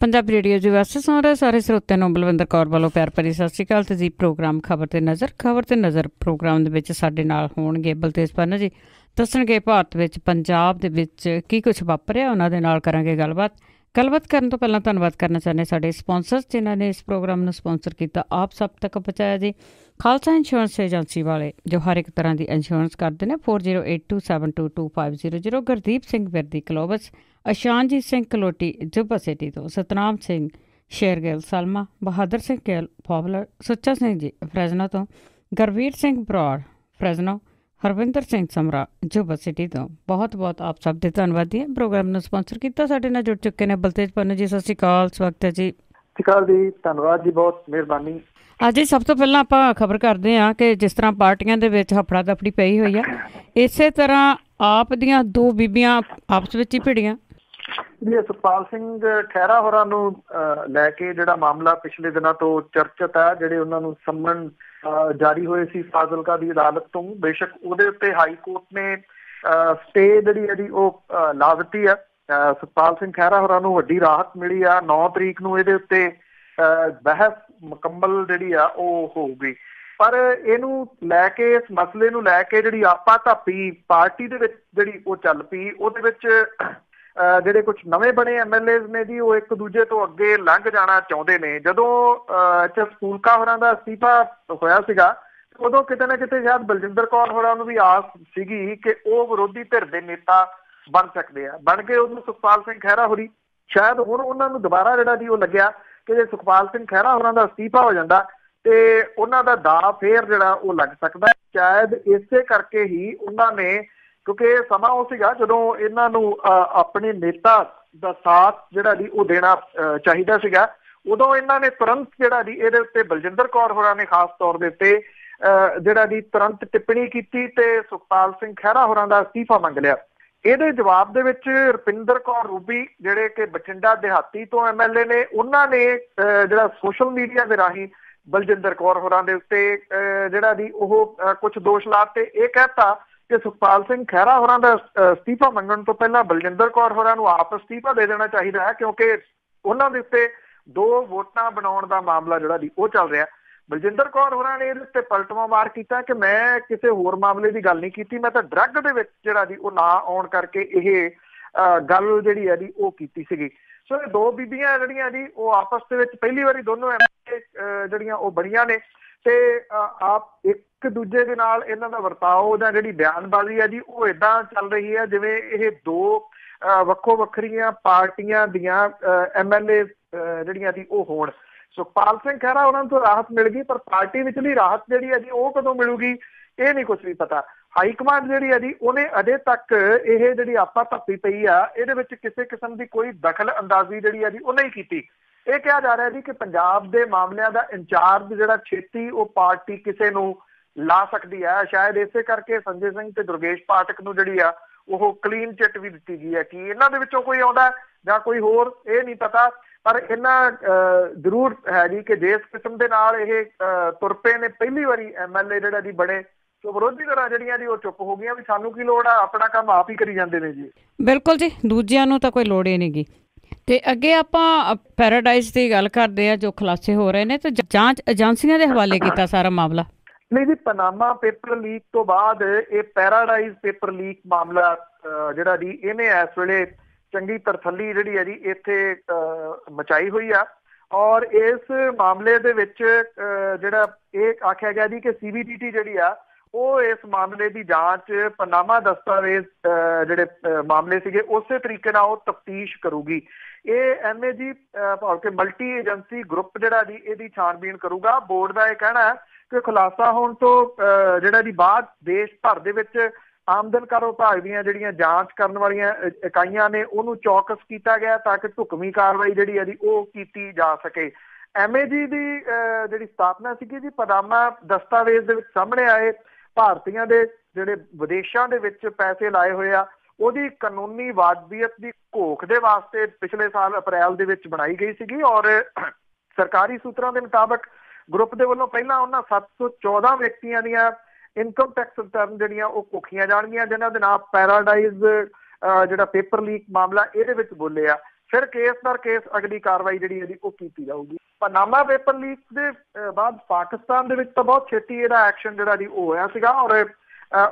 Punjabi radio ਜੀ ਵਾਸਤੇ ਸੁਣ ਰਹੇ ਸਾਰੇ ਸਰੋਤਿਆਂ ਨੂੰ ਬਲਵਿੰਦਰ ਕੌਰ ਵੱਲੋਂ ਪਿਆਰ ਭਰੀ ਸਤਿ ਸ਼੍ਰੀ ਅਕਾਲ। ਤੇ ਜੀ ਪ੍ਰੋਗਰਾਮ ਖਬਰ ਤੇ ਨਜ਼ਰ ਪ੍ਰੋਗਰਾਮ ਦੇ ਵਿੱਚ ਸਾਡੇ ਨਾਲ ਹੋਣਗੇ ਬਲਤੇਜ ਪੰਨ ਜੀ, ਦੱਸਣਗੇ ਭਾਰਤ ਵਿੱਚ ਪੰਜਾਬ ਦੇ ਵਿੱਚ ਕੀ ਕੁਛ ਵਾਪਰਿਆ, ਉਹਨਾਂ ਦੇ ਨਾਲ ਕਰਾਂਗੇ ਗੱਲਬਾਤ ਕਰਨ ਤੋਂ ਪਹਿਲਾਂ ਧੰਨਵਾਦ ਕਰਨਾ ਚਾਹੁੰਦੇ ਸਾਡੇ ਸਪੋਂਸਰਸ ਜਿਨ੍ਹਾਂ ਨੇ ਇਸ ਪ੍ਰੋਗਰਾਮ ਨੂੰ ਸਪੋਂਸਰ ਕੀਤਾ, ਆਪ ਸਭ ਤੱਕ ਪਹੁੰਚਾਇਆ ਜੀ। ਖਾਲਸਾ ਇੰਸ਼ੋਰੈਂਸ ਏਜੰਸੀ ਵਾਲੇ ਜੋ ਹਰ ਇੱਕ ਤਰ੍ਹਾਂ ਦੀ ਇੰਸ਼ੋਰੈਂਸ ਕਰਦੇ ਨੇ। 4082722500। ਗੁਰਦੀਪ ਸਿੰਘ ਵਿਰਦੀ ਕਲੋਬਸ, ਅਸ਼ਾਨਜੀਤ ਸਿੰਘ ਕਲੋਟੀ ਜੁਬਾ ਸਿਟੀ ਤੋਂ, ਸਤਨਾਮ ਸਿੰਘ ਸ਼ੇਰਗਿੱਲ ਸਲਮਾ, ਬਹਾਦਰ ਸਿੰਘ ਗਿੱਲ ਪੋਪਲਰ, ਸੁੱਚਾ ਸਿੰਘ ਜੀ ਫਰੈਜ਼ਨੋ ਤੋਂ, ਗੁਰਵੀਰ ਸਿੰਘ ਬਰੌੜ ਫਰੈਜ਼ਨੋ, ਹਰਵਿੰਦਰ ਸਿੰਘ ਸਮਰਾ ਜੁਬਾ ਸਿਟੀ ਤੋਂ। ਬਹੁਤ ਬਹੁਤ ਆਪ ਸਭ ਦੇ ਧੰਨਵਾਦੀ ਹੈ। ਪ੍ਰੋਗਰਾਮ ਨੂੰ ਸਪੋਂਸਰ ਕੀਤਾ ਸਾਡੇ ਨਾਲ ਜੁੜ ਚੁੱਕੇ ਨੇ ਬਲਤੇਜ ਪੰਨੂ ਜੀ। ਸਤਿ ਸ਼੍ਰੀ ਅਕਾਲ, ਸਵਾਗਤ ਹੈ ਜੀ। ਸਤਿ ਸ਼੍ਰੀ ਅਕਾਲ ਜੀ, ਧੰਨਵਾਦ ਜੀ, ਬਹੁਤ ਮਿਹਰਬਾਨੀ। ਅੱਜ ਹੀ ਸਭ ਤੋਂ ਪਹਿਲਾਂ ਆਪਾਂ ਖਬਰ ਕਰਦੇ ਹਾਂ ਕਿ ਜਿਸ ਤਰ੍ਹਾਂ ਪਾਰਟੀਆਂ ਦੇ ਵਿੱਚ ਹਫੜਾ ਦਫੜੀ ਪਈ ਹੋਈ ਆ, ਇਸੇ ਤਰ੍ਹਾਂ ਆਪ ਦੀਆਂ ਦੋ ਬੀਬੀਆਂ ਆਪਸ ਵਿੱਚ ਹੀ ਭਿੜੀਆਂ। ਜੀ ਸੁਖਪਾਲ ਸਿੰਘ ਖਹਿਰਾ ਹੋਰਾਂ ਨੂੰ ਲੈ ਕੇ ਜਿਹੜਾ ਮਾਮਲਾ ਪਿਛਲੇ ਦਿਨਾਂ ਤੋਂ ਚਰਚਿਤ ਹੈ, ਜਿਹੜੇ ਉਹਨਾਂ ਨੂੰ ਸੰਮਨ ਜਾਰੀ ਹੋਏ ਸੀ ਫਾਜ਼ਿਲਕਾ ਦੀ ਅਦਾਲਤ ਤੋਂ, ਬੇਸ਼ੱਕ ਉਹਦੇ ਉੱਤੇ ਹਾਈ ਕੋਰਟ ਨੇ ਸਟੇ ਜਿਹੜੀ ਇਹਦੀ ਉਹ ਲਾ ਦਿੱਤੀ ਹੈ। ਸੁਖਪਾਲ ਸਿੰਘ ਖਹਿਰਾ ਹੋਰਾਂ ਨੂੰ ਵੱਡੀ ਰਾਹਤ ਮਿਲੀ ਆ। 9 ਤਰੀਕ ਨੂੰ ਇਹਦੇ ਉੱਤੇ ਬਹਿਸ ਮੁਕੰਮਲ ਜਿਹੜੀ ਆ ਉਹ ਹੋਊਗੀ। ਪਰ ਇਹਨੂੰ ਲੈ ਕੇ, ਇਸ ਮਸਲੇ ਨੂੰ ਲੈ ਕੇ ਜਿਹੜੀ ਆਪਾ ਧਾਪੀ ਪਾਰਟੀ ਦੇ ਵਿੱਚ ਜਿਹੜੀ ਉਹ ਚੱਲ ਪਈ, ਉਹਦੇ ਵਿੱਚ ਜਿਹੜੇ ਕੁਛ ਨਵੇਂ ਬਣੇ MLAs ਨੇ ਜੀ, ਉਹ ਇੱਕ ਦੂਜੇ ਤੋਂ ਅੱਗੇ ਲੰਘ ਜਾਣਾ ਚਾਹੁੰਦੇ ਨੇ। ਜਦੋਂ ਫੂਲਕਾ ਹੋਰਾਂ ਦਾ ਅਸਤੀਫਾ ਹੋਇਆ ਸੀਗਾ, ਉਦੋਂ ਕਿਤੇ ਨਾ ਕਿਤੇ ਸ਼ਾਇਦ ਬਲਜਿੰਦਰ ਕੌਰ ਹੋਰਾਂ ਨੂੰ ਵੀ ਆਸ ਸੀਗੀ ਕਿ ਉਹ ਵਿਰੋਧੀ ਧਿਰ ਦੇ ਨੇਤਾ ਬਣ ਸਕਦੇ ਆ। ਬਣ ਕੇ ਉਹਨੂੰ ਸੁਖਪਾਲ ਸਿੰਘ ਖਹਿਰਾ ਹੋਰੀ, ਸ਼ਾਇਦ ਹੁਣ ਉਹਨਾਂ ਨੂੰ ਦੁਬਾਰਾ ਜਿਹੜਾ ਜੀ ਉਹ ਲੱਗਿਆ ਕਿ ਜੇ ਸੁਖਪਾਲ ਸਿੰਘ ਖਹਿਰਾ ਹੋਰਾਂ ਦਾ ਅਸਤੀਫਾ ਹੋ ਜਾਂਦਾ ਤੇ ਉਹਨਾਂ ਦਾ ਦਾਅ ਫੇਰ ਜਿਹੜਾ ਉਹ ਲੱਗ ਸਕਦਾ। ਸ਼ਾਇਦ ਇਸੇ ਕਰਕੇ ਹੀ ਉਹਨਾਂ ਨੇ, ਕਿਉਂਕਿ ਸਮਾਂ ਉਹ ਸੀਗਾ ਜਦੋਂ ਇਹਨਾਂ ਨੂੰ ਆਪਣੇ ਨੇਤਾ ਦਾ ਸਾਥ ਜਿਹੜਾ ਜੀ ਉਹ ਦੇਣਾ ਚਾਹੀਦਾ ਸੀਗਾ, ਉਦੋਂ ਇਹਨਾਂ ਨੇ ਤੁਰੰਤ ਜਿਹੜਾ ਜੀ ਇਹਦੇ ਉੱਤੇ ਬਲਜਿੰਦਰ ਕੌਰ ਹੋਰਾਂ ਨੇ ਖਾਸ ਤੌਰ ਦੇ ਉੱਤੇ ਜਿਹੜਾ ਜੀ ਤੁਰੰਤ ਟਿੱਪਣੀ ਕੀਤੀ ਤੇ ਸੁਖਪਾਲ ਸਿੰਘ ਖਹਿਰਾ ਹੋਰਾਂ ਦਾ ਅਸਤੀਫਾ ਮੰਗ ਲਿਆ। ਇਹਦੇ ਜਵਾਬ ਦੇ ਵਿੱਚ ਰੁਪਿੰਦਰ ਕੌਰ ਰੂਬੀ, ਜਿਹੜੇ ਕਿ ਬਠਿੰਡਾ ਦਿਹਾਤੀ ਤੋਂ MLA ਨੇ, ਉਹਨਾਂ ਨੇ ਜਿਹੜਾ ਸੋਸ਼ਲ ਮੀਡੀਆ ਦੇ ਰਾਹੀਂ ਬਲਜਿੰਦਰ ਕੌਰ ਹੋਰਾਂ ਦੇ ਉੱਤੇ ਜਿਹੜਾ ਜੀ ਉਹ ਕੁਛ ਦੋਸ਼ ਲਾਤੇ। ਇਹ ਕਹਿਤਾ ਕਿ ਸੁਖਪਾਲ ਸਿੰਘ ਖਹਿਰਾ ਹੋਰਾਂ ਦਾ ਅਸਤੀਫਾ ਮੰਗਣ ਤੋਂ ਪਹਿਲਾਂ ਬਲਜਿੰਦਰ ਕੌਰ ਹੋਰਾਂ ਨੂੰ ਆਪ ਅਸਤੀਫਾ ਦੇ ਦੇਣਾ ਚਾਹੀਦਾ ਹੈ, ਕਿਉਂਕਿ ਉਹਨਾਂ ਦੇ ਉੱਤੇ 2 ਵੋਟਾਂ ਬਣਾਉਣ ਦਾ ਮਾਮਲਾ ਜਿਹੜਾ ਜੀ ਉਹ ਚੱਲ ਰਿਹਾ। ਬਲਜਿੰਦਰ ਕੌਰ ਹੋਰਾਂ ਨੇ ਇਹਦੇ ਉੱਤੇ ਪਲਟਵਾਂ ਮਾਰ ਕੀਤਾ ਕਿ ਮੈਂ ਕਿਸੇ ਹੋਰ ਮਾਮਲੇ ਦੀ ਗੱਲ ਨਹੀਂ ਕੀਤੀ, ਮੈਂ ਤਾਂ ਡਰੱਗ ਦੇ ਵਿੱਚ ਜਿਹੜਾ ਜੀ ਉਹ ਨਾ ਆਉਣ ਕਰਕੇ ਇਹ ਗੱਲ ਜਿਹੜੀ ਹੈ ਜੀ ਉਹ ਕੀਤੀ ਸੀਗੀ। ਸੋ ਇਹ 2 ਬੀਬੀਆਂ ਜਿਹੜੀਆਂ ਜੀ ਉਹ ਆਪਸ ਦੇ ਵਿੱਚ ਪਹਿਲੀ ਵਾਰੀ ਦੋਨੋਂ MLA ਜਿਹੜੀਆਂ ਉਹ ਬਣੀਆਂ ਨੇ ਤੇ ਆਪ ਇੱਕ ਦੂਜੇ ਦੇ ਨਾਲ ਇਹਨਾਂ ਦਾ ਵਰਤਾਓ ਜਾਂ ਜਿਹੜੀ ਬਿਆਨਬਾਜ਼ੀ ਹੈ ਜੀ ਉਹ ਏਦਾਂ ਚੱਲ ਰਹੀ ਹੈ ਜਿਵੇਂ ਇਹ 2 ਵੱਖੋ ਵੱਖਰੀਆਂ ਪਾਰਟੀਆਂ ਦੀਆਂ MLA ਜਿਹੜੀਆਂ ਜੀ ਉਹ ਹੋਣ। ਸੁਖਪਾਲ ਸਿੰਘ ਖਹਿਰਾ ਉਹਨਾਂ ਨੂੰ ਰਾਹਤ ਮਿਲ ਗਈ, ਪਰ ਪਾਰਟੀ ਵਿਚਲੀ ਰਾਹਤ ਜਿਹੜੀ ਹੈ ਜੀ ਉਹ ਕਦੋਂ ਮਿਲੂਗੀ ਇਹ ਨਹੀਂ ਕੁਛ ਵੀ ਪਤਾ। ਹਾਈ ਕਮਾਂਡ ਜਿਹੜੀ ਹੈ ਜੀ ਉਹਨੇ ਅਜੇ ਤੱਕ ਇਹ ਜਿਹੜੀ ਆਪਾ ਧੱਪੀ ਪਈ ਆ, ਇਹਦੇ ਵਿੱਚ ਕਿਸੇ ਕਿਸਮ ਦੀ ਕੋਈ ਦਖਲ ਅੰਦਾਜ਼ੀ ਜਿਹੜੀ ਹੈ ਜੀ ਉਹ ਨਹੀਂ ਕੀਤੀ। ਇਹ ਕਿਹਾ ਜਾ ਰਿਹਾ ਜੀ ਕਿ ਪੰਜਾਬ ਦੇ ਮਾਮਲਿਆਂ ਦਾ ਇੰਚਾਰਜ ਜਿਹੜਾ ਛੇਤੀ ਉਹ ਪਾਰਟੀ ਕਿਸੇ ਨੂੰ ਲਾ ਸਕਦੀ ਹੈ। ਸ਼ਾਇਦ ਇਸੇ ਕਰਕੇ ਸੰਜੇ ਸਿੰਘ ਤੇ ਦੁਰਗੇਸ਼ ਪਾਠਕ ਨੂੰ ਜਿਹੜੀ ਆ ਉਹ ਕਲੀਨ ਚਿੱਟ ਵੀ ਦਿੱਤੀ ਗਈ ਹੈ। ਕਿ ਇਹਨਾਂ ਦੇ ਵਿੱਚੋਂ ਕੋਈ ਆਉਂਦਾ ਜਾਂ ਕੋਈ ਹੋਰ ਇਹ ਨਹੀਂ ਪਤਾ, ਪਰ ਇਹਨਾਂ ਜ਼ਰੂਰ ਹੈ ਜੀ ਕਿ ਜਿਸ ਕਿਸਮ ਦੇ ਨਾਲ ਇਹ ਤੁਰ ਪਏ ਨੇ, ਪਹਿਲੀ ਵਾਰੀ MLA ਜਿਹੜਾ ਜੀ ਬਣੇ, ਸੋ ਵਿਰੋਧੀ ਧਿਰਾਂ ਜਿਹੜੀਆਂ ਜੀ ਉਹ ਚੁੱਪ ਹੋ ਗਈਆਂ ਵੀ ਸਾਨੂੰ ਕੀ ਲੋੜ ਆ, ਆਪਣਾ ਕੰਮ ਆਪ ਹੀ ਕਰੀ ਜਾਂਦੇ ਨੇ ਜੀ। ਬਿਲਕੁਲ ਜੀ, ਦੂਜਿਆਂ ਨੂੰ ਤਾਂ ਕੋਈ ਲੋੜ ਹੀ ਨਹੀਂ ਗੀ। ਤੇ ਅੱਗੇ ਆਪਾਂ ਪੈਰਾਡਾਈਜ਼ ਦੀ ਗੱਲ ਕਰਦੇ ਆ, ਜੋ ਖੁਲਾਸੇ ਹੋ ਰਹੇ ਨੇ, ਤੇ ਜਾਂਚ ਏਜੰਸੀਆਂ ਦੇ ਹਵਾਲੇ ਕੀਤਾ ਸਾਰਾ ਮਾਮਲਾ। ਨਹੀਂ ਜੀ, ਪਨਾਮਾ ਪੇਪਰ ਲੀਕ ਤੋਂ ਬਾਅਦ ਇਹ ਪੈਰਾਡਾਈਜ਼ ਪੇਪਰ ਲੀਕ ਮਾਮਲਾ ਜਿਹੜਾ ਜੀ ਇਹਨੇ ਇਸ ਵੇਲੇ ਚੰਗੀ ਤਰਥੱਲੀ ਜਿਹੜੀ ਹੈ ਜੀ ਇੱਥੇ ਮਚਾਈ ਹੋਈ ਆ। ਔਰ ਇਸ ਮਾਮਲੇ ਦੇ ਵਿੱਚ ਜਿਹੜਾ ਇਹ ਆਖਿਆ ਗਿਆ ਜੀ ਕਿ CBDT ਜਿਹੜੀ ਆ ਉਹ ਇਸ ਮਾਮਲੇ ਦੀ ਜਾਂਚ, ਪਨਾਮਾ ਦਸਤਾਵੇਜ਼ ਜਿਹੜੇ ਮਾਮਲੇ ਸੀਗੇ ਉਸੇ ਤਰੀਕੇ ਨਾਲ ਉਹ ਤਫਤੀਸ਼ ਕਰੂਗੀ। ਇਹ MAG ਭਾਵ ਕਿ ਮਲਟੀ ਏਜੰਸੀ ਗਰੁੱਪ ਜਿਹੜਾ ਜੀ ਇਹਦੀ ਛਾਣਬੀਣ ਕਰੂਗਾ। ਬੋਰਡ ਦਾ ਇਹ ਕਹਿਣਾ ਹੈ ਕਿ ਖੁਲਾਸਾ ਹੋਣ ਤੋਂ ਜਿਹੜਾ ਜੀ ਬਾਅਦ ਦੇਸ਼ ਭਰ ਦੇ ਵਿੱਚ ਆਮਦਨ ਕਰ ਵਿਭਾਗ ਦੀਆਂ ਜਿਹੜੀਆਂ ਜਾਂਚ ਕਰਨ ਵਾਲੀਆਂ ਇਕਾਈਆਂ ਨੇ ਉਹਨੂੰ ਚੌਕਸ ਕੀਤਾ ਗਿਆ ਤਾਂ ਕਿ ਢੁਕਵੀਂ ਕਾਰਵਾਈ ਜਿਹੜੀ ਹੈ ਜੀ ਉਹ ਕੀਤੀ ਜਾ ਸਕੇ। MAG ਦੀ ਜਿਹੜੀ ਸਥਾਪਨਾ ਸੀਗੀ ਜੀ ਪਨਾਮਾ ਦਸਤਾਵੇਜ਼ ਦੇ ਵਿੱਚ ਸਾਹਮਣੇ ਆਏ ਭਾਰਤੀਆਂ ਦੇ ਜਿਹੜੇ ਵਿਦੇਸ਼ਾਂ ਦੇ ਵਿੱਚ ਪੈਸੇ ਲਾਏ ਹੋਏ ਆ, ਉਹਦੀ ਕਾਨੂੰਨੀ ਵਾਜਬੀਅਤ ਦੀ ਘੋਖ ਦੇ ਵਾਸਤੇ ਪਿਛਲੇ ਸਾਲ ਅਪ੍ਰੈਲ ਦੇ ਵਿੱਚ ਬਣਾਈ ਗਈ ਸੀਗੀ। ਔਰ ਸਰਕਾਰੀ ਸੂਤਰਾਂ ਦੇ ਮੁਤਾਬਕ ਗਰੁੱਪ ਦੇ ਵੱਲੋਂ ਪਹਿਲਾਂ ਉਹਨਾਂ 714 ਵਿਅਕਤੀਆਂ ਦੀਆਂ ਇਨਕਮ ਟੈਕਸ ਰਿਟਰਨ ਜਿਹੜੀਆਂ ਉਹ ਘੋਖੀਆਂ ਜਾਣਗੀਆਂ, ਜਿਨ੍ਹਾਂ ਦੇ ਨਾਲ ਪੈਰਾਡਾਈਜ਼ ਜਿਹੜਾ ਪੇਪਰ ਲੀਕ ਮਾਮਲਾ ਇਹਦੇ ਵਿੱਚ ਬੋਲੇ ਆ। ਫਿਰ ਕੇਸ ਦਰ ਕੇਸ ਅਗਲੀ ਕਾਰਵਾਈ ਜਿਹੜੀ ਇਹਦੀ ਉਹ ਕੀਤੀ ਜਾਊਗੀ। ਪਨਾਮਾ ਪੇਪਰ ਲੀਕ ਦੇ ਬਾਅਦ ਪਾਕਿਸਤਾਨ ਦੇ ਵਿੱਚ ਤਾਂ ਬਹੁਤ ਛੇਤੀ ਇਹਦਾ ਐਕਸ਼ਨ ਜਿਹੜਾ ਜੀ ਉਹ ਹੋਇਆ ਸੀਗਾ, ਔਰ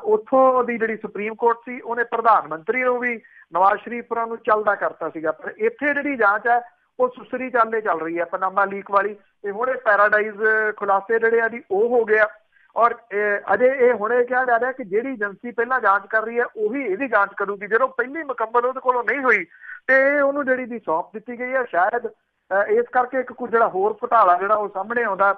ਉੱਥੋਂ ਦੀ ਜਿਹੜੀ ਸੁਪਰੀਮ ਕੋਰਟ ਸੀ ਉਹਨੇ ਪ੍ਰਧਾਨ ਮੰਤਰੀ ਨੂੰ ਵੀ ਨਵਾਜ਼ ਸ਼ਰੀਫ ਹੋਰਾਂ ਨੂੰ ਚੱਲਦਾ ਕਰਤਾ ਸੀਗਾ। ਪਰ ਇੱਥੇ ਜਿਹੜੀ ਜਾਂਚ ਹੈ ਉਹ ਸੁਸਰੀ ਚਾਲੇ ਚੱਲ ਰਹੀ ਹੈ ਪਨਾਮਾ ਲੀਕ ਵਾਲੀ। ਤੇ ਹੁਣ ਇਹ ਪੈਰਾਡਾਈਜ਼ ਖੁਲਾਸੇ ਜਿਹੜੇ ਆ ਜੀ ਉਹ ਹੋ ਗਿਆ, ਔਰ ਅਜੇ ਇਹ ਹੁਣੇ ਕਿਹਾ ਜਾ ਰਿਹਾ ਕਿ ਜਿਹੜੀ ਏਜੰਸੀ ਪਹਿਲਾਂ ਜਾਂਚ ਕਰ ਰਹੀ ਹੈ ਉਹੀ ਇਹਦੀ ਜਾਂਚ ਕਰੂਗੀ। ਜਦੋਂ ਪਹਿਲੀ ਮੁਕੰਮਲ ਉਹਦੇ ਕੋਲੋਂ ਨਹੀਂ ਹੋਈ ਤੇ ਉਹਨੂੰ ਜਿਹੜੀ ਦੀ ਸੌਂਪ ਦਿੱਤੀ ਗਈ ਹੈ। ਸ਼ਾਇਦ ਇਸ ਕਰਕੇ ਇੱਕ ਕੁਝ ਜਿਹੜਾ ਹੋਰ ਘੁਟਾਲਾ ਜਿਹੜਾ ਉਹ ਸਾਹਮਣੇ ਆਉਂਦਾ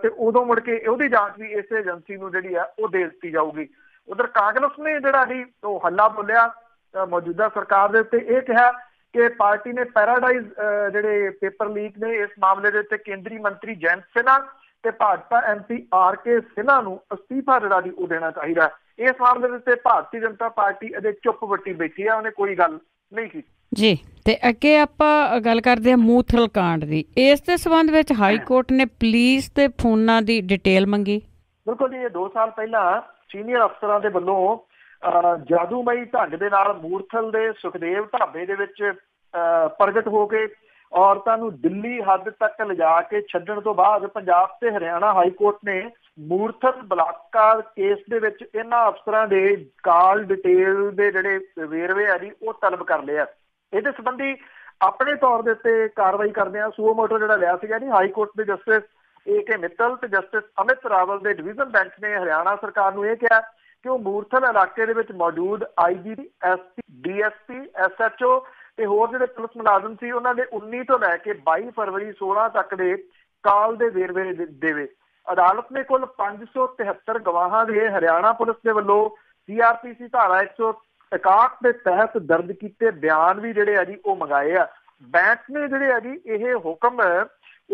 ਤੇ ਉਦੋਂ ਮੁੜ ਕੇ ਉਹਦੀ ਜਾਂਚ ਵੀ ਇਸੇ ਏਜੰਸੀ ਨੂੰ ਜਿਹੜੀ ਆ ਉਹ ਦੇ ਦਿੱਤੀ ਜਾਊਗੀ। ਉਧਰ ਕਾਂਗਰਸ ਨੇ ਜਿਹੜਾ ਜੀ ਉਹ ਹੱਲਾ ਬੋਲਿਆ ਮੌਜੂਦਾ ਸਰਕਾਰ ਦੇ ਉੱਤੇ, ਇਹ ਕਿਹਾ ਕਿ ਪਾਰਟੀ ਨੇ ਪੈਰਾਡਾਈਜ਼ ਜਿਹੜੇ ਪੇਪਰ ਲੀਕ ਨੇ ਇਸ ਮਾਮਲੇ ਦੇ ਉੱਤੇ ਕੇਂਦਰੀ ਮੰਤਰੀ ਜੈਂਤ ਸਿਨਹਾ ਤੇ ਭਾਜਪਾ MP RK ਸਿਨਹਾ ਨੂੰ ਅਸਤੀਫਾ ਜਿਹੜਾ ਜੀ ਉਹ ਦੇਣਾ ਚਾਹੀਦਾ। ਇਸ ਮਾਮਲੇ ਦੇ ਉੱਤੇ ਭਾਰਤੀ ਜਨਤਾ ਪਾਰਟੀ ਅਜੇ ਚੁੱਪ ਵੱਟੀ ਬੈਠੀ ਆ, ਉਹਨੇ ਕੋਈ ਗੱਲ ਨਹੀਂ ਕੀਤੀ ਜੀ। ਤੇ ਅੱਗੇ ਆਪਾਂ ਗੱਲ ਕਰਦੇ ਹਾਂ ਮੂਥਲ ਕਾਂਡ ਦੀ। ਇਸ ਦੇ ਸੰਬੰਧ ਵਿੱਚ ਹਾਈ ਕੋਰਟ ਨੇ ਪੁਲਿਸ ਦੇ ਫੋਨਾਂ ਦੀ ਡਿਟੇਲ ਮੰਗੀ। ਬਿਲਕੁਲ ਜੀ, ਇਹ 2 ਸਾਲ ਪਹਿਲਾਂ ਸੀਨੀਅਰ ਅਫਸਰਾਂ ਦੇ ਵੱਲੋਂ ਜਾਦੂਮਈ ਢੰਗ ਦੇ ਨਾਲ ਮੂਰਥਲ ਦੇ ਸੁਖਦੇਵ ਢਾਬੇ ਦੇ ਵਿੱਚ ਪ੍ਰਗਟ ਹੋ ਕੇ ਔਰਤਾਂ ਨੂੰ ਦਿੱਲੀ ਹੱਦ ਤੱਕ ਲਿਜਾ ਕੇ ਛੱਡਣ ਤੋਂ ਬਾਅਦ ਪੰਜਾਬ ਤੇ ਹਰਿਆਣਾ ਹਾਈ ਕੋਰਟ ਨੇ ਮੂਰਥਲ ਬਲਾਤਕਾਰ ਕੇਸ ਦੇ ਵਿੱਚ ਇਹਨਾਂ ਅਫਸਰਾਂ ਦੇ ਕਾਲ ਡਿਟੇਲ ਦੇ ਜਿਹੜੇ ਵੇਰਵੇ ਆ ਜੀ ਉਹ ਤਲਬ ਕਰ ਲਿਆ। ਇਹਦੇ ਸੰਬੰਧੀ ਆਪਣੇ ਤੌਰ ਦੇ ਉੱਤੇ ਕਾਰਵਾਈ ਕਰਦਿਆਂ ਸੂਓ ਮੋਟੋ ਜਿਹੜਾ ਲਿਆ ਸੀਗਾ ਜੀ ਹਾਈ ਕੋਰਟ ਦੇ ਜਸਟਿਸ AK ਮਿੱਤਲ ਤੇ ਜਸਟਿਸ ਅਮਿਤ ਰਾਵਲ ਦੇ ਡਿਵੀਜ਼ਨ ਬੈਂਚ ਨੇ ਹਰਿਆਣਾ ਸਰਕਾਰ ਨੂੰ ਇਹ ਕਿਹਾ ਕਿ ਉਹ ਮੂਰਥਲ ਇਲਾਕੇ ਦੇ ਵਿੱਚ ਮੌਜੂਦ IG SP DSP SHO ਤੇ ਹੋਰ ਜਿਹੜੇ ਪੁਲਿਸ ਮੁਲਾਜ਼ਮ ਸੀ ਉਹਨਾਂ ਦੇ 19 ਤੋਂ ਲੈ ਕੇ 22 ਫਰਵਰੀ 16 ਤੱਕ ਦੇ ਕਾਲ ਦੇ ਵੇਰਵੇ ਦੇਵੇ। ਅਦਾਲਤ ਨੇ ਕੁੱਲ 573 ਗਵਾਹਾਂ ਦੇ ਹਰਿਆਣਾ ਪੁਲਿਸ ਦੇ ਵੱਲੋਂ CRPC ਧਾਰਾ 161 ਦੇ ਤਹਿਤ ਦਰਜ ਕੀਤੇ ਬਿਆਨ ਵੀ ਜਿਹੜੇ ਆ ਜੀ ਉਹ ਮੰਗਾਏ ਆ। ਬੈਂਚ ਨੇ ਜਿਹੜੇ ਆ ਜੀ ਇਹ ਹੁਕਮ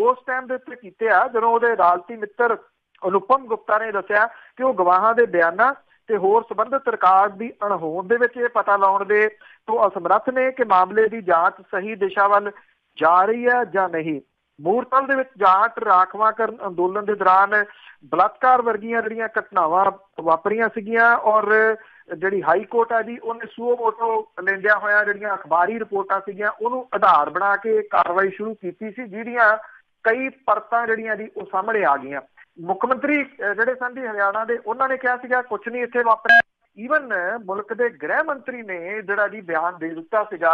ਉਸ ਟਾਈਮ ਦੇ ਉੱਤੇ ਕੀਤੇ ਆ ਜਦੋਂ ਉਹਦੇ ਅਦਾਲਤੀ ਮਿੱਤਰ ਅਨੁਪਮ ਗੁਪਤਾ ਨੇ ਦੱਸਿਆ ਕਿ ਉਹ ਗਵਾਹਾਂ ਦੇ ਬਿਆਨਾਂ ਤੇ ਹੋਰ ਸੰਬੰਧਿਤ ਰਿਕਾਰਡ ਦੀ ਅਣਹੋਂਦ ਦੇ ਵਿੱਚ ਇਹ ਪਤਾ ਲਾਉਣ ਦੇ ਤੋਂ ਅਸਮਰੱਥ ਨੇ ਕਿ ਮਾਮਲੇ ਦੀ ਜਾਂਚ ਸਹੀ ਦਿਸ਼ਾ ਵੱਲ ਜਾ ਰਹੀ ਹੈ ਜਾਂ ਨਹੀਂ। ਮੂਰਥਲ ਦੇ ਵਿੱਚ ਜਾਂਚ ਰਾਖਵਾਂਕਰਨ ਅੰਦੋਲਨ ਦੇ ਦੌਰਾਨ ਬਲਾਤਕਾਰ ਵਰਗੀਆਂ ਜਿਹੜੀਆਂ ਘਟਨਾਵਾਂ ਵਾਪਰੀਆਂ ਸੀਗੀਆਂ ਔਰ ਜਿਹੜੀ ਹਾਈ ਕੋਰਟ ਆ ਜੀ ਉਹਨੇ ਸੂਓ ਮੋਟੋ ਲੈਂਦਿਆਂ ਹੋਇਆ ਜਿਹੜੀਆਂ ਅਖਬਾਰੀ ਰਿਪੋਰਟਾਂ ਸੀਗੀਆਂ ਉਹਨੂੰ ਆਧਾਰ ਬਣਾ ਕੇ ਕਾਰਵਾਈ ਸ਼ੁਰੂ ਕੀਤੀ ਸੀ, ਜਿਹਦੀਆਂ ਕਈ ਪਰਤਾਂ ਜਿਹੜੀਆਂ ਜੀ ਉਹ ਸਾਹਮਣੇ ਆ ਗਈਆਂ। ਮੁੱਖ ਮੰਤਰੀ ਜਿਹੜੇ ਸਨ ਜੀ ਹਰਿਆਣਾ ਦੇ ਉਹਨਾਂ ਨੇ ਕਿਹਾ ਸੀਗਾ ਕੁਛ ਨਹੀਂ ਇੱਥੇ ਵਾਪਰਿਆ। ਈਵਨ ਮੁਲਕ ਦੇ ਗ੍ਰਹਿ ਮੰਤਰੀ ਨੇ ਜਿਹੜਾ ਜੀ ਬਿਆਨ ਦੇ ਦਿੱਤਾ ਸੀਗਾ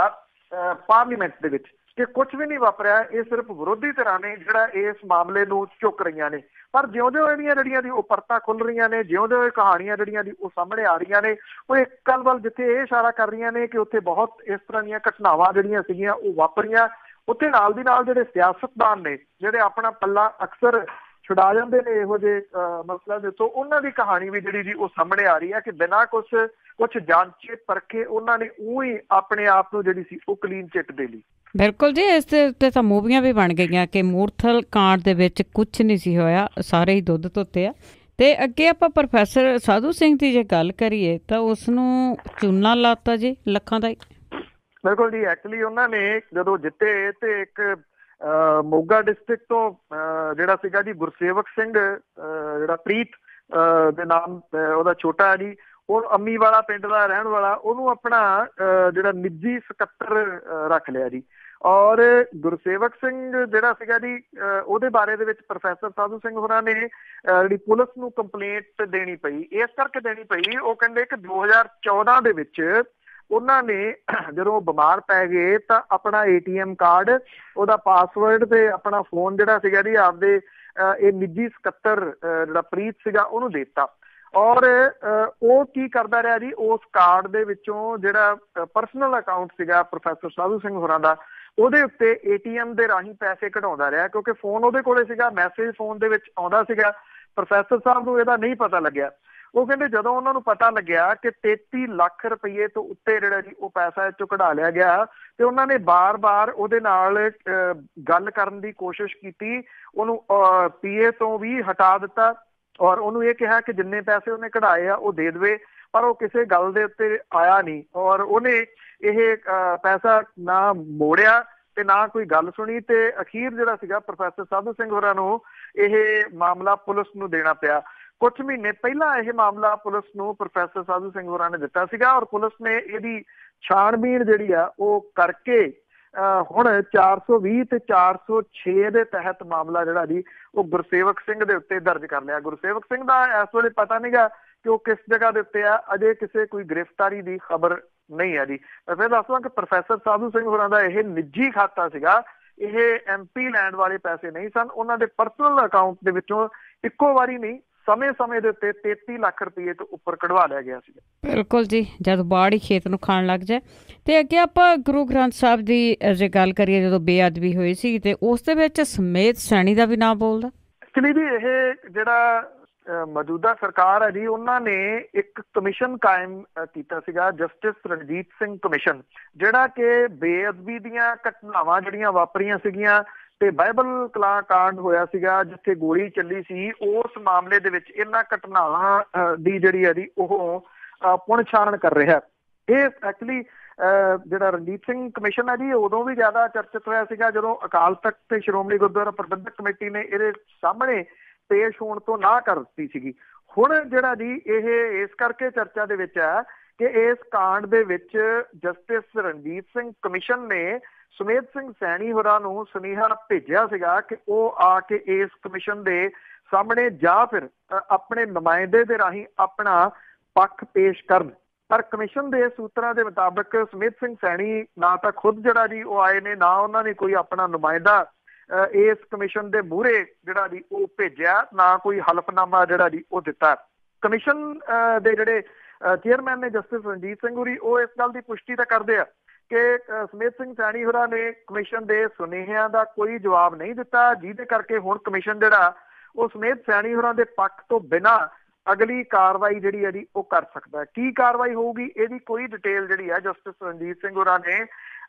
ਪਾਰਲੀਮੈਂਟ ਦੇ ਵਿੱਚ ਕਿ ਕੁਛ ਵੀ ਨਹੀਂ ਵਾਪਰਿਆ, ਇਹ ਸਿਰਫ ਵਿਰੋਧੀ ਧਿਰਾਂ ਨੇ ਜਿਹੜਾ ਇਸ ਮਾਮਲੇ ਨੂੰ ਚੁੱਕ ਰਹੀਆਂ ਨੇ। ਪਰ ਜਿਉਂ-ਜਿਉਂ ਇਹਦੀਆਂ ਜਿਹੜੀਆਂ ਦੀ ਉਹ ਪਰਤਾਂ ਖੁੱਲ ਰਹੀਆਂ ਨੇ, ਜਿਉਂ-ਜਿਉਂ ਇਹ ਕਹਾਣੀਆਂ ਜਿਹੜੀਆਂ ਦੀ ਉਹ ਸਾਹਮਣੇ ਆ ਰਹੀਆਂ ਨੇ, ਉਹ ਇੱਕ ਗੱਲ ਵੱਲ ਜਿੱਥੇ ਇਹ ਇਸ਼ਾਰਾ ਕਰ ਰਹੀਆਂ ਨੇ ਕਿ ਉੱਥੇ ਬਹੁਤ ਇਸ ਤਰ੍ਹਾਂ ਦੀਆਂ ਘਟਨਾਵਾਂ ਜਿਹੜੀਆਂ ਸੀਗੀਆਂ ਉਹ ਵਾਪਰੀਆਂ। ਉੱਥੇ ਨਾਲ ਦੀ ਨਾਲ ਜਿਹੜੇ ਸਿਆਸਤਦਾਨ ਨੇ ਜਿਹੜੇ ਆਪਣਾ ਪੱਲਾ ਅਕਸਰ ਛੁਡਾ ਜਾਂਦੇ ਨੇ ਇਹੋ ਜਿਹੇ ਮਸਲਿਆਂ ਦੇ ਤੋਂ, ਉਹਨਾਂ ਦੀ ਕਹਾਣੀ ਵੀ ਜਿਹੜੀ ਜੀ ਉਹ ਸਾਹਮਣੇ ਆ ਰਹੀ ਹੈ ਕਿ ਬਿਨਾਂ ਕੁਛ ਜਾਂਚੇ ਪਰਖੇ ਉਹਨਾਂ ਨੇ ਉਹੀ ਆਪਣੇ ਆਪ ਨੂੰ ਜਿਹੜੀ ਸੀ ਉਹ ਕਲੀਨ ਚਿੱਟ ਦੇ ਲਈ। ਬਿਲਕੁਲ ਜੀ, ਇਸ ਦੇ ਉੱਤੇ ਤਾਂ ਮੂਵੀਆਂ ਵੀ ਬਣ ਗਈਆਂ ਕਿ ਮੂਰਥਲ ਕਾਂਡ ਦੇ ਵਿੱਚ ਕੁਝ ਨਹੀਂ ਸੀ ਹੋਇਆ, ਸਾਰੇ ਹੀ ਦੁੱਧ ਧੋਤੇ ਆ। ਤੇ ਅੱਗੇ ਆਪਾਂ ਪ੍ਰੋਫੈਸਰ ਸਾਧੂ ਸਿੰਘ ਦੀ ਜੇ ਗੱਲ ਕਰੀਏ ਤਾਂ ਉਸ ਨੂੰ ਚੂਨਾ ਲਾਤਾ ਜੀ ਲੱਖਾਂ ਦਾ ਹੀ। ਬਿਲਕੁਲ ਜੀ, ਐਕਚੁਅਲੀ ਉਹਨਾਂ ਨੇ ਜਦੋਂ ਜਿੱਤੇ ਤੇ ਇੱਕ ਮੋਗਾ ਡਿਸਟ੍ਰਿਕਟ ਤੋਂ ਜਿਹੜਾ ਸੀਗਾ ਜੀ ਗੁਰਸੇਵਕ ਸਿੰਘ ਜਿਹੜਾ ਪ੍ਰੀਤ ਦੇ ਨਾਮ ਉਹਦਾ ਛੋਟਾ ਹੈ ਜੀ, ਉਹ ਅੰਮੀ ਵਾਲਾ ਪਿੰਡ ਦਾ ਰਹਿਣ ਵਾਲਾ, ਉਹਨੂੰ ਆਪਣਾ ਜਿਹੜਾ ਨਿੱਜੀ ਸਕੱਤਰ ਰੱਖ ਲਿਆ ਜੀ। ਔਰ ਗੁਰਸੇਵਕ ਸਿੰਘ ਜਿਹੜਾ ਸੀਗਾ ਜੀ ਉਹਦੇ ਬਾਰੇ ਦੇ ਵਿੱਚ ਪ੍ਰੋਫੈਸਰ ਸਾਧੂ ਸਿੰਘ ਹੋਰਾਂ ਨੇ ਜਿਹੜੀ ਪੁਲਿਸ ਨੂੰ ਕੰਪਲੇਂਟ ਦੇਣੀ ਪਈ। ਇਸ ਕਰਕੇ ਦੇਣੀ ਪਈ, ਉਹ ਕਹਿੰਦੇ ਕਿ 2014 ਦੇ ਵਿੱਚ ਉਹਨਾਂ ਨੇ ਜਦੋਂ ਬਿਮਾਰ ਪੈ ਗਏ ਤਾਂ ਆਪਣਾ ATM ਕਾਰਡ, ਉਹਦਾ ਪਾਸਵਰਡ ਤੇ ਆਪਣਾ ਫੋਨ ਜਿਹੜਾ ਸੀਗਾ ਜੀ ਆਪਦੇ ਇਹ ਨਿੱਜੀ ਸਕੱਤਰ ਜਿਹੜਾ ਪ੍ਰੀਤ ਸੀਗਾ ਉਹਨੂੰ ਦੇ ਦਿੱਤਾ। ਔਰ ਉਹ ਕੀ ਕਰਦਾ ਰਿਹਾ ਜੀ, ਉਸ ਕਾਰਡ ਦੇ ਵਿੱਚੋਂ ਜਿਹੜਾ ਪਰਸਨਲ ਅਕਾਊਂਟ ਸੀਗਾ ਪ੍ਰੋਫੈਸਰ ਸਾਧੂ ਸਿੰਘ ਹੋਰਾਂ ਦਾ, ਉਹਦੇ ਉੱਤੇ ATM ਦੇ ਰਾਹੀਂ ਪੈਸੇ ਕਢਾਉਂਦਾ ਰਿਹਾ ਕਿਉਂਕਿ ਫੋਨ ਉਹਦੇ ਕੋਲੇ ਸੀਗਾ, ਮੈਸੇਜ ਫੋਨ ਦੇ ਵਿੱਚ ਆਉਂਦਾ ਸੀਗਾ। ਪ੍ਰੋਫੈਸਰ ਸਾਹਿਬ ਨੂੰ ਇਹਦਾ ਨਹੀਂ ਪਤਾ ਲੱਗਿਆ। ਉਹ ਕਹਿੰਦੇ ਜਦੋਂ ਉਹਨਾਂ ਨੂੰ ਪਤਾ ਲੱਗਿਆ ਕਿ 33 ਲੱਖ ਰੁਪਏ ਤੋਂ ਉੱਤੇ ਜਿਹੜਾ ਜੀ ਉਹ ਪੈਸਾ ਚੋਂ ਕਢਾ ਲਿਆ ਗਿਆ ਤੇ ਉਹਨਾਂ ਨੇ ਬਾਰ-ਬਾਰ ਉਹਦੇ ਨਾਲ ਗੱਲ ਕਰਨ ਦੀ ਕੋਸ਼ਿਸ਼ ਕੀਤੀ, ਉਹਨੂੰ PA ਤੋਂ ਵੀ ਹਟਾ ਦਿੱਤਾ ਔਰ ਉਹਨੂੰ ਇਹ ਕਿਹਾ ਕਿ ਜਿੰਨੇ ਪੈਸੇ ਉਹਨੇ ਕਢਾਏ ਆ ਉਹ ਦੇ ਦੇਵੇ, ਪਰ ਉਹ ਕਿਸੇ ਗੱਲ ਦੇ ਉੱਤੇ ਆਇਆ ਨਹੀਂ ਔਰ ਉਹਨੇ ਇਹ ਪੈਸਾ ਨਾ ਮੋੜਿਆ ਤੇ ਨਾ ਕੋਈ ਗੱਲ ਸੁਣੀ ਤੇ ਅਖੀਰ ਜਿਹੜਾ ਸੀਗਾ ਪ੍ਰੋਫੈਸਰ ਸਾਧੂ ਸਿੰਘ ਹੋਰਾਂ ਨੂੰ ਇਹ ਮਾਮਲਾ ਪੁਲਿਸ ਨੂੰ ਦੇਣਾ ਪਿਆ। ਕੁਝ ਮਹੀਨੇ ਪਹਿਲਾਂ ਇਹ ਮਾਮਲਾ ਪੁਲਿਸ ਨੂੰ ਪ੍ਰੋਫੈਸਰ ਸਾਧੂ ਸਿੰਘ ਹੋਰਾਂ ਨੇ ਦਿੱਤਾ ਸੀਗਾ ਔਰ ਪੁਲਿਸ ਨੇ ਇਹਦੀ ਛਾਣਬੀਣ ਜਿਹੜੀ ਆ ਉਹ ਕਰਕੇ ਹੁਣ 420 ਤੇ 406 ਦੇ ਤਹਿਤ ਮਾਮਲਾ ਜਿਹੜਾ ਜੀ ਉਹ ਗੁਰਸੇਵਕ ਸਿੰਘ ਦੇ ਉੱਤੇ ਦਰਜ ਕਰ ਲਿਆ। ਗੁਰਸੇਵਕ ਸਿੰਘ ਦਾ ਇਸ ਵੇਲੇ ਪਤਾ ਨਹੀਂਗਾ ਕਿ ਉਹ ਕਿਸ ਜਗ੍ਹਾ ਦੇ ਉੱਤੇ ਆ, ਅਜੇ ਕਿਸੇ ਕੋਈ ਗ੍ਰਿਫਤਾਰੀ ਦੀ ਖਬਰ ਨਹੀਂ ਹੈ ਜੀ। ਮੈਂ ਫਿਰ ਦੱਸਦਾ ਕਿ ਪ੍ਰੋਫੈਸਰ ਸਾਧੂ ਸਿੰਘ ਹੋਰਾਂ ਦਾ ਇਹ ਨਿੱਜੀ ਖਾਤਾ ਸੀਗਾ, ਇਹ MP ਲੈਂਡ ਵਾਲੇ ਪੈਸੇ ਨਹੀਂ ਸਨ, ਉਹਨਾਂ ਦੇ ਪਰਸਨਲ ਅਕਾਊਂਟ ਦੇ ਵਿੱਚੋਂ ਇੱਕੋ ਵਾਰੀ ਨਹੀਂ ਸਮੇਂ ਦੇ ਉੱਤੇ 33 ਲੱਖ ਰੁਪਏ ਤੋਂ ਉੱਪਰ ਕਢਵਾ ਲਿਆ ਗਿਆ ਸੀ। ਬਿਲਕੁਲ ਜੀ, ਜਦ ਬਾੜ ਹੀ ਖੇਤ ਨੂੰ ਖਾਣ ਲੱਗ ਜਾਏ। ਤੇ ਅੱਗੇ ਆਪਾਂ ਗੁਰੂ ਗ੍ਰੰਥ ਸਾਹਿਬ ਦੀ ਜੇ ਗੱਲ ਕਰੀਏ, ਜਦੋਂ ਬੇਅਦਬੀ ਹੋਈ ਸੀ ਤੇ ਉਸ ਦੇ ਵਿੱਚ ਸਮੇਤ ਸੈਣੀ ਦਾ ਵੀ ਨਾਮ ਬੋਲਦਾ। ਐਕਚੁਅਲੀ ਵੀ ਇਹ ਜਿਹੜਾ ਮੌਜੂਦਾ ਸਰਕਾਰ ਹੈ ਜੀ, ਉਹਨਾਂ ਨੇ ਇੱਕ ਕਮਿਸ਼ਨ ਕਾਇਮ ਕੀਤਾ ਸੀਗਾ, ਜਸਟਿਸ ਰਣਜੀਤ ਸਿੰਘ ਕਮਿਸ਼ਨ, ਜਿਹੜਾ ਕਿ ਬੇਅਦਬੀ ਦੀਆਂ ਘਟਨਾਵਾਂ ਜਿਹੜੀਆਂ ਵਾਪਰੀਆਂ ਸੀਗੀਆਂ ਤੇ ਬਾਈਬਲ ਕਲਾਂ ਕਾਂਡ ਹੋਇਆ ਸੀਗਾ ਜਿੱਥੇ ਗੋਲੀ ਚੱਲੀ ਸੀ, ਉਸ ਮਾਮਲੇ ਦੇ ਵਿੱਚ ਇਹਨਾਂ ਘਟਨਾਵਾਂ ਦੀ ਜਿਹੜੀ ਹੈ ਜੀ ਉਹ ਪੁਣ ਛਾਣ ਕਰ ਰਿਹਾ। ਇਹ ਐਕਚੁਅਲੀ ਜਿਹੜਾ ਰਣਜੀਤ ਸਿੰਘ ਕਮਿਸ਼ਨ ਹੈ ਜੀ, ਉਦੋਂ ਵੀ ਜ਼ਿਆਦਾ ਚਰਚਿਤ ਹੋਇਆ ਸੀਗਾ ਜਦੋਂ ਅਕਾਲ ਤਖਤ ਤੇ ਸ਼੍ਰੋਮਣੀ ਗੁਰਦੁਆਰਾ ਪ੍ਰਬੰਧਕ ਕਮੇਟੀ ਨੇ ਇਹਦੇ ਸਾਹਮਣੇ ਪੇਸ਼ ਹੋਣ ਤੋਂ ਨਾ ਕਰ ਦਿੱਤੀ ਸੀਗੀ। ਹੁਣ ਜਿਹੜਾ ਜੀ ਇਹ ਇਸ ਕਰਕੇ ਚਰਚਾ ਦੇ ਵਿੱਚ ਹੈ ਕਿ ਇਸ ਕਾਂਡ ਦੇ ਵਿੱਚ ਜਸਟਿਸ ਰਣਜੀਤ ਸਿੰਘ ਕਮਿਸ਼ਨ ਨੇ ਸੁਮੇਧ ਸਿੰਘ ਸੈਣੀ ਹੋਰਾਂ ਨੂੰ ਸੁਨੇਹਾ ਭੇਜਿਆ ਸੀਗਾ ਕਿ ਉਹ ਆ ਕੇ ਇਸ ਕਮਿਸ਼ਨ ਦੇ ਸਾਹਮਣੇ ਜਾਂ ਫਿਰ ਆਪਣੇ ਨੁਮਾਇੰਦੇ ਦੇ ਰਾਹੀਂ ਆਪਣਾ ਪੱਖ ਪੇਸ਼ ਕਰਨ। ਪਰ ਕਮਿਸ਼ਨ ਦੇ ਸੂਤਰਾਂ ਦੇ ਮੁਤਾਬਕ ਸੁਮੇਧ ਸਿੰਘ ਸੈਣੀ ਨਾ ਤਾਂ ਖੁਦ ਜਿਹੜਾ ਜੀ ਉਹ ਆਏ ਨੇ, ਨਾ ਉਹਨਾਂ ਨੇ ਕੋਈ ਆਪਣਾ ਨੁਮਾਇੰਦਾ ਇਸ ਕਮਿਸ਼ਨ ਦੇ ਮੂਹਰੇ ਜਿਹੜਾ ਜੀ ਉਹ ਭੇਜਿਆ, ਨਾ ਕੋਈ ਹਲਫਨਾਮਾ ਜਿਹੜਾ ਜੀ ਉਹ ਦਿੱਤਾ। ਕਮਿਸ਼ਨ ਦੇ ਜਿਹੜੇ ਚੇਅਰਮੈਨ ਨੇ ਜਸਟਿਸ ਰਣਜੀਤ ਸਿੰਘ ਹੋਰੀ, ਉਹ ਇਸ ਗੱਲ ਦੀ ਪੁਸ਼ਟੀ ਤਾਂ ਕਰਦੇ ਆ ਕਿ ਸੁਮੇਧ ਸਿੰਘ ਸੈਣੀ ਹੋਰਾਂ ਨੇ ਕਮਿਸ਼ਨ ਦੇ ਸੁਨੇਹਿਆਂ ਦਾ ਕੋਈ ਜਵਾਬ ਨਹੀਂ ਦਿੱਤਾ, ਜਿਹਦੇ ਕਰਕੇ ਹੁਣ ਕਮਿਸ਼ਨ ਜਿਹੜਾ ਉਹ ਸੁਮੇਧ ਸੈਣੀ ਹੋਰਾਂ ਦੇ ਪੱਖ ਤੋਂ ਬਿਨਾਂ ਅਗਲੀ ਕਾਰਵਾਈ ਜਿਹੜੀ ਹੈ ਜੀ ਉਹ ਕਰ ਸਕਦਾ ਹੈ। ਕੀ ਕਾਰਵਾਈ ਹੋਊਗੀ ਇਹਦੀ ਕੋਈ ਡਿਟੇਲ ਜਿਹੜੀ ਹੈ ਜਸਟਿਸ ਰਣਜੀਤ ਸਿੰਘ ਹੋਰਾਂ ਨੇ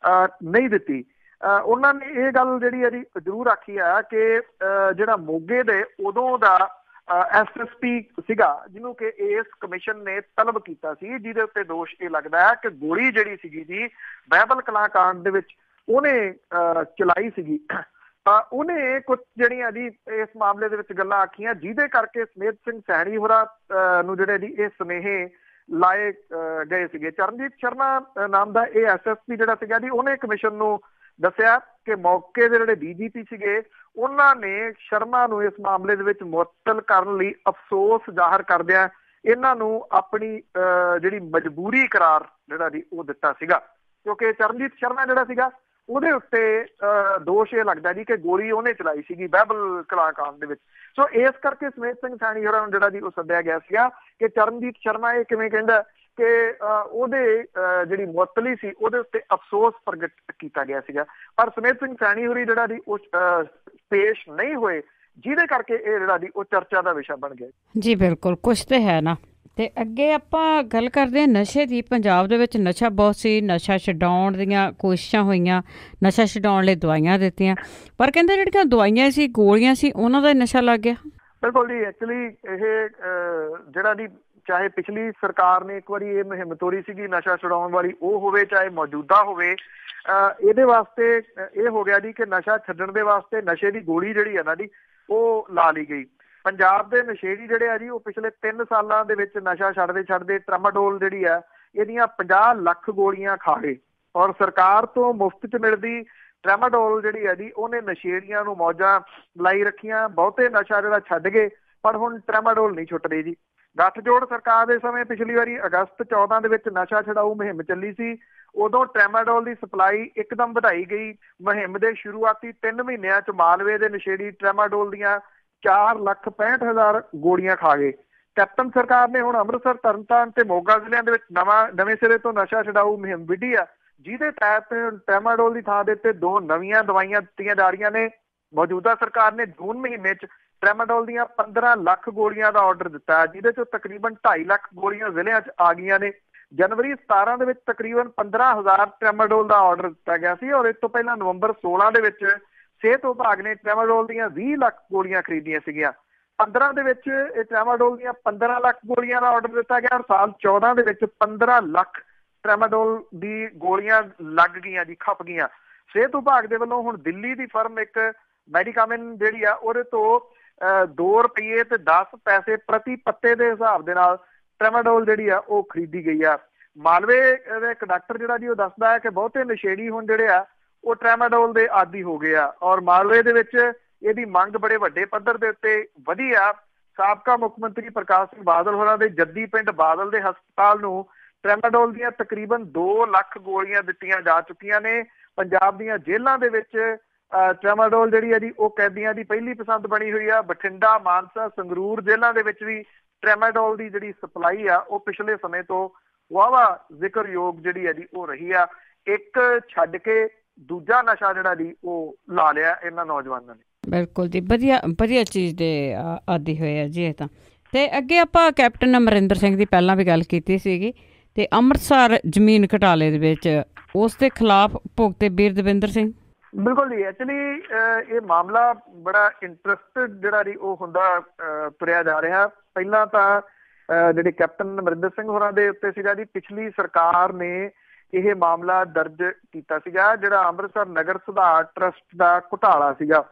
ਨਹੀਂ ਦਿੱਤੀ। ਉਹਨਾਂ ਨੇ ਇਹ ਗੱਲ ਜਿਹੜੀ ਹੈ ਜੀ ਜ਼ਰੂਰ ਆਖੀ ਆ ਕਿ ਜਿਹੜਾ ਮੋਗੇ ਦੇ ਉਦੋਂ ਦਾ SSP ਸੀਗਾ, ਜਿਹਨੂੰ ਕਿ ਇਸ ਕਮਿਸ਼ਨ ਨੇ ਤਲਬ ਕੀਤਾ ਸੀ, ਜਿਹਦੇ ਉੱਤੇ ਦੋਸ਼ ਇਹ ਲੱਗਦਾ ਹੈ ਕਿ ਗੋਲੀ ਜਿਹੜੀ ਸੀਗੀ ਜੀ ਬਾਈਬਲ ਕਲਾਂ ਕਾਂਡ ਦੇ ਵਿੱਚ ਉਹਨੇ ਚਲਾਈ ਸੀਗੀ। ਉਹਨੇ ਕੁਝ ਜਿਹੜੀਆਂ ਜੀ ਇਸ ਮਾਮਲੇ ਦੇ ਵਿੱਚ ਗੱਲਾਂ ਆਖੀਆਂ, ਜਿਹਦੇ ਕਰਕੇ ਸੁਮੇਧ ਸਿੰਘ ਸੈਣੀ ਹੋਰਾਂ ਨੂੰ ਜਿਹੜੇ ਜੀ ਇਹ ਸੁਨੇਹੇ ਲਾਏ ਗਏ ਸੀਗੇ। ਚਰਨਜੀਤ ਸ਼ਰਮਾ ਨਾਮ ਦਾ ਇਹ SSP ਜਿਹੜਾ ਸੀਗਾ ਜੀ, ਉਹਨੇ ਕਮਿਸ਼ਨ ਨੂੰ ਦੱਸਿਆ ਕਿ ਮੌਕੇ ਦੇ ਜਿਹੜੇ DGP ਸੀਗੇ ਉਹਨਾਂ ਨੇ ਸ਼ਰਮਾ ਨੂੰ ਇਸ ਮਾਮਲੇ ਦੇ ਵਿੱਚ ਮੁਅੱਤਲ ਕਰਨ ਲਈ ਅਫਸੋਸ ਜ਼ਾਹਰ ਕਰਦਿਆਂ ਇਹਨਾਂ ਨੂੰ ਆਪਣੀ ਜਿਹੜੀ ਮਜਬੂਰੀ ਕਰਾਰ ਜਿਹੜਾ ਜੀ ਉਹ ਦਿੱਤਾ ਸੀਗਾ, ਕਿਉਂਕਿ ਚਰਨਜੀਤ ਸ਼ਰਮਾ ਜਿਹੜਾ ਸੀਗਾ ਉਹਦੇ ਉੱਤੇ ਦੋਸ਼ ਇਹ ਲੱਗਦਾ ਜੀ ਕਿ ਗੋਲੀ ਉਹਨੇ ਚਲਾਈ ਸੀਗੀ ਬਾਈਬਲ ਕਲਾਂ ਕਾਂਡ ਦੇ ਵਿੱਚ। ਸੋ ਇਸ ਕਰਕੇ ਸੁਮੇਧ ਸਿੰਘ ਸੈਣੀ ਹੋਰਾਂ ਨੂੰ ਜਿਹੜਾ ਜੀ ਉਹ ਸੱਦਿਆ ਗਿਆ ਸੀਗਾ ਕਿ ਚਰਨਜੀਤ ਸ਼ਰਮਾ ਇਹ ਕਿਵੇਂ ਕਹਿੰਦਾ ਕਿ ਉਹਦੇ ਜਿਹੜੀ ਮੁਅੱਤਲੀ ਸੀ ਉਹਦੇ ਉੱਤੇ ਅਫਸੋਸ ਪ੍ਰਗਟ ਕੀਤਾ ਗਿਆ ਸੀਗਾ। ਪਰ ਸੁਮੇਧ ਸਿੰਘ ਸੈਣੀ ਹੋਰੀ ਜਿਹੜਾ ਜੀ ਉਹ ਪੇਸ਼ ਨਹੀਂ ਹੋਏ, ਜਿਹਦੇ ਕਰਕੇ ਇਹ ਜਿਹੜਾ ਜੀ ਉਹ ਚਰਚਾ ਦਾ ਵਿਸ਼ਾ ਬਣ ਗਿਆ। ਜੀ ਬਿਲਕੁਲ, ਕੁਛ ਤੇ ਹੈ ਨਾ। ਤੇ ਅੱਗੇ ਆਪਾਂ ਗੱਲ ਕਰਦੇ ਹਾਂ ਨਸ਼ੇ ਦੀ। ਪੰਜਾਬ ਦੇ ਵਿੱਚ ਨਸ਼ਾ ਬਹੁਤ ਸੀ, ਨਸ਼ਾ ਛਡਾਉਣ ਦੀਆਂ ਕੋਸ਼ਿਸ਼ਾਂ ਹੋਈਆਂ, ਨਸ਼ਾ ਛਡਾਉਣ ਲਈ ਦਵਾਈਆਂ ਦਿੱਤੀਆਂ, ਪਰ ਕਹਿੰਦੇ ਜਿਹੜੀਆਂ ਦਵਾਈਆਂ ਸੀ, ਗੋਲੀਆਂ ਸੀ, ਉਹਨਾਂ ਦਾ ਨਸ਼ਾ ਲੱਗ ਗਿਆ। ਬਿਲਕੁਲ ਜੀ, ਐਕਚੁਅਲੀ ਇਹ ਜਿਹੜਾ ਜੀ ਚਾਹੇ ਪਿਛਲੀ ਸਰਕਾਰ ਨੇ ਇੱਕ ਵਾਰੀ ਇਹ ਮੁਹਿੰਮ ਤੋਰੀ ਸੀਗੀ ਨਸ਼ਾ ਛਡਾਉਣ ਵਾਲੀ, ਉਹ ਹੋਵੇ ਚਾਹੇ ਮੌਜੂਦਾ ਹੋਵੇ, ਇਹਦੇ ਵਾਸਤੇ ਇਹ ਹੋ ਗਿਆ ਜੀ ਕਿ ਨਸ਼ਾ ਛੱਡਣ ਦੇ ਵਾਸਤੇ ਨਸ਼ੇ ਦੀ ਗੋਲੀ ਜਿਹੜੀ ਹੈ ਨਾ ਜੀ ਉਹ ਲਾ ਲਈ ਗਈ। ਪੰਜਾਬ ਦੇ ਨਸ਼ੇੜੀ ਜਿਹੜੇ ਆ ਜੀ ਉਹ ਪਿਛਲੇ 3 ਸਾਲਾਂ ਦੇ ਵਿੱਚ ਨਸ਼ਾ ਛੱਡਦੇ ਟ੍ਰੈਮਾਡੋਲ ਜਿਹੜੀ ਆ ਇਹਦੀਆਂ 50 ਲੱਖ ਗੋਲੀਆਂ ਖਾ ਗਏ, ਔਰ ਸਰਕਾਰ ਤੋਂ ਮੁਫਤ 'ਚ ਮਿਲਦੀ ਟ੍ਰੈਮਾਡੋਲ ਜਿਹੜੀ ਆ ਜੀ ਉਹਨੇ ਨਸ਼ੇੜੀਆਂ ਨੂੰ ਮੌਜਾਂ ਲਾਈ ਰੱਖੀਆਂ। ਬਹੁਤੇ ਨਸ਼ਾ ਜਿਹੜਾ ਛੱਡ ਗਏ, ਪਰ ਹੁਣ ਟ੍ਰੈਮਾਡੋਲ ਨਹੀਂ ਛੁੱਟ ਰਹੀ ਜੀ। ਗੱਠਜੋੜ ਸਰਕਾਰ ਦੇ ਸਮੇਂ ਪਿਛਲੀ ਵਾਰੀ ਅਗਸਤ 14 ਦੇ ਵਿੱਚ ਨਸ਼ਾ ਛਡਾਊ ਮੁਹਿੰਮ ਚੱਲੀ ਸੀ, ਉਦੋਂ ਟ੍ਰੈਮਾਡੋਲ ਦੀ ਸਪਲਾਈ ਇੱਕਦਮ ਵਧਾਈ ਗਈ। ਮੁਹਿੰਮ ਦੇ ਸ਼ੁਰੂਆਤੀ 3 ਮਹੀਨਿਆਂ 'ਚ ਮਾਲਵੇ ਦੇ ਨਸ਼ੇੜੀ ਟ੍ਰੈਮਾਡੋਲ ਦੀਆਂ 4,65,000 ਗੋਲੀਆਂ ਖਾ ਗਏ। ਕੈਪਟਨ ਸਰਕਾਰ ਨੇ ਹੁਣ ਅੰਮ੍ਰਿਤਸਰ, ਤਰਨਤਾਰਨ ਤੇ ਮੋਗਾ ਜ਼ਿਲ੍ਹਿਆਂ ਦੇ ਵਿੱਚ ਨਵੇਂ ਸਿਰੇ ਤੋਂ ਨਸ਼ਾ ਛਡਾਊ ਮੁਹਿੰਮ ਵਿੱਢੀ ਆ, ਜਿਹਦੇ ਤਹਿਤ ਟ੍ਰੈਮਾਡੋਲ ਦੀ ਥਾਂ ਦੇ ਉੱਤੇ 2 ਨਵੀਆਂ ਦਵਾਈਆਂ ਦਿੱਤੀਆਂ ਜਾ ਰਹੀਆਂ ਨੇ। ਮੌਜੂਦਾ ਸਰਕਾਰ ਨੇ ਜੂਨ ਮਹੀਨੇ 'ਚ ਟ੍ਰੈਮਾਡੋਲ ਦੀਆਂ 15 ਲੱਖ ਗੋਲੀਆਂ ਦਾ ਆਰਡਰ ਦਿੱਤਾ, ਜਿਹਦੇ 'ਚੋਂ ਤਕਰੀਬਨ 2.5 ਲੱਖ ਗੋਲੀਆਂ ਜ਼ਿਲ੍ਹਿਆਂ 'ਚ ਆ ਗਈਆਂ ਨੇ। ਜਨਵਰੀ 17 ਦੇ ਵਿੱਚ ਤਕਰੀਬਨ 15,000 ਟ੍ਰੈਮਾਡੋਲ ਦਾ ਆਰਡਰ ਦਿੱਤਾ ਗਿਆ ਸੀ, ਔਰ ਇਸ ਤੋਂ ਪਹਿਲਾਂ ਨਵੰਬਰ 16 ਦੇ ਵਿੱਚ ਸਿਹਤ ਵਿਭਾਗ ਨੇ ਟ੍ਰੈਮਾਡੋਲ ਦੀਆਂ 20 ਲੱਖ ਗੋਲੀਆਂ ਖਰੀਦੀਆਂ ਸੀਗੀਆਂ। 15 ਦੇ ਵਿੱਚ ਇਹ ਟ੍ਰੈਮਾਡੋਲ ਦੀਆਂ 15 ਲੱਖ ਗੋਲੀਆਂ ਦਾ ਆਰਡਰ ਦਿੱਤਾ ਗਿਆ, ਔਰ ਸਾਲ 14 ਦੇ ਵਿੱਚ 15 ਲੱਖ ਟ੍ਰੈਮਾਡੋਲ ਦੀ ਗੋਲੀਆਂ ਲੱਗ ਗਈਆਂ ਜੀ, ਖਪ ਗਈਆਂ। ਸਿਹਤ ਵਿਭਾਗ ਦੇ ਵੱਲੋਂ ਹੁਣ ਦਿੱਲੀ ਦੀ ਫਰਮ ਇੱਕ ਮੈਡੀਕਾਮਿਨ ਜਿਹੜੀ ਆ ਉਹਦੇ ਤੋਂ 2 ਰੁਪਏ ਤੇ 10 ਪੈਸੇ ਪ੍ਰਤੀ ਪੱਤੇ ਦੇ ਹਿਸਾਬ ਦੇ ਨਾਲ ਟ੍ਰੈਮਾਡੋਲ ਜਿਹੜੀ ਆ ਉਹ ਖਰੀਦੀ ਗਈ ਆ। ਮਾਲਵੇ ਦੇ ਇੱਕ ਡਾਕਟਰ ਜਿਹੜਾ ਜੀ ਉਹ ਦੱਸਦਾ ਹੈ ਕਿ ਬਹੁਤੇ ਨਸ਼ੇੜੀ ਹੁਣ ਜਿਹੜੇ ਆ ਉਹ ਟ੍ਰੈਮਾਡੋਲ ਦੇ ਆਦੀ ਹੋ ਗਏ ਆ। ਔਰ ਮਾਲਵੇ ਦੇ ਵਿੱਚ ਇਹਦੀ ਮੰਗ ਬੜੇ ਵੱਡੇ ਪੱਧਰ ਦੇ ਉੱਤੇ ਵਧੀ ਆ। ਸਾਬਕਾ ਮੁੱਖ ਮੰਤਰੀ ਪ੍ਰਕਾਸ਼ ਸਿੰਘ ਬਾਦਲ ਹੋਰਾਂ ਦੇ ਜੱਦੀ ਪਿੰਡ ਬਾਦਲ ਦੇ ਹਸਪਤਾਲ ਨੂੰ ਟ੍ਰੈਮਾਡੋਲ ਦੀਆਂ ਤਕਰੀਬਨ 2 ਲੱਖ ਗੋਲੀਆਂ ਦਿੱਤੀਆਂ ਜਾ ਚੁੱਕੀਆਂ ਨੇ। ਪੰਜਾਬ ਦੀਆਂ ਜੇਲ੍ਹਾਂ ਦੇ ਵਿੱਚ ਟ੍ਰੈਮਾਡੋਲ ਜਿਹੜੀ ਹੈ ਜੀ ਉਹ ਕੈਦੀਆਂ ਦੀ ਪਹਿਲੀ ਪਸੰਦ ਬਣੀ ਹੋਈ ਆ। ਬਠਿੰਡਾ, ਮਾਨਸਾ, ਸੰਗਰੂਰ ਜੇਲ੍ਹਾਂ ਦੇ ਵਿੱਚ ਵੀ ਟ੍ਰੈਮਾਡੋਲ ਦੀ ਜਿਹੜੀ ਸਪਲਾਈ ਆ ਉਹ ਪਿਛਲੇ ਸਮੇਂ ਤੋਂ ਵਾਹਵਾ ਜ਼ਿਕਰਯੋਗ ਜਿਹੜੀ ਹੈ ਜੀ ਉਹ ਰਹੀ ਆ। ਇੱਕ ਛੱਡ ਕੇ ਦੂਜਾ ਨਸ਼ਾ ਜਿਹੜਾ ਜੀ ਉਹ ਲਾ ਲਿਆ ਇਹਨਾਂ ਨੌਜਵਾਨਾਂ ਨੇ। ਬਿਲਕੁਲ ਜੀ, ਵਧੀਆ ਵਧੀਆ ਚੀਜ਼ ਦੇ ਆਦੀ ਹੋਏ ਆ ਜੀ ਇਹ ਤਾਂ। ਤੇ ਅੱਗੇ ਆਪਾਂ ਕੈਪਟਨ ਅਮਰਿੰਦਰ ਸਿੰਘ ਦੀ ਪਹਿਲਾਂ ਵੀ ਗੱਲ ਕੀਤੀ ਸੀਗੀ, ਤੇ ਅੰਮ੍ਰਿਤਸਰ ਜ਼ਮੀਨ ਘਟਾਲੇ ਦੇ ਵਿੱਚ ਉਸ ਦੇ ਖਿਲਾਫ ਭੁਗਤੇ ਵੀਰ ਦਵਿੰਦਰ ਸਿੰਘ। ਬਿਲਕੁਲ ਜੀ, ਐਕਚੁਅਲੀ ਇਹ ਮਾਮਲਾ ਬੜਾ ਇੰਟਰਸਟਡ ਜਿਹੜਾ ਜੀ ਉਹ ਹੁੰਦਾ ਤੁਰਿਆ ਜਾ ਰਿਹਾ। ਪਹਿਲਾਂ ਤਾਂ ਜਿਹੜੇ ਕੈਪਟਨ ਅਮਰਿੰਦਰ ਸਿੰਘ ਹੋਰਾਂ ਦੇ ਉੱਤੇ ਸੀਗਾ ਜੀ, ਪਿਛਲੀ ਸਰਕਾਰ ਨੇ ਇਹ ਮਾਮਲਾ ਦਰਜ ਕੀਤਾ ਸੀਗਾ। ਜਿਹੜਾ ਅੰਮ੍ਰਿਤਸਰ ਨਗਰ ਸੁਧਾਰ ਟਰਸਟ ਦਾ ਘੁਟਾਲਾ ਸੀਗਾ,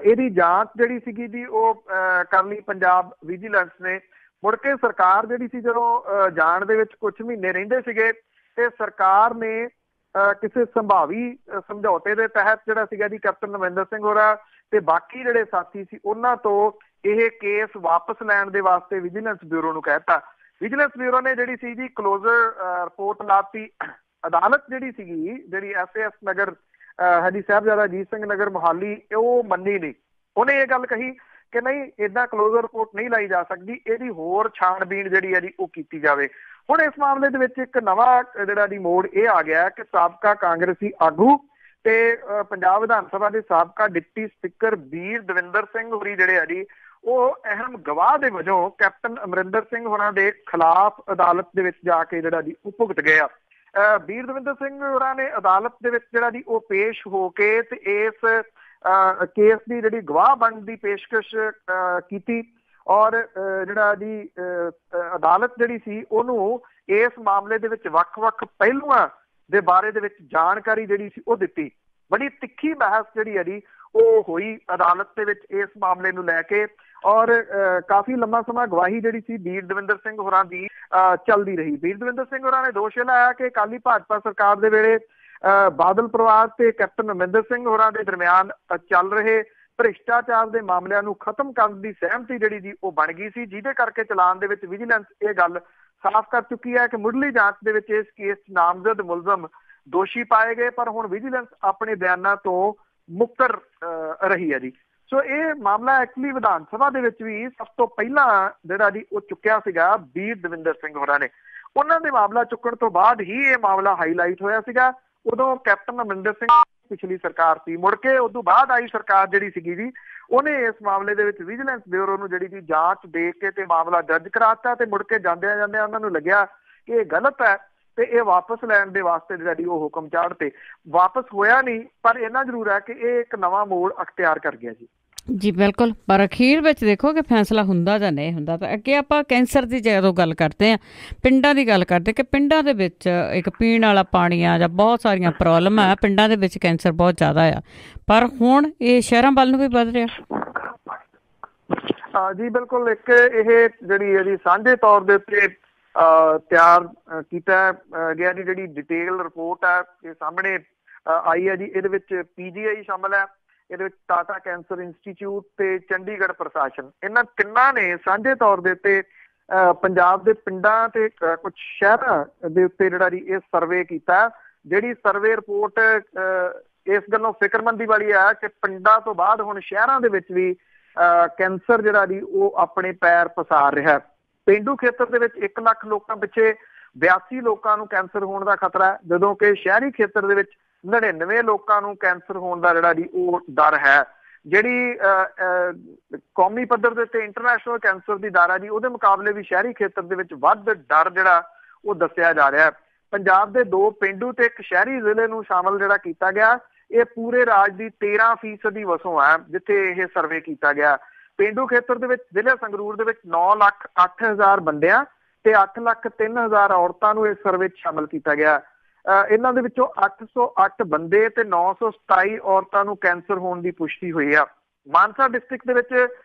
ਇਹਦੀ ਜਾਂਚ ਜਿਹੜੀ ਸੀਗੀ ਜੀ ਉਹ ਕਰ ਲਈ ਪੰਜਾਬ ਵਿਜੀਲੈਂਸ ਨੇ। ਮੁੜ ਕੇ ਸਰਕਾਰ ਜਿਹੜੀ ਸੀ ਜਦੋਂ ਜਾਣ ਦੇ ਵਿੱਚ ਕੁਝ ਮਹੀਨੇ ਰਹਿੰਦੇ ਸੀਗੇ ਤੇ ਸਰਕਾਰ ਨੇ ਕਿਸੇ ਸੰਭਾਵੀ ਸਮਝੌਤੇ ਦੇ ਤਹਿਤ ਜਿਹੜਾ ਸੀਗਾ ਜੀ ਕੈਪਟਨ ਅਮਰਿੰਦਰ ਸਿੰਘ ਹੋਰਾਂ ਤੇ ਬਾਕੀ ਜਿਹੜੇ ਸਾਥੀ ਸੀ ਉਹਨਾਂ ਤੋਂ ਇਹ ਕੇਸ ਵਾਪਸ ਲੈਣ ਦੇ ਵਾਸਤੇ ਵਿਜੀਲੈਂਸ ਬਿਊਰੋ ਨੂੰ ਕਹਿਤਾ। ਵਿਜੀਲੈਂਸ ਬਿਊਰੋ ਨੇ ਜਿਹੜੀ ਸੀ ਜੀ ਕਲੋਜ਼ਰ ਰਿਪੋਰਟ ਲਾਤੀ। ਅਦਾਲਤ ਜਿਹੜੀ ਸੀਗੀ, ਜਿਹੜੀ SAS ਨਗਰ ਹਾਜੀ ਸਾਹਿਬਜ਼ਾਦਾ ਅਜੀਤ ਸਿੰਘ ਨਗਰ ਮੋਹਾਲੀ, ਉਹ ਮੰਨੀ ਨਹੀਂ। ਉਹਨੇ ਇਹ ਗੱਲ ਕਹੀ ਕਿ ਨਹੀਂ, ਏਦਾਂ ਕਲੋਜ਼ਰ ਰਿਪੋਰਟ ਨਹੀਂ ਲਾਈ ਜਾ ਸਕਦੀ, ਇਹਦੀ ਹੋਰ ਛਾਣਬੀਣ ਜਿਹੜੀ ਹੈ ਜੀ ਉਹ ਕੀਤੀ ਜਾਵੇ। ਹੁਣ ਇਸ ਮਾਮਲੇ ਦੇ ਵਿੱਚ ਇੱਕ ਨਵਾਂ ਜਿਹੜਾ ਦੀ ਮੋੜ ਇਹ ਆ ਗਿਆ ਕਿ ਸਾਬਕਾ ਕਾਂਗਰਸੀ ਆਗੂ ਤੇ ਪੰਜਾਬ ਵਿਧਾਨ ਸਭਾ ਦੇ ਸਾਬਕਾ ਡਿਪਟੀ ਸਪੀਕਰ ਵੀਰ ਦਵਿੰਦਰ ਸਿੰਘ ਹੋਰੀ ਜਿਹੜੇ ਆ ਜੀ ਉਹ ਅਹਿਮ ਗਵਾਹ ਦੇ ਵਜੋਂ ਕੈਪਟਨ ਅਮਰਿੰਦਰ ਸਿੰਘ ਹੋਰਾਂ ਦੇ ਖਿਲਾਫ ਅਦਾਲਤ ਦੇ ਵਿੱਚ ਜਾ ਕੇ ਜਿਹੜਾ ਜੀ ਉਹ ਭੁਗਤ ਗਏ ਆ। ਵੀਰ ਦਵਿੰਦਰ ਸਿੰਘ ਹੋਰਾਂ ਨੇ ਅਦਾਲਤ ਦੇ ਵਿੱਚ ਜਿਹੜਾ ਜੀ ਉਹ ਪੇਸ਼ ਹੋ ਕੇ ਤੇ ਇਸ ਕੇਸ ਦੀ ਜਿਹੜੀ ਗਵਾਹ ਬਣਨ ਦੀ ਪੇਸ਼ਕਸ਼ ਕੀਤੀ। ਔਰ ਜਿਹੜਾ ਜੀ ਅਦਾਲਤ ਜਿਹੜੀ ਸੀ ਉਹਨੂੰ ਇਸ ਮਾਮਲੇ ਦੇ ਵਿੱਚ ਵੱਖ-ਵੱਖ ਪਹਿਲੂਆਂ ਦੇ ਬਾਰੇ ਦੇ ਵਿੱਚ ਜਾਣਕਾਰੀ ਜਿਹੜੀ ਸੀ ਉਹ ਦਿੱਤੀ। ਬੜੀ ਤਿੱਖੀ ਬਹਿਸ ਜਿਹੜੀ ਹੈ ਜੀ ਉਹ ਹੋਈ ਅਦਾਲਤ ਦੇ ਵਿੱਚ ਇਸ ਮਾਮਲੇ ਨੂੰ ਲੈ ਕੇ। ਔਰ ਕਾਫੀ ਲੰਮਾ ਸਮਾਂ ਗਵਾਹੀ ਜਿਹੜੀ ਸੀ ਵੀਰ ਦਵਿੰਦਰ ਸਿੰਘ ਹੋਰਾਂ ਦੀ ਚੱਲਦੀ ਰਹੀ। ਵੀਰ ਦਵਿੰਦਰ ਸਿੰਘ ਹੋਰਾਂ ਨੇ ਦੋਸ਼ ਲਾਇਆ ਕਿ ਅਕਾਲੀ ਭਾਜਪਾ ਸਰਕਾਰ ਦੇ ਵੇਲੇ ਬਾਦਲ ਪਰਿਵਾਰ ਤੇ ਕੈਪਟਨ ਅਮਰਿੰਦਰ ਸਿੰਘ ਹੋਰਾਂ ਦੇ ਦਰਮਿਆਨ ਚੱਲ ਰਹੇ ਭ੍ਰਿਸ਼ਟਾਚਾਰ ਦੇ ਮਾਮਲਿਆਂ ਨੂੰ ਖਤਮ ਕਰਨ ਦੀ ਸਹਿਮਤੀ ਜਿਹੜੀ ਜੀ ਉਹ ਬਣ ਗਈ ਸੀ, ਜਿਹਦੇ ਕਰਕੇ ਚਲਾਨ ਦੇ ਵਿੱਚ ਵਿਜੀਲੈਂਸ ਇਹ ਗੱਲ ਸਾਫ਼ ਕਰ ਚੁੱਕੀ ਹੈ ਕਿ ਮੁੱਢਲੀ ਜਾਂਚ ਦੇ ਵਿੱਚ ਇਸ ਕੇਸ 'ਚ ਨਾਮਜ਼ਦ ਮੁਲਜ਼ਮ ਦੋਸ਼ੀ ਪਾਏ ਗਏ, ਪਰ ਹੁਣ ਵਿਜੀਲੈਂਸ ਆਪਣੇ ਬਿਆਨਾਂ ਤੋਂ ਮੁਕਤਰ ਰਹੀ ਹੈ ਜੀ। ਸੋ ਇਹ ਮਾਮਲਾ ਐਕਚੁਅਲੀ ਵਿਧਾਨ ਸਭਾ ਦੇ ਵਿੱਚ ਵੀ ਸਭ ਤੋਂ ਪਹਿਲਾਂ ਜਿਹੜਾ ਜੀ ਉਹ ਚੁੱਕਿਆ ਸੀਗਾ ਵੀਰ ਦਵਿੰਦਰ ਸਿੰਘ ਹੋਰਾਂ ਨੇ। ਉਹਨਾਂ ਦੇ ਮਾਮਲਾ ਚੁੱਕਣ ਤੋਂ ਬਾਅਦ ਹੀ ਇਹ ਮਾਮਲਾ ਹਾਈਲਾਈਟ ਹੋਇਆ ਸੀਗਾ। ਉਦੋਂ ਕੈਪਟਨ ਅਮਰਿੰਦਰ ਸਿੰਘ ਪਿਛਲੀ ਸਰਕਾਰ ਸੀ, ਮੁੜ ਕੇ ਉਦੋਂ ਬਾਅਦ ਆਈ ਸਰਕਾਰ ਜਿਹੜੀ ਸੀਗੀ ਜੀ ਉਹਨੇ ਇਸ ਮਾਮਲੇ ਦੇ ਵਿੱਚ ਵਿਜੀਲੈਂਸ ਬਿਊਰੋ ਨੂੰ ਜਿਹੜੀ ਜੀ ਜਾਂਚ ਦੇ ਕੇ ਤੇ ਮਾਮਲਾ ਦਰਜ ਕਰਾਤਾ ਤੇ ਮੁੜ ਕੇ ਜਾਂਦਿਆਂ ਜਾਂਦਿਆਂ ਉਹਨਾਂ ਨੂੰ ਲੱਗਿਆ ਕਿ ਇਹ ਗਲਤ ਹੈ ਤੇ ਇਹ ਵਾਪਸ ਲੈਣ ਦੇ ਵਾਸਤੇ ਜਿਹੜੀ ਉਹ ਹੁਕਮ ਚਾੜਤੇ। ਵਾਪਸ ਹੋਇਆ ਨਹੀਂ, ਪਰ ਇੰਨਾ ਜ਼ਰੂਰ ਹੈ ਕਿ ਇਹ ਇੱਕ ਨਵਾਂ ਮੋੜ ਅਖਤਿਆਰ ਕਰ ਗਿਆ ਜੀ। ਜੀ ਬਿਲਕੁਲ, ਪਰ ਅਖੀਰ ਵਿੱਚ ਦੇਖੋ ਕਿ ਫੈਸਲਾ ਹੁੰਦਾ ਜਾਂ ਨਹੀਂ ਹੁੰਦਾ। ਤਾਂ ਅੱਗੇ ਆਪਾਂ ਕੈਂਸਰ ਦੀ ਜਦੋਂ ਗੱਲ ਕਰਦੇ ਹਾਂ, ਪਿੰਡਾਂ ਦੀ ਗੱਲ ਕਰਦੇ ਕਿ ਪਿੰਡਾਂ ਦੇ ਵਿੱਚ ਇੱਕ ਪੀਣ ਵਾਲਾ ਪਾਣੀ ਆ ਜਾਂ ਬਹੁਤ ਸਾਰੀਆਂ ਪ੍ਰੋਬਲਮ ਆ, ਪਿੰਡਾਂ ਦੇ ਵਿੱਚ ਕੈਂਸਰ ਬਹੁਤ ਜ਼ਿਆਦਾ ਆ, ਪਰ ਹੁਣ ਇਹ ਸ਼ਹਿਰਾਂ ਵੱਲ ਨੂੰ ਵੀ ਵੱਧ ਰਿਹਾ। ਜੀ ਬਿਲਕੁਲ, ਇੱਕ ਇਹ ਜਿਹੜੀ ਇਹਦੀ ਸਾਂਝੇ ਤੌਰ ਦੇ ਉੱਤੇ ਤਿਆਰ ਕੀਤਾ ਗਿਆ ਜੀ ਜਿਹੜੀ ਡਿਟੇਲ ਰਿਪੋਰਟ ਹੈ ਇਹ ਸਾਹਮਣੇ ਆਈ ਹੈ ਜੀ। ਇਹਦੇ ਵਿੱਚ PGI ਸ਼ਾਮਲ ਹੈ, ਇਹਦੇ ਵਿੱਚ ਟਾਟਾ ਕੈਂਸਰ ਇੰਸਟੀਚਿਊਟ ਤੇ ਚੰਡੀਗੜ੍ਹ ਪ੍ਰਸ਼ਾਸਨ, ਇਹਨਾਂ ਤਿੰਨਾਂ ਨੇ ਸਾਂਝੇ ਤੌਰ ਦੇ ਉੱਤੇ ਪੰਜਾਬ ਦੇ ਪਿੰਡਾਂ ਤੇ ਕੁਝ ਸ਼ਹਿਰਾਂ ਦੇ ਉੱਤੇ ਜਿਹੜਾ ਜੀ ਇਹ ਸਰਵੇ ਕੀਤਾ। ਜਿਹੜੀ ਸਰਵੇ ਰਿਪੋਰਟ ਇਸ ਗੱਲੋਂ ਫਿਕਰਮੰਦੀ ਵਾਲੀ ਹੈ ਕਿ ਪਿੰਡਾਂ ਤੋਂ ਬਾਅਦ ਹੁਣ ਸ਼ਹਿਰਾਂ ਦੇ ਵਿੱਚ ਵੀ ਕੈਂਸਰ ਜਿਹੜਾ ਜੀ ਉਹ ਆਪਣੇ ਪੈਰ ਪਸਾਰ ਰਿਹਾ। ਪੇਂਡੂ ਖੇਤਰ ਦੇ ਵਿੱਚ 1 ਲੱਖ ਲੋਕਾਂ ਪਿੱਛੇ 82 ਲੋਕਾਂ ਨੂੰ ਕੈਂਸਰ ਹੋਣ ਦਾ ਖਤਰਾ ਹੈ, ਜਦੋਂ ਕਿ ਸ਼ਹਿਰੀ ਖੇਤਰ ਦੇ ਵਿੱਚ 99 ਲੋਕਾਂ ਨੂੰ ਕੈਂਸਰ ਹੋਣ ਦਾ ਜਿਹੜਾ ਜੀ ਉਹ ਡਰ ਹੈ। ਜਿਹੜੀ ਕੌਮੀ ਪੱਧਰ ਦੇ ਉੱਤੇ ਇੰਟਰਨੈਸ਼ਨਲ ਕੈਂਸਰ ਦੀ ਦਰ ਹੈ ਜੀ ਉਹਦੇ ਮੁਕਾਬਲੇ ਵੀ ਸ਼ਹਿਰੀ ਖੇਤਰ ਦੇ ਵਿੱਚ ਵੱਧ ਡਰ ਜਿਹੜਾ ਉਹ ਦੱਸਿਆ ਜਾ ਰਿਹਾ। ਪੰਜਾਬ ਦੇ 2 ਪੇਂਡੂ ਤੇ 1 ਸ਼ਹਿਰੀ ਜ਼ਿਲ੍ਹੇ ਨੂੰ ਸ਼ਾਮਲ ਜਿਹੜਾ ਕੀਤਾ ਗਿਆ। ਇਹ ਪੂਰੇ ਰਾਜ ਦੀ 13% ਵਸੋਂ ਹੈ ਜਿੱਥੇ ਇਹ ਸਰਵੇ ਕੀਤਾ ਗਿਆ। ਪੇਂਡੂ ਖੇਤਰ ਦੇ ਵਿੱਚ ਜ਼ਿਲ੍ਹੇ ਸੰਗਰੂਰ ਦੇ ਵਿੱਚ 9,08,000 ਬੰਦਿਆਂ ਤੇ 8,03,000 ਔਰਤਾਂ ਨੂੰ ਇਸ ਸਰਵੇ 'ਚ ਸ਼ਾਮਲ ਕੀਤਾ ਗਿਆ। ਇਹਨਾਂ ਦੇ ਵਿੱਚੋਂ 808 ਬੰਦੇ ਤੇ 927 ਔਰਤਾਂ ਨੂੰ ਕੈਂਸਰ ਹੋਣ ਦੀ ਪੁਸ਼ਟੀ ਹੋਈ ਆ। ਮਾਨਸਾ ਡਿਸਟ੍ਰਿਕਟ ਦੇ ਵਿੱਚ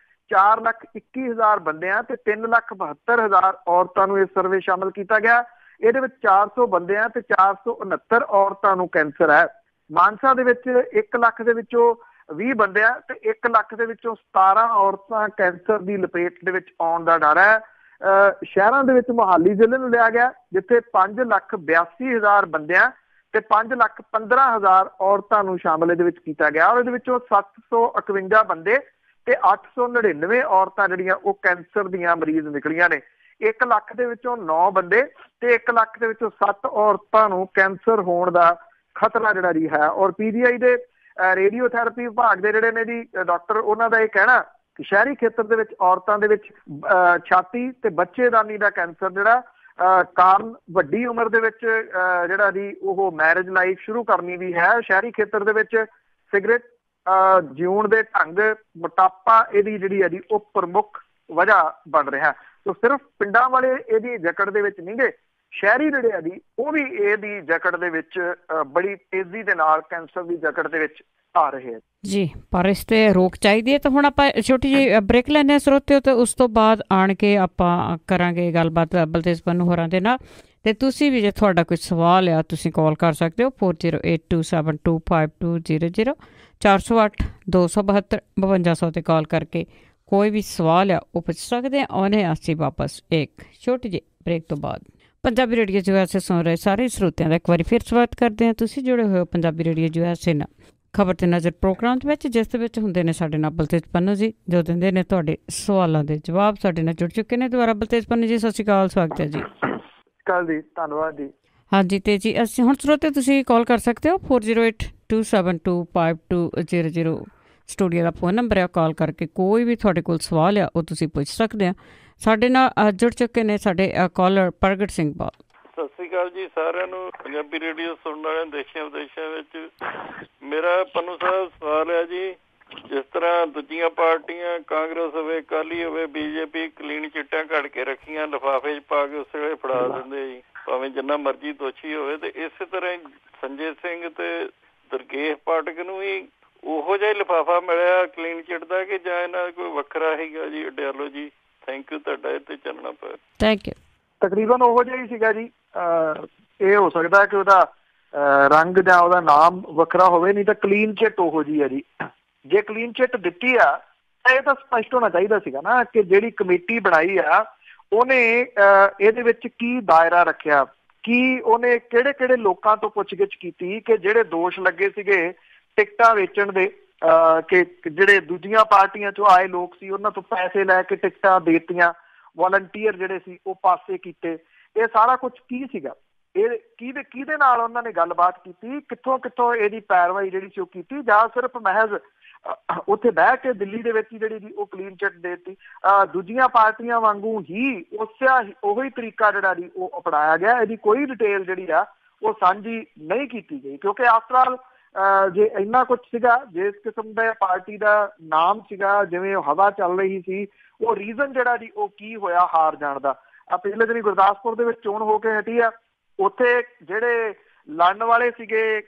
4,21,000 ਬੰਦਿਆਂ ਤੇ 3,72,000 ਔਰਤਾਂ ਨੂੰ ਇਸ ਸਰਵੇ ਸ਼ਾਮਲ ਕੀਤਾ ਗਿਆ। ਇਹਦੇ ਵਿੱਚ 400 ਬੰਦਿਆਂ ਤੇ 469 ਔਰਤਾਂ ਨੂੰ ਕੈਂਸਰ ਹੈ। ਮਾਨਸਾ ਦੇ ਵਿੱਚ 1 ਲੱਖ ਦੇ ਵਿੱਚੋਂ 20 ਬੰਦੇ ਆ ਤੇ 1 ਲੱਖ ਦੇ ਵਿੱਚੋਂ 17 ਔਰਤਾਂ ਕੈਂਸਰ ਦੀ ਲਪੇਟ ਦੇ ਵਿੱਚ ਆਉਣ ਦਾ ਡਰ ਹੈ। ਸ਼ਹਿਰਾਂ ਦੇ ਵਿੱਚ ਮੁਹਾਲੀ ਜ਼ਿਲ੍ਹੇ ਨੂੰ ਲਿਆ ਗਿਆ, ਜਿੱਥੇ 5,82,000 ਬੰਦਿਆਂ ਤੇ 5,15,000 ਔਰਤਾਂ ਨੂੰ ਸ਼ਾਮਲ ਇਹਦੇ ਵਿੱਚ ਕੀਤਾ ਗਿਆ, ਔਰ ਇਹਦੇ ਵਿੱਚੋਂ 751 ਬੰਦੇ ਤੇ 899 ਔਰਤਾਂ ਜਿਹੜੀਆਂ ਉਹ ਕੈਂਸਰ ਦੀਆਂ ਮਰੀਜ਼ ਨਿਕਲੀਆਂ ਨੇ। 1 ਲੱਖ ਦੇ ਵਿੱਚੋਂ 9 ਬੰਦੇ ਤੇ 1 ਲੱਖ ਦੇ ਵਿੱਚੋਂ 7 ਔਰਤਾਂ ਨੂੰ ਕੈਂਸਰ ਹੋਣ ਦਾ ਖਤਰਾ ਜਿਹੜਾ ਜੀ ਹੈ। ਔਰ PGI ਦੇ ਰੇਡੀਓਥੈਰੇਪੀ ਵਿਭਾਗ ਦੇ ਜਿਹੜੇ ਨੇ ਜੀ ਡਾਕਟਰ, ਉਹਨਾਂ ਦਾ ਇਹ ਕਹਿਣਾ ਕਿ ਸ਼ਹਿਰੀ ਖੇਤਰ ਦੇ ਵਿੱਚ ਔਰਤਾਂ ਦੇ ਵਿੱਚ ਛਾਤੀ ਤੇ ਬੱਚੇਦਾਨੀ ਦਾ ਕੈਂਸਰ ਜਿਹੜਾ ਕਾਰਨ ਵੱਡੀ ਉਮਰ ਦੇ ਵਿੱਚ ਜਿਹੜਾ ਜੀ ਉਹ ਮੈਰਿਜ ਲਾਈਫ ਸ਼ੁਰੂ ਕਰਨੀ ਵੀ ਹੈ। ਸ਼ਹਿਰੀ ਖੇਤਰ ਦੇ ਵਿੱਚ ਸਿਗਰਟ, ਜਿਉਣ ਦੇ ਢੰਗ, ਮੋਟਾਪਾ ਇਹਦੀ ਜਿਹੜੀ ਹੈ ਜੀ ਉਹ ਪ੍ਰਮੁੱਖ ਵਜ੍ਹਾ ਬਣ ਰਿਹਾ। ਸੋ ਸਿਰਫ ਪਿੰਡਾਂ ਵਾਲੇ ਇਹਦੀ ਜਕੜ ਦੇ ਵਿੱਚ ਨਹੀਂ ਗੇ, ਸ਼ਹਿਰੀ ਜਿਹੜੇ ਆ ਜੀ ਉਹ ਵੀ ਇਹਦੀ ਜਕੜ ਦੇ ਵਿੱਚ ਬੜੀ ਤੇਜ਼ੀ ਦੇ ਨਾਲ ਕੈਂਸਰ ਦੀ ਜਕੜ ਦੇ ਵਿੱਚ ਆ ਰਹੇ ਆ ਜੀ। ਪਰ ਇਸ ਤੇ ਰੋਕ ਚਾਹੀਦੀ ਹੈ। ਤਾਂ ਹੁਣ ਆਪਾਂ ਛੋਟੀ ਜਿਹੀ ਬ੍ਰੇਕ ਲੈਂਦੇ ਹਾਂ ਸਰੋਤਿਓ, ਤੇ ਉਸ ਤੋਂ ਬਾਅਦ ਆਣ ਕੇ ਆਪਾਂ ਕਰਾਂਗੇ ਗੱਲਬਾਤ ਬਲਤੇਜ ਪੰਨੂ ਹੋਰਾਂ ਦੇ ਨਾਲ। ਤੇ ਤੁਸੀਂ ਵੀ ਜੇ ਤੁਹਾਡਾ ਕੋਈ ਸਵਾਲ ਆ ਤੁਸੀਂ ਕਾਲ ਕਰ ਸਕਦੇ ਹੋ 4082725200 408 272 5200 ਤੇ ਕਾਲ ਕਰਕੇ ਕੋਈ ਵੀ ਸਵਾਲ ਆ ਉਹ ਪੁੱਛ ਸਕਦੇ ਆ। ਆਉਣੇ ਅਸੀਂ ਵਾਪਸ ਇੱਕ ਛੋਟੀ ਜਿਹੀ ਬ੍ਰੇਕ ਤੋਂ ਬਾਅਦ। ਪੰਜਾਬੀ ਰੇਡੀਓ USA ਸੁਣ ਰਹੇ ਸਾਰੇ ਸਰੋਤਿਆਂ ਦਾ ਇੱਕ ਵਾਰੀ ਫਿਰ ਸਵਾਗਤ ਕਰਦੇ ਹਾਂ। ਤੁਸੀਂ ਜੁੜੇ ਹੋਏ ਹੋ ਪੰਜਾਬੀ ਰੇਡੀਓ USA ਨਾਲ ਖਬਰ ਤੇ ਨਜ਼ਰ ਪ੍ਰੋਗਰਾਮ ਦੇ ਵਿੱਚ, ਜਿਸ ਦੇ ਵਿੱਚ ਹੁੰਦੇ ਨੇ ਸਾਡੇ ਨਾਲ ਬਲਤੇਜ ਪੰਨੂ ਜੀ, ਜੋ ਦਿੰਦੇ ਨੇ ਤੁਹਾਡੇ ਸਵਾਲਾਂ ਦੇ ਜਵਾਬ। ਸਾਡੇ ਨਾਲ ਜੁੜ ਚੁੱਕੇ ਨੇ ਦੁਬਾਰਾ ਬਲਤੇਜ ਪੰਨੂ ਜੀ, ਸਤਿ ਸ਼੍ਰੀ ਅਕਾਲ, ਸਵਾਗਤ ਹੈ ਜੀ। ਜੀ ਧੰਨਵਾਦ ਜੀ। ਹਾਂਜੀ, ਤੇ ਜੀ ਅਸੀਂ ਹੁਣ ਸਰੋਤੇ ਤੁਸੀਂ ਕਾਲ ਕਰ ਸਕਦੇ ਹੋ 4082725200 ਸਟੂਡੀਓ ਦਾ ਫੋਨ ਨੰਬਰ ਹੈ। ਕਾਲ ਕਰਕੇ ਕੋਈ ਵੀ ਤੁਹਾਡੇ ਕੋਲ ਸਵਾਲ ਆ ਉਹ ਤੁਸੀਂ ਪੁੱਛ ਸਕਦੇ ਆ। ਸਾਡੇ ਨਾਲ ਜੁੜ ਚੁੱਕੇ ਨੇ ਸਾਡੇ ਕਾਲਰ ਪ੍ਰਗਟ ਸਿੰਘ ਬਾਲ। ਸਤਿ ਸ਼੍ਰੀ ਅਕਾਲ ਜੀ ਸਾਰਿਆਂ ਨੂੰ, ਪੰਜਾਬੀ ਰੇਡੀਓ ਸੁਣਨ ਵਾਲਿਆਂ ਦੇਸ਼ਾਂ ਵਿਦੇਸ਼ਾਂ ਵਿੱਚ। ਮੇਰਾ ਪੰਨੂ ਸਾਹਿਬ ਸਵਾਲ ਹੈ ਜੀ, ਜਿਸ ਤਰ੍ਹਾਂ ਦੂਜੀਆਂ ਪਾਰਟੀਆਂ ਕਾਂਗਰਸ ਹੋਵੇ, ਅਕਾਲੀ ਹੋਵੇ, BJP ਕਲੀਨ ਚਿੱਟਾਂ ਘੜ ਕੇ ਰੱਖੀਆਂ, ਲਿਫਾਫੇ 'ਚ ਪਾ ਕੇ ਉਸੇ ਵੇਲੇ ਫੜਾ ਦਿੰਦੇ ਜੀ, ਭਾਵੇਂ ਜਿੰਨਾ ਮਰਜ਼ੀ ਦੋਸ਼ੀ ਹੋਵੇ। ਤੇ ਇਸੇ ਤਰ੍ਹਾਂ ਸੰਜੇ ਸਿੰਘ ਤੇ ਦੁਰਗੇਸ਼ ਪਾਠਕ ਨੂੰ ਵੀ ਉਹੋ ਜਿਹਾ ਹੀ ਲਿਫਾਫਾ ਮਿਲਿਆ ਕਲੀਨ ਚਿੱਟ ਦਾ, ਕਿ ਜਾਂ ਇਹਨਾਂ ਕੋਈ ਵੱਖਰਾ ਹੈਗਾ ਜੀ? ਡਿਆਲੋ ਜੀ, ਥੈਂਕ ਯੂ, ਤੁਹਾਡਾ ਇਹ ਤੇ ਚੱਲਣਾ ਪਿਆ। Thank you. ਤਕਰੀਬਨ ਉਹੋ ਜਿਹਾ ਹੀ ਸੀਗਾ ਜੀ। ਇਹ ਹੋ ਸਕਦਾ ਕਿ ਉਹਦਾ ਰੰਗ ਜਾਂ ਉਹਦਾ ਨਾਮ ਵੱਖਰਾ ਹੋਵੇ, ਨਹੀਂ ਤਾਂ ਕਲੀਨ ਚਿੱਟ ਉਹੋ ਜਿਹੀ ਹੈ ਜੀ। ਜੇ ਕਲੀਨ ਚਿੱਟ ਦਿੱਤੀ ਆ ਤਾਂ ਇਹ ਤਾਂ ਸਪਸ਼ਟ ਹੋਣਾ ਚਾਹੀਦਾ ਸੀਗਾ ਨਾ ਕਿ ਜਿਹੜੀ ਕਮੇਟੀ ਬਣਾਈ ਆ ਉਹਨੇ ਇਹਦੇ ਵਿੱਚ ਕੀ ਦਾਇਰਾ ਰੱਖਿਆ, ਕੀ ਉਹਨੇ ਕਿਹੜੇ ਕਿਹੜੇ ਲੋਕਾਂ ਤੋਂ ਪੁੱਛਗਿੱਛ ਕੀਤੀ ਕਿ ਜਿਹੜੇ ਦੋਸ਼ ਲੱਗੇ ਸੀਗੇ ਟਿਕਟਾਂ ਵੇਚਣ ਦੇ, ਕਿ ਜਿਹੜੇ ਦੂਜੀਆਂ ਪਾਰਟੀਆਂ ਚੋਂ ਆਏ ਲੋਕ ਸੀ ਉਹਨਾਂ ਤੋਂ ਪੈਸੇ ਲੈ ਕੇ ਟਿਕਟਾਂ ਦੇਤੀਆਂ, ਵਾਲੰਟੀਅਰ ਜਿਹੜੇ ਸੀ ਉਹ ਪਾਸੇ ਕੀਤੇ। ਇਹ ਸਾਰਾ ਕੁਝ ਕੀ ਸੀਗਾ? ਇਹ ਕਿਹਦੇ ਨਾਲ ਉਹਨਾਂ ਨੇ ਗੱਲਬਾਤ ਕੀਤੀ, ਕਿੱਥੋਂ ਕਿੱਥੋਂ ਇਹਦੀ ਪੈਰਵਾਈ ਜਿਹੜੀ ਸੀ ਉਹ ਕੀਤੀ, ਜਾਂ ਸਿਰਫ ਮਹਿਜ਼ ਉੱਥੇ ਬਹਿ ਕੇ ਦਿੱਲੀ ਦੇ ਵਿੱਚ ਜਿਹੜੀ ਜੀ ਉਹ ਕਲੀਨ ਚਿੱਟ ਦੇ ਦਿੱਤੀ? ਦੂਜੀਆਂ ਪਾਰਟੀਆਂ ਵਾਂਗੂ ਹੀ ਉਹੀ ਤਰੀਕਾ ਜਿਹੜਾ ਜੀ ਉਹ ਅਪਣਾਇਆ ਗਿਆ। ਇਹਦੀ ਕੋਈ ਡਿਟੇਲ ਜਿਹੜੀ ਆ ਉਹ ਸਾਂਝੀ ਨਹੀਂ ਕੀਤੀ ਗਈ, ਕਿਉਂਕਿ ਆਫਟਰ ਆਲ ਜੇ ਇੰਨਾ ਕੁਛ ਸੀਗਾ, ਜਿਸ ਕਿਸਮ ਦਾ ਪਾਰਟੀ ਦਾ ਨਾਮ ਸੀਗਾ, ਜਿਵੇਂ ਉਹ ਹਵਾ ਚੱਲ ਰਹੀ ਸੀ, ਉਹ ਰੀਜ਼ਨ ਜਿਹੜਾ ਜੀ ਉਹ ਕੀ ਹੋਇਆ ਹਾਰ ਜਾਣ ਦਾ। ਪਿਛਲੇ ਦਿਨੀ ਗੁਰਦਾਸਪੁਰ ਦੇ ਵਿੱਚ ਚੋਣ ਹੋ ਕੇ ਹਟੀ ਆ, ਉੱਥੇ ਜਿਹੜੇ ਲੜਨ ਵਾਲੇ ਸੀਗੇ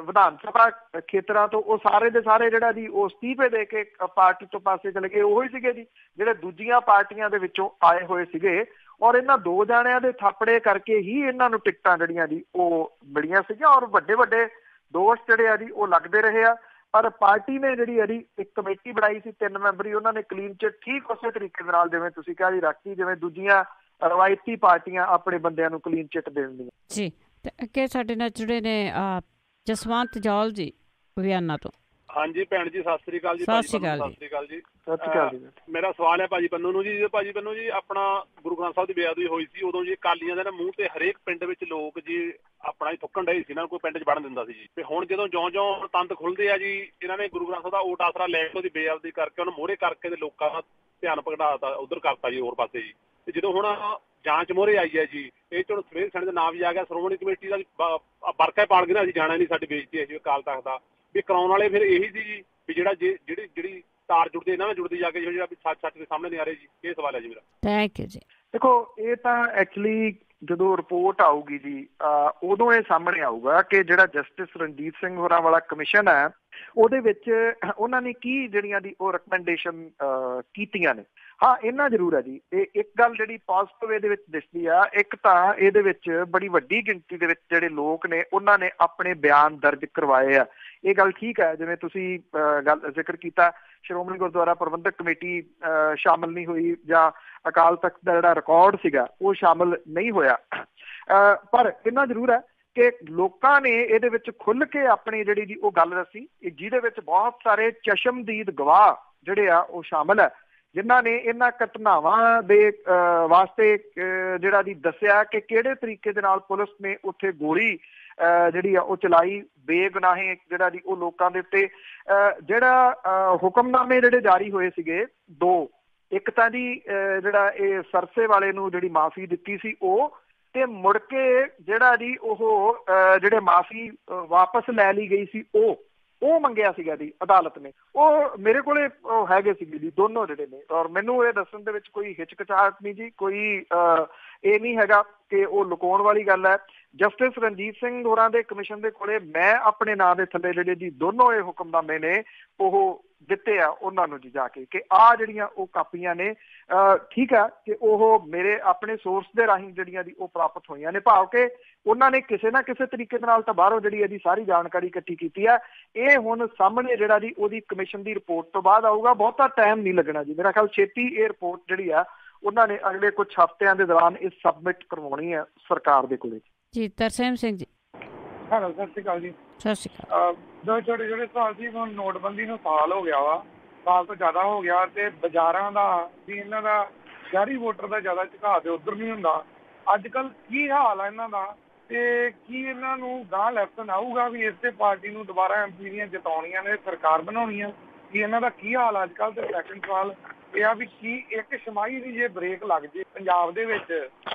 ਵਿਧਾਨ ਸਭਾ ਖੇਤਰਾਂ ਤੋਂ, ਉਹ ਸਾਰੇ ਦੇ ਸਾਰੇ ਜਿਹੜਾ ਜੀ ਉਹ ਅਸਤੀਫੇ ਦੇ ਕੇ ਪਾਰਟੀ ਤੋਂ ਪਾਸੇ ਚਲੇ ਗਏ। ਉਹੀ ਸੀਗੇ ਜੀ ਜਿਹੜੇ ਦੂਜੀਆਂ ਪਾਰਟੀਆਂ ਦੇ ਵਿੱਚੋਂ ਆਏ ਹੋਏ ਸੀਗੇ, ਔਰ ਇਹਨਾਂ ਦੋ ਜਾਣਿਆਂ ਦੇ ਥਾਪੜੇ ਕਰਕੇ ਹੀ ਇਹਨਾਂ ਨੂੰ ਟਿਕਟਾਂ ਜਿਹੜੀਆਂ ਜੀ ਉਹ ਮਿਲੀਆਂ ਸੀਗੀਆਂ, ਔਰ ਵੱਡੇ ਵੱਡੇ ਦੋਸ਼ ਜਿਹੜੇ ਆ ਜੀ ਉਹ ਲੱਗਦੇ ਰਹੇ ਆ। ਪਰ ਪਾਰਟੀ ਨੇ ਜਿਹੜੀ ਇਹਦੀ ਇੱਕ ਕਮੇਟੀ ਬਣਾਈ ਸੀ 3 ਮੈਂਬਰੀ, ਉਹਨਾਂ ਨੇ ਕਲੀਨ ਚਿੱਟ ਠੀਕ ਉਸੇ ਤਰੀਕੇ ਦੇ ਨਾਲ ਜਿਵੇਂ ਤੁਸੀਂ ਕਿਹਾ ਜੀ ਰੱਖੀ, ਜਿਵੇਂ ਦੂਜੀਆਂ ਰਵਾਇਤੀ ਪਾਰਟੀਆਂ ਆਪਣੇ ਬੰਦਿਆਂ ਨੂੰ ਕਲੀਨ ਚਿੱਟ ਦੇਣ ਦੀਆਂ ਜੀ। ਤੇ ਅੱਗੇ ਸਾਡੇ ਨਾਲ ਜੁੜੇ ਨੇ ਜਸਵੰਤ ਜੌਲ ਜੀ ਵਿਆਨਾ ਤੋਂ। ਹਾਂਜੀ ਭੈਣ ਜੀ, ਸਤਿ ਸ੍ਰੀ ਅਕਾਲ ਜੀ। ਸਤਿ ਸ਼੍ਰੀ ਅਕਾਲ ਜੀ। ਮੇਰਾ ਸਵਾਲ ਹੈ ਭਾਜੀ ਪੰਨੂ ਨੂੰ ਜੀ। ਭਾਜੀ ਪੰਨੂ ਜੀ, ਆਪਣਾ ਗੁਰੂ ਗ੍ਰੰਥ ਸਾਹਿਬ ਦੀ ਬੇਅਦਬੀ ਹੋਈ ਸੀ, ਉਦੋਂ ਜੀ ਅਕਾਲੀਆਂ ਦੇ ਨਾ ਮੂੰਹ ਤੇ ਹਰੇਕ ਪਿੰਡ ਵਿੱਚ ਲੋਕ ਜੀ ਆਪਣਾ ਹੀ ਥੁੱਕਣ ਡਏ ਸੀ ਨਾ, ਕੋਈ ਪਿੰਡ 'ਚ ਵੜਨ ਦਿੰਦਾ ਸੀ ਜੀ। ਤੇ ਹੁਣ ਜਦੋਂ ਜਿਉਂ ਤੰਦ ਖੁੱਲਦੇ ਆ ਜੀ, ਇਹਨਾਂ ਨੇ ਗੁਰੂ ਗ੍ਰੰਥ ਸਾਹਿਬ ਦਾ ਓਟ ਆਸਰਾ ਲੈ ਕੇ ਉਹਦੀ ਬੇਅਦਬੀ ਕਰਕੇ ਉਹਨੂੰ ਮੋਹਰੇ ਕਰਕੇ ਤੇ ਲੋਕਾਂ ਦਾ ਧਿਆਨ ਭਟਕਾਤਾ, ਉਧਰ ਕਰਤਾ ਜੀ ਹੋਰ ਪਾਸੇ ਜੀ। ਤੇ ਜਦੋਂ ਹੁਣ ਜਾਂਚ ਮੋਹਰੇ ਆਈ ਹੈ ਜੀ, ਇਹ ਚ ਹੁਣ ਸਵੇਰ ਸੈਣੇ ਦਾ ਨਾਮ ਵੀ ਆ ਗਿਆ, ਸ਼੍ਰੋਮਣੀ ਕਮੇਟੀ ਦਾ ਵਰਕਾ ਪਾਲ ਕੇ ਨਾ ਅਸੀਂ ਜਾਣਾ ਨਹੀਂ, ਸਾਡੀ ਬੇਇੱਜ਼ਤੀ ਹੈ ਜੀ ਅਕਾਲ ਤਖਤ ਦਾ। ਵੀ ਕਰਾਉਣ ਵਾਲੇ ਫਿਰ ਇਹੀ ਸੀ ਜੀ, ਵੀ ਜਿਹੜੀ ਤਾਰ ਜੁੜਦੇ ਇਹਨਾਂ ਨਾਲ ਜੁੜਦੀ ਜਾ ਕੇ ਜਿਹੜਾ ਵੀ ਸੱਚ ਦੇ ਸਾਹਮਣੇ ਨਹੀਂ ਆ ਰਹੇ ਜੀ। ਇਹ ਸਵਾਲ ਹੈ ਜੀ ਮੇਰਾ। ਥੈਂਕ ਯੂ ਜੀ। ਦੇਖੋ, ਇਹ ਤਾਂ ਐਕਚੁਅਲੀ ਜਦੋਂ ਰਿਪੋਰਟ ਆਊਗੀ ਜੀ ਉਦੋਂ ਇਹ ਸਾਹਮਣੇ ਆਊਗਾ ਕਿ ਜਿਹੜਾ ਜਸਟਿਸ ਰਣਜੀਤ ਸਿੰਘ ਹੋਰਾਂ ਵਾਲਾ ਕਮਿਸ਼ਨ ਹੈ ਉਹਦੇ ਵਿੱਚ ਉਹਨਾਂ ਨੇ ਕੀ ਜਿਹੜੀਆਂ ਦੀ ਉਹ ਰਿਕਮੈਂਡੇਸ਼ਨ ਕੀਤੀਆਂ ਨੇ। ਹਾਂ ਇੰਨਾ ਜ਼ਰੂਰ ਹੈ ਜੀ। ਇਹ ਇੱਕ ਗੱਲ ਜਿਹੜੀ ਪੋਜ਼ਿਟਿਵ ਇਹਦੇ ਵਿੱਚ ਦਿਸਦੀ ਆ, ਇੱਕ ਤਾਂ ਇਹਦੇ ਵਿੱਚ ਬੜੀ ਵੱਡੀ ਗਿਣਤੀ ਦੇ ਵਿੱਚ ਜਿਹੜੇ ਲੋਕ ਨੇ ਉਹਨਾਂ ਨੇ ਆਪਣੇ ਬਿਆਨ ਦਰਜ ਕਰਵਾਏ ਆ। ਇਹ ਗੱਲ ਠੀਕ ਹੈ, ਜਿਵੇਂ ਤੁਸੀਂ ਗੱਲ ਜ਼ਿਕਰ ਕੀਤਾ ਸ਼੍ਰੋਮਣੀ ਗੁਰਦੁਆਰਾ ਪ੍ਰਬੰਧਕ ਕਮੇਟੀ ਸ਼ਾਮਲ ਨਹੀਂ ਹੋਈ ਜਾਂ ਅਕਾਲ ਤਖਤ ਦਾ ਜਿਹੜਾ ਰਿਕਾਰਡ ਸੀਗਾ ਉਹ ਸ਼ਾਮਲ ਨਹੀਂ ਹੋਇਆ, ਪਰ ਇੰਨਾ ਜ਼ਰੂਰ ਹੈ ਕਿ ਲੋਕਾਂ ਨੇ ਇਹਦੇ ਵਿੱਚ ਖੁੱਲ੍ਹ ਕੇ ਆਪਣੀ ਜਿਹੜੀ ਜੀ ਉਹ ਗੱਲ ਦੱਸੀ, ਜਿਹਦੇ ਵਿੱਚ ਬਹੁਤ ਸਾਰੇ ਚਸ਼ਮਦੀਦ ਗਵਾਹ ਜਿਹੜੇ ਆ ਉਹ ਸ਼ਾਮਲ ਹੈ, ਜਿਨ੍ਹਾਂ ਨੇ ਇਹਨਾਂ ਘਟਨਾਵਾਂ ਦੇ ਵਾਸਤੇ ਜਿਹੜਾ ਜੀ ਦੱਸਿਆ ਕਿ ਕਿਹੜੇ ਤਰੀਕੇ ਦੇ ਨਾਲ ਪੁਲਿਸ ਨੇ ਉੱਥੇ ਗੋਲੀ ਜਿਹੜੀ ਆ ਉਹ ਚਲਾਈ ਬੇਗੁਨਾਹੇ ਜਿਹੜਾ ਜੀ ਉਹ ਲੋਕਾਂ ਦੇ ਉੱਤੇ। ਜਿਹੜਾ ਹੁਕਮਨਾਮੇ ਜਿਹੜੇ ਜਾਰੀ ਹੋਏ ਸੀਗੇ ਦੋ, ਇੱਕ ਤਾਂ ਜੀ ਜਿਹੜਾ ਇਹ ਸਰਸੇ ਵਾਲੇ ਨੂੰ ਜਿਹੜੀ ਮਾਫੀ ਦਿੱਤੀ ਸੀ ਉਹ, ਤੇ ਮੁੜ ਕੇ ਜਿਹੜਾ ਜੀ ਉਹ ਜਿਹੜੇ ਮਾਫੀ ਵਾਪਸ ਲੈ ਲਈ ਗਈ ਸੀ ਉਹ ਮੰਗਿਆ ਸੀਗਾ ਜੀ ਅਦਾਲਤ ਨੇ। ਉਹ ਮੇਰੇ ਕੋਲੇ ਉਹ ਹੈਗੇ ਸੀਗੇ ਜੀ ਦੋਨੋਂ ਜਿਹੜੇ ਨੇ, ਔਰ ਮੈਨੂੰ ਇਹ ਦੱਸਣ ਦੇ ਵਿੱਚ ਕੋਈ ਹਿਚਕਚਾਹਟ ਨਹੀਂ ਜੀ, ਕੋਈ ਇਹ ਨਹੀਂ ਹੈਗਾ ਕਿ ਉਹ ਲੁਕਾਉਣ ਵਾਲੀ ਗੱਲ ਹੈ। ਜਸਟਿਸ ਰਣਜੀਤ ਸਿੰਘ ਹੋਰਾਂ ਦੇ ਕਮਿਸ਼ਨ ਦੇ ਕੋਲੇ ਮੈਂ ਆਪਣੇ ਨਾਂ ਦੇ ਥੱਲੇ ਜਿਹੜੇ ਜੀ ਦੋਨੋਂ ਇਹ ਹੁਕਮਨਾਮੇ ਨੇ ਉਹ ਦਿੱਤੇ ਆ ਉਹਨਾਂ ਨੂੰ ਜੀ ਜਾ ਕੇ, ਕਿ ਆਹ ਜਿਹੜੀਆਂ ਉਹ ਕਾਪੀਆਂ ਨੇ ਠੀਕ ਆ ਕਿ ਉਹ ਮੇਰੇ ਆਪਣੇ ਸੋਰਸ ਦੇ ਰਾਹੀਂ ਜਿਹੜੀਆਂ ਜੀ ਉਹ ਪ੍ਰਾਪਤ ਹੋਈਆਂ ਨੇ, ਭਾਵ ਕਿ ਉਹਨਾਂ ਨੇ ਕਿਸੇ ਨਾ ਕਿਸੇ ਤਰੀਕੇ ਦੇ ਨਾਲ ਤਾਂ ਬਾਹਰੋਂ ਜਿਹੜੀ ਇਹਦੀ ਸਾਰੀ ਜਾਣਕਾਰੀ ਇਕੱਠੀ ਕੀਤੀ ਆ। ਇਹ ਹੁਣ ਸਾਹਮਣੇ ਜਿਹੜਾ ਜੀ ਉਹਦੀ ਕਮਿਸ਼ਨ ਦੀ ਰਿਪੋਰਟ ਤੋਂ ਬਾਅਦ ਆਊਗਾ, ਬਹੁਤਾ ਟਾਈਮ ਨਹੀਂ ਲੱਗਣਾ ਜੀ, ਮੇਰਾ ਖਿਆਲ ਛੇਤੀ ਇਹ ਰਿਪੋਰਟ ਜਿਹੜੀ ਆ ਉਹਨਾਂ ਨੇ ਅਗਲੇ ਕੁਝ ਹਫ਼ਤਿਆਂ ਦੇ ਦੌਰਾਨ ਇਹ ਸਬਮਿਟ ਕਰਵਾਉਣੀ ਹੈ ਸਰਕਾਰ ਦੇ ਕੋਲੇ ਜੀ। ਤਰਸੇਮ ਸਿੰਘ ਜੀ ਹੈਲੋ, ਸਤਿ ਸ਼੍ਰੀ ਅਕਾਲ ਜੀ। ਸਤਿ ਸ਼੍ਰੀ ਅਕਾਲ। ਦੋ ਛੋਟੇ ਸਵਾਲ ਸੀ। ਹੁਣ ਨੋਟਬੰਦੀ ਨੂੰ ਸਾਲ ਹੋ ਗਿਆ ਵਾ, ਸਾਲ ਤੋਂ ਜ਼ਿਆਦਾ ਹੋ ਗਿਆ, ਤੇ ਬਾਜ਼ਾਰਾਂ ਦਾ ਵੀ ਇਹਨਾਂ ਦਾ ਸ਼ਹਿਰੀ ਵੋਟਰ ਦਾ ਜ਼ਿਆਦਾ ਝੁਕਾਅ ਤੇ ਉੱਧਰ ਨਹੀਂ ਹੁੰਦਾ। ਅੱਜ ਕੱਲ੍ਹ ਕੀ ਹਾਲ ਆ ਇਹਨਾਂ ਦਾ, ਤੇ ਕੀ ਇਹਨਾਂ ਨੂੰ ਗਾਂਹ ਇਲੈਕਸ਼ਨ ਆਊਗਾ ਵੀ ਇਸੇ ਪਾਰਟੀ ਨੂੰ ਦੁਬਾਰਾ MP ਦੀਆਂ ਜਿਤਾਉਣੀਆਂ ਨੇ, ਸਰਕਾਰ ਬਣਾਉਣੀਆਂ, ਕੀ ਇਹਨਾਂ ਦਾ ਕੀ ਹਾਲ ਅੱਜ ਕੱਲ੍ਹ? ਤੇ ਸੈਕਿੰਡ ਸਵਾਲ ਇਹ ਆ ਵੀ ਕੀ ਇੱਕ ਛਮਾਹੀ ਦੀ ਜੇ ਬ੍ਰੇਕ ਲੱਗ ਜੇ ਪੰਜਾਬ ਦੇ ਵਿੱਚ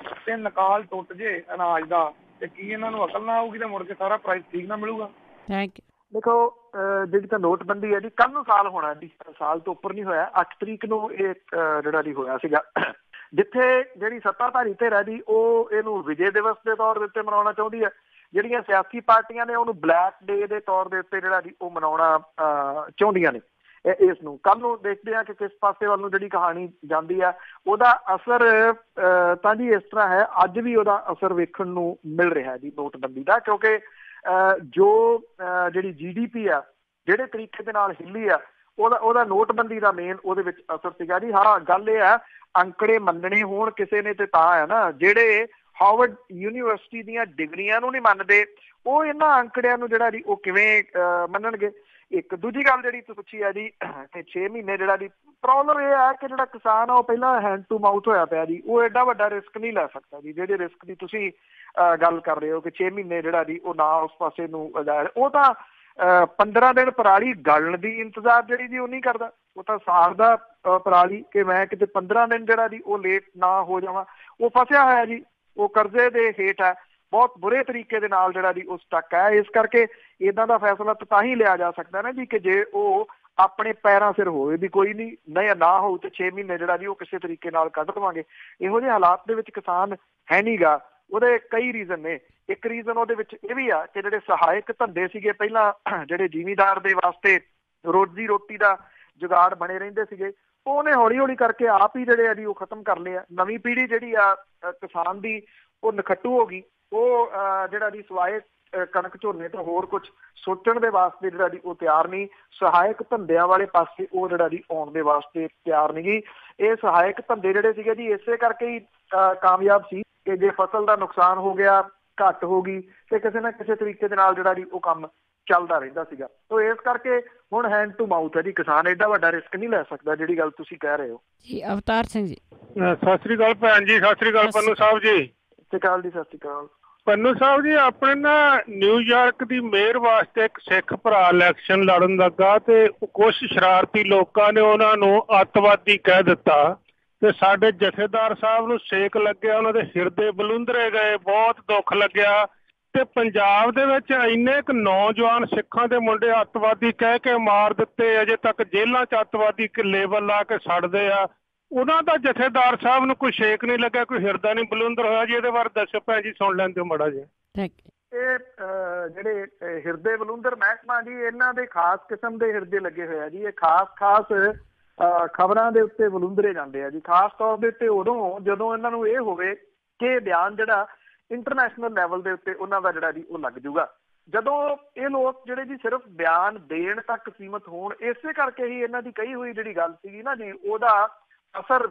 ਤੇ ਨਿਕਾਲ ਟੁੱਟ ਜੇ ਅਨਾਜ ਦਾ, ਤੇ ਕੀ ਇਹਨਾਂ ਨੂੰ ਅਕਲ ਨਾ ਆਊਗੀ ਤੇ ਮੁੜ ਕੇ ਸਾਰਾ ਪ੍ਰਾਈਸ ਠੀਕ ਨਾ ਮਿਲੂਗਾ? Thank you. ਦੇਖੋ ਜਿਹੜੀ ਤਾਂ ਨੋਟਬੰਦੀ ਹੈ ਜੀ ਕੱਲ੍ਹ ਨੂੰ ਸਾਲ ਹੋਣਾ ਜੀ, ਸਾਲ ਤੋਂ ਉੱਪਰ ਨਹੀਂ ਹੋਇਆ। 8 ਤਰੀਕ ਨੂੰ ਇਹ ਜਿਹੜਾ ਜੀ ਹੋਇਆ ਸੀਗਾ, ਜਿੱਥੇ ਜਿਹੜੀ ਸੱਤਾਧਾਰੀ ਧਿਰ ਹੈ ਜੀ ਉਹ ਇਹਨੂੰ ਵਿਜੇ ਦਿਵਸ ਦੇ ਤੌਰ ਦੇ ਉੱਤੇ ਮਨਾਉਣਾ ਚਾਹੁੰਦੀ ਹੈ, ਜਿਹੜੀਆਂ ਸਿਆਸੀ ਪਾਰਟੀਆਂ ਨੇ ਉਹਨੂੰ ਬਲੈਕ ਡੇ ਦੇ ਤੌਰ ਦੇ ਉੱਤੇ ਜਿਹੜਾ ਜੀ ਉਹ ਮਨਾਉਣਾ ਚਾਹੁੰਦੀਆਂ ਨੇ। ਇਸ ਨੂੰ ਕੱਲ੍ਹ ਨੂੰ ਦੇਖਦੇ ਹਾਂ ਕਿ ਕਿਸ ਪਾਸੇ ਵੱਲ ਨੂੰ ਜਿਹੜੀ ਕਹਾਣੀ ਜਾਂਦੀ ਆ। ਉਹਦਾ ਅਸਰ ਤਾਂ ਜੀ ਇਸ ਤਰ੍ਹਾਂ ਹੈ, ਅੱਜ ਵੀ ਉਹਦਾ ਅਸਰ ਵੇਖਣ ਨੂੰ ਮਿਲ ਰਿਹਾ ਜੀ ਨੋਟਬੰਦੀ ਦਾ, ਕਿਉਂਕਿ ਜੋ ਜਿਹੜੀ GDP ਆ ਜਿਹੜੇ ਤਰੀਕੇ ਦੇ ਨਾਲ ਹਿੱਲੀ ਆ ਉਹਦਾ ਨੋਟਬੰਦੀ ਦਾ ਮੇਨ ਉਹਦੇ ਵਿੱਚ ਅਸਰ ਸੀਗਾ ਜੀ। ਹਾਂ, ਗੱਲ ਇਹ ਆ ਅੰਕੜੇ ਮੰਨਣੇ ਹੋਣ ਕਿਸੇ ਨੇ ਤੇ ਤਾਂ ਹੈ ਨਾ, ਜਿਹੜੇ ਹਾਰਵਰਡ ਯੂਨੀਵਰਸਿਟੀ ਦੀਆਂ ਡਿਗਰੀਆਂ ਨੂੰ ਨਹੀਂ ਮੰਨਦੇ ਉਹ ਇਹਨਾਂ ਅੰਕੜਿਆਂ ਨੂੰ ਜਿਹੜਾ ਜੀ ਉਹ ਕਿਵੇਂ ਮੰਨਣਗੇ। ਇੱਕ ਦੂਜੀ ਗੱਲ ਜਿਹੜੀ ਤੁਸੀਂ ਪੁੱਛੀ ਹੈ ਜੀ ਕਿ 6 ਮਹੀਨੇ ਜਿਹੜਾ ਜੀ ਪ੍ਰੋਬਲਮ ਇਹ ਹੈ ਕਿ ਜਿਹੜਾ ਕਿਸਾਨ ਆ ਉਹ ਪਹਿਲਾਂ ਹੈਂਡ ਟੂ ਮਾਊਥ ਹੋਇਆ ਪਿਆ ਜੀ, ਉਹ ਐਡਾ ਵੱਡਾ ਰਿਸਕ ਨਹੀਂ ਲੈ ਸਕਦਾ ਜੀ। ਜਿਹੜੇ ਰਿਸਕ ਦੀ ਤੁਸੀਂ ਗੱਲ ਕਰ ਰਹੇ ਹੋ ਕਿ 6 ਮਹੀਨੇ ਜਿਹੜਾ ਜੀ ਉਹ ਨਾ ਉਸ ਪਾਸੇ ਨੂੰ ਉਹ ਤਾਂ 15 ਦਿਨ ਪਰਾਲੀ ਗਲਣ ਦੀ ਇੰਤਜ਼ਾਰ ਜਿਹੜੀ ਜੀ ਉਹ ਨਹੀਂ ਕਰਦਾ, ਉਹ ਤਾਂ ਸਾਰ ਦਾ ਪਰਾਲੀ ਕਿ ਮੈਂ ਕਿਤੇ 15 ਦਿਨ ਜਿਹੜਾ ਜੀ ਉਹ ਲੇਟ ਨਾ ਹੋ ਜਾਵਾਂ, ਉਹ ਫਸਿਆ ਹੋਇਆ ਜੀ, ਉਹ ਕਰਜ਼ੇ ਦੇ ਹੇਠ ਹੈ, ਬਹੁਤ ਬੁਰੇ ਤਰੀਕੇ ਦੇ ਨਾਲ ਜਿਹੜਾ ਜੀ ਉਹ ਸਟਕ ਹੈ। ਇਸ ਕਰਕੇ ਇੱਦਾਂ ਦਾ ਫੈਸਲਾ ਤਾਂ ਹੀ ਲਿਆ ਜਾ ਸਕਦਾ ਨਾ ਜੀ ਕਿ ਜੇ ਉਹ ਆਪਣੇ ਪੈਰਾਂ ਸਿਰ ਹੋਵੇ ਵੀ ਕੋਈ ਨਹੀਂ ਨਾ ਹੋਊ ਤੇ 6 ਮਹੀਨੇ ਜਿਹੜਾ ਜੀ ਉਹ ਕਿਸੇ ਤਰੀਕੇ ਨਾਲ ਕੱਢ ਦੇਵਾਂਗੇ। ਇਹੋ ਜਿਹੇ ਹਾਲਾਤ ਦੇ ਵਿੱਚ ਕਿਸਾਨ ਹੈ ਨਹੀਂ ਗਾ। ਉਹਦੇ ਕਈ ਰੀਜ਼ਨ ਨੇ। ਇੱਕ ਰੀਜ਼ਨ ਉਹਦੇ ਵਿੱਚ ਇਹ ਵੀ ਆ ਕਿ ਜਿਹੜੇ ਸਹਾਇਕ ਧੰਦੇ ਸੀਗੇ ਪਹਿਲਾਂ ਜਿਹੜੇ ਜ਼ਿਮੀਂਦਾਰ ਦੇ ਵਾਸਤੇ ਰੋਜ਼ੀ ਰੋਟੀ ਦਾ ਜੁਗਾੜ ਬਣੇ ਰਹਿੰਦੇ ਸੀਗੇ, ਉਹਨੇ ਹੌਲੀ ਹੌਲੀ ਕਰਕੇ ਆਪ ਹੀ ਜਿਹੜੇ ਆ ਜੀ ਉਹ ਖਤਮ ਕਰ ਲਏ ਆ। ਨਵੀਂ ਪੀੜ੍ਹੀ ਜਿਹੜੀ ਆ ਕਿਸਾਨ ਦੀ ਉਹ ਨਖੱਟੂ ਹੋ ਗਈ, ਉਹ ਜਿਹੜਾ ਜੀ ਸਵਾਏ ਕਣਕ ਝੋਨੇ ਤੋਂ ਹੋਰ ਕੁਝ ਸੋਚਣ ਦੇ ਵਾਸਤੇ ਜਿਹੜਾ ਜੀ ਉਹ ਤਿਆਰ ਨਹੀਂ। ਸਹਾਇਕ ਧੰਦਿਆਂ ਵਾਲੇ ਪਾਸੇ ਉਹ ਜਿਹੜਾ ਜੀ ਆਉਣ ਦੇ ਵਾਸਤੇ ਤਿਆਰ ਨਹੀਂ ਗੀ। ਇਹ ਸਹਾਇਕ ਧੰਦੇ ਜਿਹੜੇ ਸੀਗੇ ਜੀ ਇਸੇ ਕਰਕੇ ਹੀ ਕਾਮਯਾਬ ਸੀ ਕਿ ਜੇ ਫਸਲ ਦਾ ਨੁਕਸਾਨ ਹੋ ਗਿਆ, ਘੱਟ ਹੋ ਗਈ, ਤੇ ਕਿਸੇ ਨਾ ਕਿਸੇ ਤਰੀਕੇ ਦੇ ਨਾਲ ਜਿਹੜਾ ਜੀ ਉਹ ਕੰਮ ਚੱਲਦਾ ਰਹਿੰਦਾ ਸੀਗਾ। ਤੋ ਇਸ ਕਰਕੇ ਹੁਣ ਹੈਂਡ ਟੂ ਮਾਊਥ ਹੈ ਜੀ, ਕਿਸਾਨ ਐਡਾ ਵੱਡਾ ਰਿਸਕ ਨਹੀਂ ਲੈ ਸਕਦਾ ਜਿਹੜੀ ਗੱਲ ਤੁਸੀਂ ਕਹਿ ਰਹੇ ਹੋ ਜੀ। ਅਵਤਾਰ ਸਿੰਘ ਜੀ ਸਤਿ ਸ੍ਰੀ ਅਕਾਲ ਭੈਣ ਜੀ। ਸਤਿ ਸ੍ਰੀ ਅਕਾਲ ਪੰਨੂ ਸਾਹਿਬ ਜੀ। ਸਤਿ ਸ਼੍ਰੀ ਅਕਾਲ ਜੀ। ਸਤਿ ਸ਼੍ਰੀ ਅਕਾਲ ਪੰਨੂ ਸਾਹਿਬ ਜੀ। ਆਪਣੇ ਨਾ ਨਿਊਯਾਰਕ ਦੀ ਮੇਅਰ ਵਾਸਤੇ ਇੱਕ ਸਿੱਖ ਭਰਾ ਇਲੈਕਸ਼ਨ ਲੜਨ ਲੱਗਾ ਤੇ ਕੁਝ ਸ਼ਰਾਰਤੀ ਲੋਕਾਂ ਨੇ ਉਹਨਾਂ ਨੂੰ ਅੱਤਵਾਦੀ ਕਹਿ ਦਿੱਤਾ ਤੇ ਸਾਡੇ ਜਥੇਦਾਰ ਸਾਹਿਬ ਨੂੰ ਸੇਕ ਲੱਗਿਆ, ਉਹਨਾਂ ਦੇ ਹਿਰਦੇ ਬਲੁੰਦਰੇ ਗਏ, ਬਹੁਤ ਦੁੱਖ ਲੱਗਿਆ। ਤੇ ਪੰਜਾਬ ਦੇ ਵਿੱਚ ਇੰਨੇ ਕੁ ਨੌਜਵਾਨ ਸਿੱਖਾਂ ਦੇ ਮੁੰਡੇ ਅੱਤਵਾਦੀ ਕਹਿ ਕੇ ਮਾਰ ਦਿੱਤੇ, ਅਜੇ ਤੱਕ ਜੇਲ੍ਹਾਂ 'ਚ ਅੱਤਵਾਦੀ ਲੇਬਲ ਲਾ ਕੇ ਸੜਦੇ ਆ। ਉਹਨਾਂ ਦਾ ਜਥੇਦਾਰ ਸਾਹਿਬ ਨੂੰ ਕੋਈ ਛੇਕ ਨਹੀਂ ਲੱਗਿਆ, ਕੋਈ ਹਿਰਦਾ ਨਹੀਂ ਬਲੁੰਦਰ ਹੋਇਆ ਜੀ। ਇਹਦੇ ਬਾਰੇ ਦੱਸੋ ਭੈਣ ਜੀ, ਸੁਣ ਲੈਂਦੇ ਹੋ ਮਾੜਾ ਜਿਹਾ। ਇਹ ਜਿਹੜੇ ਹਿਰਦੇ ਬਲੁੰਦਰ ਮਹਿਕਮਾ ਜੀ ਇਹਨਾਂ ਦੇ ਖਾਸ ਕਿਸਮ ਦੇ ਹਿਰਦੇ ਲੱਗੇ ਹੋਏ ਆ ਜੀ। ਇਹ ਖਾਸ ਖਬਰਾਂ ਦੇ ਉੱਤੇ ਵਲੂੰਦਰੇ ਜਾਂਦੇ ਆ ਜੀ, ਖਾਸ ਤੌਰ ਦੇ ਉੱਤੇ ਉਦੋਂ ਜਦੋਂ ਇਹਨਾਂ ਨੂੰ ਇਹ ਹੋਵੇ ਕਿ ਬਿਆਨ ਜਿਹੜਾ ਇੰਟਰਨੈਸ਼ਨਲ ਲੈਵਲ ਦੇ ਉੱਤੇ ਉਹਨਾਂ ਦਾ ਜਿਹੜਾ ਜੀ ਉਹ ਲੱਗ ਜੂਗਾ। ਜਦੋਂ ਇਹ ਲੋਕ ਜਿਹੜੇ ਜੀ ਸਿਰਫ ਬਿਆਨ ਦੇਣ ਤੱਕ ਸੀਮਤ ਹੋਣ, ਇਸੇ ਕਰਕੇ ਹੀ ਇਹਨਾਂ ਦੀ ਕਹੀ ਹੋਈ ਜਿਹੜੀ ਗੱਲ ਸੀਗੀ ਨਾ ਜੀ, ਉਹਦਾ ਅਸਰ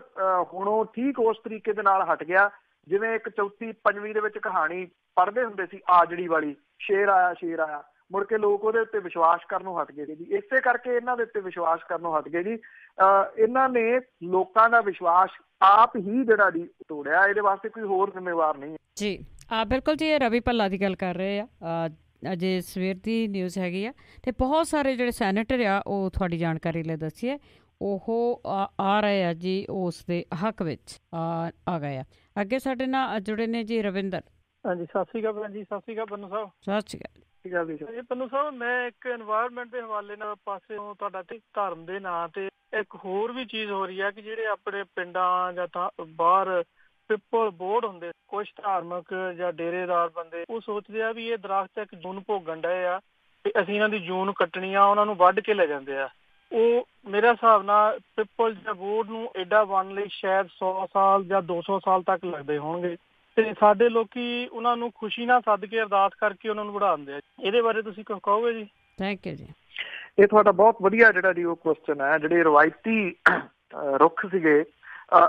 ਹੁਣ ਉਹ ਠੀਕ ਉਸ ਤਰੀਕੇ ਦੇ ਨਾਲ ਹਟ ਗਿਆ ਜਿਵੇਂ ਇੱਕ ਚੌਥੀ ਪੰਜਵੀਂ ਦੇ ਵਿੱਚ ਕਹਾਣੀ ਪੜ੍ਹਦੇ ਹੁੰਦੇ ਸੀ, ਆਜੜੀ ਵਾਲੀ, ਸ਼ੇਰ ਆਇਆ ਸ਼ੇਰ ਆਇਆ। ਮੁੜ ਕੇ ਲੋਕ ਉਹਦੇ ਉੱਤੇ ਵਿਸ਼ਵਾਸ ਕਰਨੋਂ ਹਟ ਗਏ ਜੀ। ਇਸੇ ਕਰਕੇ ਇਹਨਾਂ ਦੇ ਉੱਤੇ ਵਿਸ਼ਵਾਸ ਕਰਨੋਂ ਹਟ ਗਏ ਜੀ। ਇਹਨਾਂ ਨੇ ਲੋਕਾਂ ਦਾ ਵਿਸ਼ਵਾਸ ਆਪ ਹੀ ਜਿਹੜਾ ਜੀ ਤੋੜਿਆ। ਇਹਦੇ ਵਾਸਤੇ ਕੋਈ ਹੋਰ ਜ਼ਿੰਮੇਵਾਰ ਨਹੀਂ ਜੀ। ਬਿਲਕੁਲ ਜੀ, ਇਹ ਰਵੀ ਭੱਲਾ ਦੀ ਗੱਲ ਕਰ ਰਹੇ ਆ। ਅਜੇ ਸਵੇਰ ਦੀ ਨਿਊਜ਼ ਹੈਗੀ ਆ ਅਤੇ ਬਹੁਤ ਸਾਰੇ ਜਿਹੜੇ ਸੈਨੇਟਰ ਆ ਉਹ ਤੁਹਾਡੀ ਜਾਣਕਾਰੀ ਲਈ ਦੱਸੀਏ ਉਹ ਆ ਰਹੇ ਆ ਜੀ, ਉਸ ਦੇ ਹੱਕ ਵਿੱਚ ਆ ਗਏ ਆ। ਅੱਗੇ ਸਾਡੇ ਨਾਲ ਜੁੜੇ ਨੇ ਜੀ ਰਵਿੰਦਰ। ਹਾਂਜੀ, ਸਤਿ ਸ਼੍ਰੀ ਅਕਾਲ ਭੈਣ ਜੀ। ਸਤਿ ਸ਼੍ਰੀ ਅਕਾਲ ਪੰਨੂ ਸਾਹਿਬ। ਸਤਿ ਸ਼੍ਰੀ ਅਕਾਲ ਜੀ। ਪੰਨੂ ਸਾਹਿਬ, ਮੈਂ ਇੱਕ এনवायरमेंट ਦੇ ਹਵਾਲੇ ਨਾਲ ਪਾਸਿਓਂ ਤੁਹਾਡਾ ਤੇ ਧਰਮ ਦੇ ਨਾਂ ਤੇ ਇੱਕ ਹੋਰ ਵੀ ਚੀਜ਼ ਹੋ ਰਹੀ ਹੈ ਕਿ ਜਿਹੜੇ ਆਪਣੇ ਪਿੰਡਾਂ ਜਾਂ ਬਾਹਰ ਪਿੱਪਲ ਬੋਰਡ ਹੁੰਦੇ, ਕੁਛ ਧਾਰਮਿਕ ਜਾਂ ਡੇਰੇਦਾਰ ਬੰਦੇ ਉਹ ਸੋਚਦੇ ਆ ਵੀ ਇਹ ਦਰਖਤ ਇੱਕ ਜੂਨ ਭੋਗਣ ਡਏ ਆ ਤੇ ਅਸੀਂ ਇਹਨਾਂ ਦੀ ਜੂਨ ਕੱਟਣੀ ਆ, ਉਹਨਾਂ ਨੂੰ ਵੱਢ ਕੇ ਲੈ ਜਾਂਦੇ ਆ। ਉਹ ਮੇਰੇ ਹਿਸਾਬ ਨਾਲ ਪਿੱਪਲ ਜਾਂ ਬੋਰਡ ਨੂੰ ਐਡਾ ਬਣਨ ਲਈ ਸ਼ਾਇਦ 100 ਸਾਲ ਜਾਂ 200 ਸਾਲ ਤੱਕ ਲੱਗਦੇ ਹੋਣਗੇ ਤੇ ਸਾਡੇ ਲੋਕੀ ਉਹਨਾਂ ਨੂੰ ਖੁਸ਼ੀ ਨਾਲ ਸੱਦ ਕੇ ਅਰਦਾਸ ਕਰਕੇ ਉਹਨਾਂ ਨੂੰ ਵੜਾ ਦਿੰਦੇ ਆ। ਇਹਦੇ ਬਾਰੇ ਤੁਸੀਂ ਕੁਝ ਕਹੋਗੇ ਜੀ? ਥੈਂਕ ਯੂ ਜੀ। ਇਹ ਤੁਹਾਡਾ ਬਹੁਤ ਵਧੀਆ ਜਿਹੜਾ ਜੀ ਉਹ ਕੁਐਸਚਨ ਹੈ। ਜਿਹੜੇ ਰਵਾਇਤੀ ਰੁੱਖ ਸੀਗੇ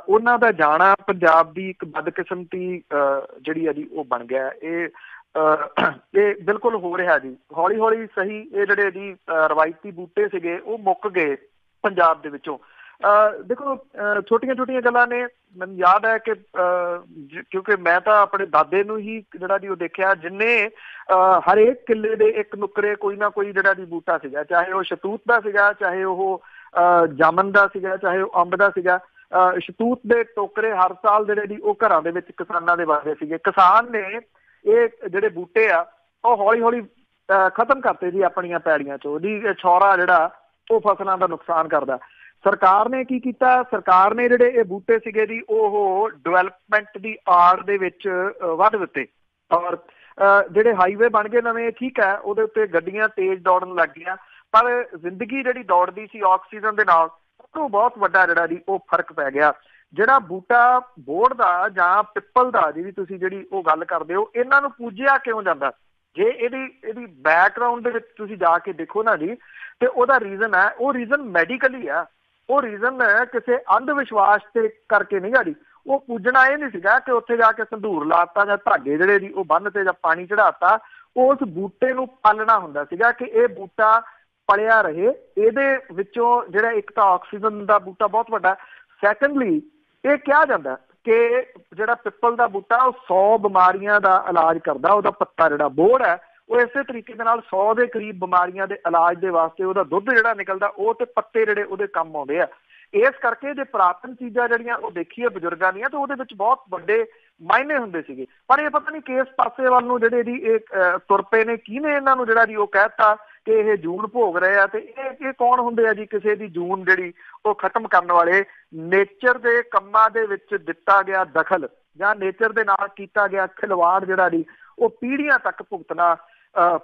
ਉਹਨਾਂ ਦਾ ਜਾਣਾ ਪੰਜਾਬ ਦੀ ਇੱਕ ਬਦਕਿਸਮਤੀ ਜਿਹੜੀ ਆ ਜੀ ਉਹ ਬਣ ਗਿਆ। ਇਹ ਬਿਲਕੁਲ ਹੋ ਰਿਹਾ ਜੀ ਹੌਲੀ ਹੌਲੀ। ਸਹੀ, ਇਹ ਜਿਹੜੇ ਜੀ ਰਵਾਇਤੀ ਬੂਟੇ ਸੀਗੇ ਉਹ ਮੁੱਕ ਗਏ ਪੰਜਾਬ ਦੇ ਵਿੱਚੋਂ। ਦੇਖੋ, ਛੋਟੀਆਂ ਛੋਟੀਆਂ ਗੱਲਾਂ ਨੇ। ਮੈਨੂੰ ਯਾਦ ਹੈ ਕਿ ਕਿਉਂਕਿ ਮੈਂ ਤਾਂ ਆਪਣੇ ਦਾਦੇ ਨੂੰ ਹੀ ਜਿਹੜਾ ਜੀ ਉਹ ਦੇਖਿਆ, ਜਿੰਨੇ ਹਰੇਕ ਕਿੱਲੇ ਦੇ ਇੱਕ ਨੁੱਕਰੇ ਕੋਈ ਨਾ ਕੋਈ ਜਿਹੜਾ ਜੀ ਬੂਟਾ ਸੀਗਾ, ਚਾਹੇ ਉਹ ਸ਼ਤੂਤ ਦਾ ਸੀਗਾ, ਚਾਹੇ ਉਹ ਜਾਮਨ ਦਾ ਸੀਗਾ, ਚਾਹੇ ਉਹ ਅੰਬ ਦਾ ਸੀਗਾ। ਸ਼ਤੂਤ ਦੇ ਟੋਕਰੇ ਹਰ ਸਾਲ ਜਿਹੜੇ ਜੀ ਉਹ ਘਰਾਂ ਦੇ ਵਿੱਚ ਕਿਸਾਨਾਂ ਦੇ ਵੱਜਦੇ ਸੀਗੇ। ਕਿਸਾਨ ਨੇ ਇਹ ਜਿਹੜੇ ਬੂਟੇ ਆ ਉਹ ਹੌਲੀ ਹੌਲੀ ਖਤਮ ਕਰਤੇ ਜੀ ਆਪਣੀਆਂ ਪੈੜੀਆਂ ਚੋਂ। ਉਹਦੀ ਛੋਰਾ ਜਿਹੜਾ ਉਹ ਫਸਲਾਂ ਦਾ ਨੁਕਸਾਨ ਕਰਦਾ। ਸਰਕਾਰ ਨੇ ਕੀ ਕੀਤਾ? ਸਰਕਾਰ ਨੇ ਜਿਹੜੇ ਇਹ ਬੂਟੇ ਸੀਗੇ ਜੀ ਉਹ ਡਿਵੈਲਪਮੈਂਟ ਦੀ ਆੜ ਦੇ ਵਿੱਚ ਵੱਢ ਦਿੱਤੇ। ਔਰ ਜਿਹੜੇ ਹਾਈਵੇ ਬਣ ਗਏ ਨਵੇਂ, ਠੀਕ ਹੈ, ਉਹਦੇ ਉੱਤੇ ਗੱਡੀਆਂ ਤੇਜ਼ ਦੌੜਨ ਲੱਗ ਗਈਆਂ, ਪਰ ਜ਼ਿੰਦਗੀ ਜਿਹੜੀ ਦੌੜਦੀ ਸੀ ਆਕਸੀਜਨ ਦੇ ਨਾਲ, ਉਹਨੂੰ ਬਹੁਤ ਵੱਡਾ ਜਿਹੜਾ ਜੀ ਉਹ ਫਰਕ ਪੈ ਗਿਆ। ਜਿਹੜਾ ਬੂਟਾ ਬੋਹੜ ਦਾ ਜਾਂ ਪਿੱਪਲ ਦਾ ਜਿਹਦੀ ਤੁਸੀਂ ਜਿਹੜੀ ਉਹ ਗੱਲ ਕਰਦੇ ਹੋ, ਇਹਨਾਂ ਨੂੰ ਪੂਜਿਆ ਕਿਉਂ ਜਾਂਦਾ? ਜੇ ਇਹਦੀ ਬੈਕਗਰਾਊਂਡ ਦੇ ਵਿੱਚ ਤੁਸੀਂ ਜਾ ਕੇ ਦੇਖੋ ਨਾ ਜੀ, ਤੇ ਉਹਦਾ ਰੀਜ਼ਨ ਹੈ, ਉਹ ਰੀਜ਼ਨ ਮੈਡੀਕਲੀ ਆ। ਉਹ ਰੀਜ਼ਨ ਕਿਸੇ ਅੰਧ ਵਿਸ਼ਵਾਸ ਤੇ ਕਰਕੇ ਨਹੀਂ ਗਾ ਜੀ। ਉਹ ਪੂਜਣਾ ਇਹ ਨਹੀਂ ਸੀਗਾ ਕਿ ਉੱਥੇ ਜਾ ਕੇ ਸੰਧੂਰ ਲਾਤਾ ਜਾਂ ਧਾਗੇ ਜਿਹੜੇ ਜੀ ਉਹ ਬੰਨ ਤੇ ਜਾਂ ਪਾਣੀ ਚੜਾਤਾ। ਉਸ ਬੂਟੇ ਨੂੰ ਪਾਲਣਾ ਹੁੰਦਾ ਸੀਗਾ ਕਿ ਇਹ ਬੂਟਾ ਪਲਿਆ ਰਹੇ। ਇਹਦੇ ਵਿੱਚੋਂ ਜਿਹੜਾ ਇੱਕ ਤਾਂ ਆਕਸੀਜਨ ਦਾ ਬੂਟਾ ਬਹੁਤ ਵੱਡਾ, ਸੈਕੰਡਲੀ ਇਹ ਕਿਹਾ ਜਾਂਦਾ ਕਿ ਜਿਹੜਾ ਪਿੱਪਲ ਦਾ ਬੂਟਾ ਉਹ 100 ਬਿਮਾਰੀਆਂ ਦਾ ਇਲਾਜ ਕਰਦਾ। ਉਹਦਾ ਪੱਤਾ ਜਿਹੜਾ ਬੋਹੜ ਹੈ ਉਹ ਇਸੇ ਤਰੀਕੇ ਦੇ ਨਾਲ 100 ਦੇ ਕਰੀਬ ਬਿਮਾਰੀਆਂ ਦੇ ਇਲਾਜ ਦੇ ਵਾਸਤੇ ਉਹਦਾ ਦੁੱਧ ਜਿਹੜਾ ਨਿਕਲਦਾ ਉਹ ਤੇ ਪੱਤੇ ਜਿਹੜੇ ਉਹਦੇ ਕੰਮ ਆਉਂਦੇ ਆ। ਇਸ ਕਰਕੇ ਜੇ ਪੁਰਾਤਨ ਚੀਜ਼ਾਂ ਜਿਹੜੀਆਂ ਉਹ ਦੇਖੀਏ ਬਜ਼ੁਰਗਾਂ ਦੀਆਂ, ਤਾਂ ਉਹਦੇ ਵਿੱਚ ਬਹੁਤ ਵੱਡੇ ਮਾਇਨੇ ਹੁੰਦੇ ਸੀਗੇ। ਪਰ ਇਹ ਪਤਾ ਨਹੀਂ ਕਿਸ ਪਾਸੇ ਵੱਲ ਨੂੰ ਜਿਹੜੇ ਦੀ ਇਹ ਤੁਰ ਪਏ ਨੇ, ਕਿਹਨੇ ਇਹਨਾਂ ਨੂੰ ਜਿਹੜਾ ਦੀ ਉਹ ਕਹਿਤਾ ਕਿ ਇਹ ਜੂਨ ਭੋਗ ਰਹੇ ਆ। ਤੇ ਇਹ ਕੌਣ ਹੁੰਦੇ ਆ ਜੀ ਕਿਸੇ ਦੀ ਜੂਨ ਜਿਹੜੀ ਉਹ ਖਤਮ ਕਰਨ ਵਾਲੇ? ਨੇਚਰ ਦੇ ਕੰਮਾਂ ਦੇ ਵਿੱਚ ਦਿੱਤਾ ਗਿਆ ਦਖਲ ਜਾਂ ਨੇਚਰ ਦੇ ਨਾਲ ਕੀਤਾ ਗਿਆ ਖਿਲਵਾੜ ਜਿਹੜਾ ਜੀ ਉਹ ਪੀੜ੍ਹੀਆਂ ਤੱਕ ਭੁਗਤਣਾ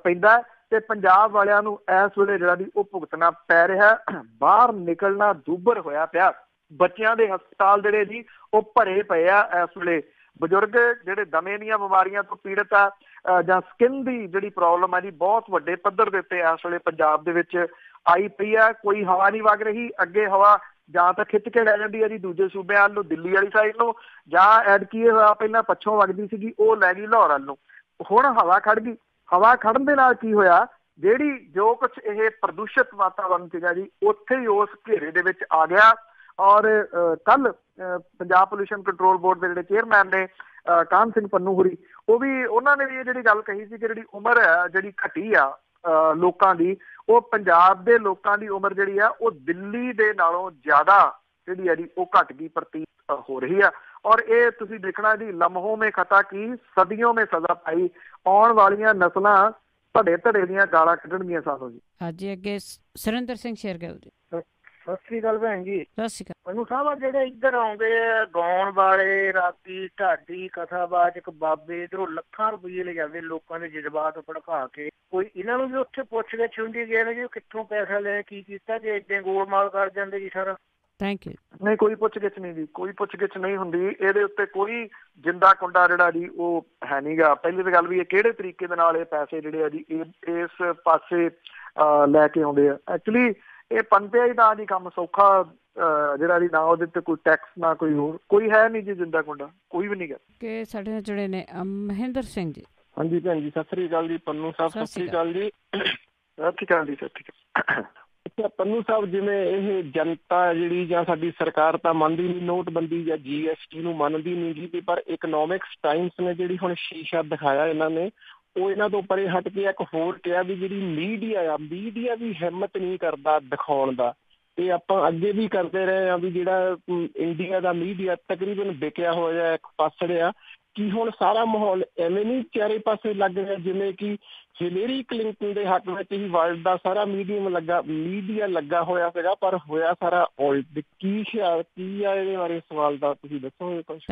ਪੈਂਦਾ। ਤੇ ਪੰਜਾਬ ਵਾਲਿਆਂ ਨੂੰ ਇਸ ਵੇਲੇ ਜਿਹੜਾ ਦੀ ਉਹ ਭੁਗਤਣਾ ਪੈ ਰਿਹਾ। ਬਾਹਰ ਨਿਕਲਣਾ ਦੂਬਰ ਹੋਇਆ ਪਿਆ। ਬੱਚਿਆਂ ਦੇ ਹਸਪਤਾਲ ਜਿਹੜੇ ਜੀ ਉਹ ਭਰੇ ਪਏ ਆ ਇਸ ਵੇਲੇ। ਬਜ਼ੁਰਗ ਜਿਹੜੇ ਦਮੇ ਦੀਆਂ ਬਿਮਾਰੀਆਂ ਤੋਂ ਪੀੜਤ ਆ ਜਾਂ ਸਕਿਨ ਦੀ ਜਿਹੜੀ ਪ੍ਰੋਬਲਮ ਹੈ ਜੀ ਬਹੁਤ ਵੱਡੇ ਪੱਧਰ ਦੇ ਉੱਤੇ ਇਸ ਵੇਲੇ ਪੰਜਾਬ ਦੇ ਵਿੱਚ ਆਈ ਪਈ ਆ। ਕੋਈ ਹਵਾ ਨਹੀਂ ਵਗ ਰਹੀ। ਅੱਗੇ ਹਵਾ ਜਾਂ ਤਾਂ ਖਿੱਚ ਕੇ ਲੈ ਜਾਂਦੀ ਹੈ ਜੀ ਦੂਜੇ ਸੂਬਿਆਂ ਵੱਲ ਨੂੰ, ਦਿੱਲੀ ਵਾਲੀ ਸਾਈਡ ਨੂੰ, ਜਾਂ ਐਤਕੀ ਹਵਾ ਪਹਿਲਾਂ ਪੱਛੋਂ ਵਗਦੀ ਸੀਗੀ ਉਹ ਲੈ ਗਈ ਲਾਹੌਰ ਵੱਲ ਨੂੰ। ਹੁਣ ਹਵਾ ਖੜ ਗਈ। ਹਵਾ ਖੜਨ ਦੇ ਨਾਲ ਕੀ ਹੋਇਆ? ਜਿਹੜੀ ਜੋ ਕੁਛ ਇਹ ਪ੍ਰਦੂਸ਼ਿਤ ਵਾਤਾਵਰਨ ਸੀਗਾ ਜੀ ਉੱਥੇ ਹੀ ਉਸ ਘੇਰੇ ਦੇ ਵਿੱਚ ਆ ਗਿਆ। ਔਰ ਕੱਲ ਪੰਜਾਬ ਪੋਲਿਊਸ਼ਨ ਕੰਟਰੋਲ ਬੋਰਡ ਦੇ ਜਿਹੜੇ ਚੇਅਰਮੈਨ ਨੇ ਕਾਹਨ ਸਿੰਘ ਪੰਨੂ ਹੋਰੀ, ਉਹਨਾਂ ਨੇ ਵੀ ਇਹ ਜਿਹੜੀ ਗੱਲ ਕਹੀ ਸੀ ਕਿ ਜਿਹੜੀ ਉਮਰ ਹੈ ਜਿਹੜੀ ਘਟੀ ਆ ਲੋਕਾਂ ਦੀ, ਉਹ ਪੰਜਾਬ ਦੇ ਲੋਕਾਂ ਦੀ ਉਮਰ ਜਿਹੜੀ ਆ ਉਹ ਦਿੱਲੀ ਦੇ ਨਾਲੋਂ ਜ਼ਿਆਦਾ ਜਿਹੜੀ ਆ ਜੀ ਉਹ ਘਟ ਗਈ ਪ੍ਰਤੀਤ ਹੋ ਰਹੀ ਆ। ਔਰ ਇਹ ਤੁਸੀਂ ਦੇਖਣਾ ਜੀ, ਲਮਹੋਂ ਮੇ ਖਤਾ ਕੀ ਸਦੀਆਂ ਮੇ ਸਜ਼ਾ ਪਾਈ। ਆਉਣ ਵਾਲੀਆਂ ਨਸਲਾਂ ਧੜੇ ਧੜੇ ਦੀਆਂ ਗਾਲਾਂ ਕੱਢਣਗੀਆਂ ਸਾਨੂੰ ਜੀ। ਹਾਂਜੀ, ਅੱਗੇ ਸੁਰਿੰਦਰ ਸਿੰਘ ਸ਼ੇਰਗਿੱਲ ਜੀ। ਸਤਿ ਸ੍ਰੀ ਅਕਾਲ ਭੈਣ ਜੀ। ਸਤਿ ਸ੍ਰੀ ਅਕਾਲ। ਮੈਨੂੰ ਸਾਹਿਬ ਜਿਹੜੇ ਇੱਧਰ ਆਉਂਦੇ ਆ ਗਾਉਣ ਵਾਲੇ, ਰਾਤੀ ਢਾਡੀ ਕਥਾਵਾਚਕ ਬਾਬੇ, ਇੱਧਰੋਂ ਲੱਖਾਂ ਰੁਪਈਏ ਲੈ ਜਾਂਦੇ ਲੋਕਾਂ ਦੇ ਜਜ਼ਬਾਤ ਭੜਕਾ ਕੇ। ਕੋਈ ਇਹਨਾਂ ਨੂੰ ਵੀ ਉੱਥੇ ਪੁੱਛ ਗਿੱਛ ਹੁੰਦੀ ਗਏ ਨੇ ਜੀ ਕਿੱਥੋਂ ਪੈਸਾ ਲਿਆ, ਕੀ ਕੀਤਾ, ਜੇ ਏਦਾਂ ਗੋਲਮਾਲ ਕਰ ਜਾਂਦੇ ਜੀ ਸਾਰਾ? Thank you. ਨਹੀਂ, ਕੋਈ ਪੁੱਛ-ਗਿੱਛ ਨਹੀਂ ਜੀ, ਕੋਈ ਪੁੱਛ-ਗਿੱਛ ਨਹੀਂ ਹੁੰਦੀ ਇਹਦੇ ਉੱਤੇ। ਕੋਈ ਜਿੰਦਾ ਕੁੰਡਾ ਜਿਹੜਾ ਜੀ ਉਹ ਹੈ ਨੀ ਗਾ। ਪਹਿਲੀ ਤਾਂ ਗੱਲ ਵੀ ਇਹ ਕਿਹੜੇ ਤਰੀਕੇ ਦੇ ਨਾਲ ਇਹ ਪੈਸੇ ਜਿਹੜੇ ਆ ਜੀ ਇਸ ਪਾਸੇ ਲੈ ਕੇ ਆਉਂਦੇ ਆ। ਐਕਚੁਅਲੀ ਇਹ ਪਨਪਿਆ ਹੀ ਤਾਂ ਜੀ ਕੰਮ ਸੌਖਾ ਜਿਹੜਾ ਜੀ, ਨਾ ਉਹਦੇ ਤੇ ਕੋਈ ਟੈਕਸ ਨਾ ਕੋਈ ਹੋਰ, ਕੋਈ ਹੈ ਨਹੀਂ ਜੀ ਜਿੰਦਾ ਕੁੰਡਾ, ਕੋਈ ਵੀ ਨਹੀਂ ਗਾ। ਕਿ ਸਾਡੇ ਨਾਲ ਜੁੜੇ ਨੇ ਮਹਿੰਦਰ ਸਿੰਘ ਜੀ। ਹਾਂਜੀ ਭੈਣ ਜੀ, ਸਤਿ ਸ੍ਰੀ ਅਕਾਲ ਜੀ। ਪੰਨੂ ਸਾਹਿਬ ਸਤਿ ਸ੍ਰੀ ਅਕਾਲ ਜੀ। ਸਤਿ ਸ਼੍ਰੀ ਅਕਾਲ ਜੀ। ਸਤਿ ਸ਼੍ਰੀ ਅਕਾਲ। ਅੱਛਾ ਪੰਨੂ ਸਾਹਿਬ, ਜਿਵੇਂ ਇਹ ਜਨਤਾ ਜਿਹੜੀ ਜਾਂ ਸਾਡੀ ਸਰਕਾਰ ਤਾਂ ਮੰਨਦੀ ਨਹੀਂ ਨੋਟਬੰਦੀ ਜਾਂ GST ਨੂੰ, ਮੰਨਦੀ ਨਹੀਂ ਜੀ, ਪਰ ਇਕਨੋਮਿਕਸ ਟਾਈਮਸ ਨੇ ਜਿਹੜੀ ਹੁਣ ਸ਼ੀਸ਼ਾ ਦਿਖਾਇਆ ਇਹਨਾਂ ਨੇ, ਉਹ ਇਹਨਾਂ ਤੋਂ ਪਰੇ ਹਟ ਕੇ ਇੱਕ ਹੋਰ ਕਿਹਾ ਵੀ ਜਿਹੜੀ ਮੀਡੀਆ ਵੀ ਹਿੰਮਤ ਨਹੀਂ ਕਰਦਾ ਦਿਖਾਉਣ ਦਾ। ਤੇ ਆਪਾਂ ਅੱਗੇ ਵੀ ਕਰਦੇ ਰਹੇ ਹਾਂ ਵੀ ਜਿਹੜਾ ਇੰਡੀਆ ਦਾ ਮੀਡੀਆ ਤਕਰੀਬਨ ਵਿਕਿਆ ਹੋਇਆ ਇੱਕ ਪਾਸੜ ਆ। ਕਿ ਹੁਣ ਸਾਰਾ ਮਾਹੌਲ ਐਵੇਂ ਨਹੀਂ ਚਾਰੇ ਪਾਸੇ ਲੱਗ ਰਿਹਾ ਜਿਵੇਂ ਕਿ ਹਿਲੇਰੀ ਕਲਿੰਟਨ ਦੇ ਹੱਕ ਵਿੱਚ ਹੀ ਵਰਲਡ ਦਾ ਸਾਰਾ ਮੀਡੀਆ ਲੱਗਾ ਹੋਇਆ ਸੀਗਾ, ਪਰ ਹੋਇਆ ਸਾਰਾ ਉਲਟ। ਕੀ ਆ ਇਹਦੇ ਬਾਰੇ ਸਵਾਲ ਦਾ ਤੁਸੀਂ ਦੱਸੋਗੇ ਕੁਛ?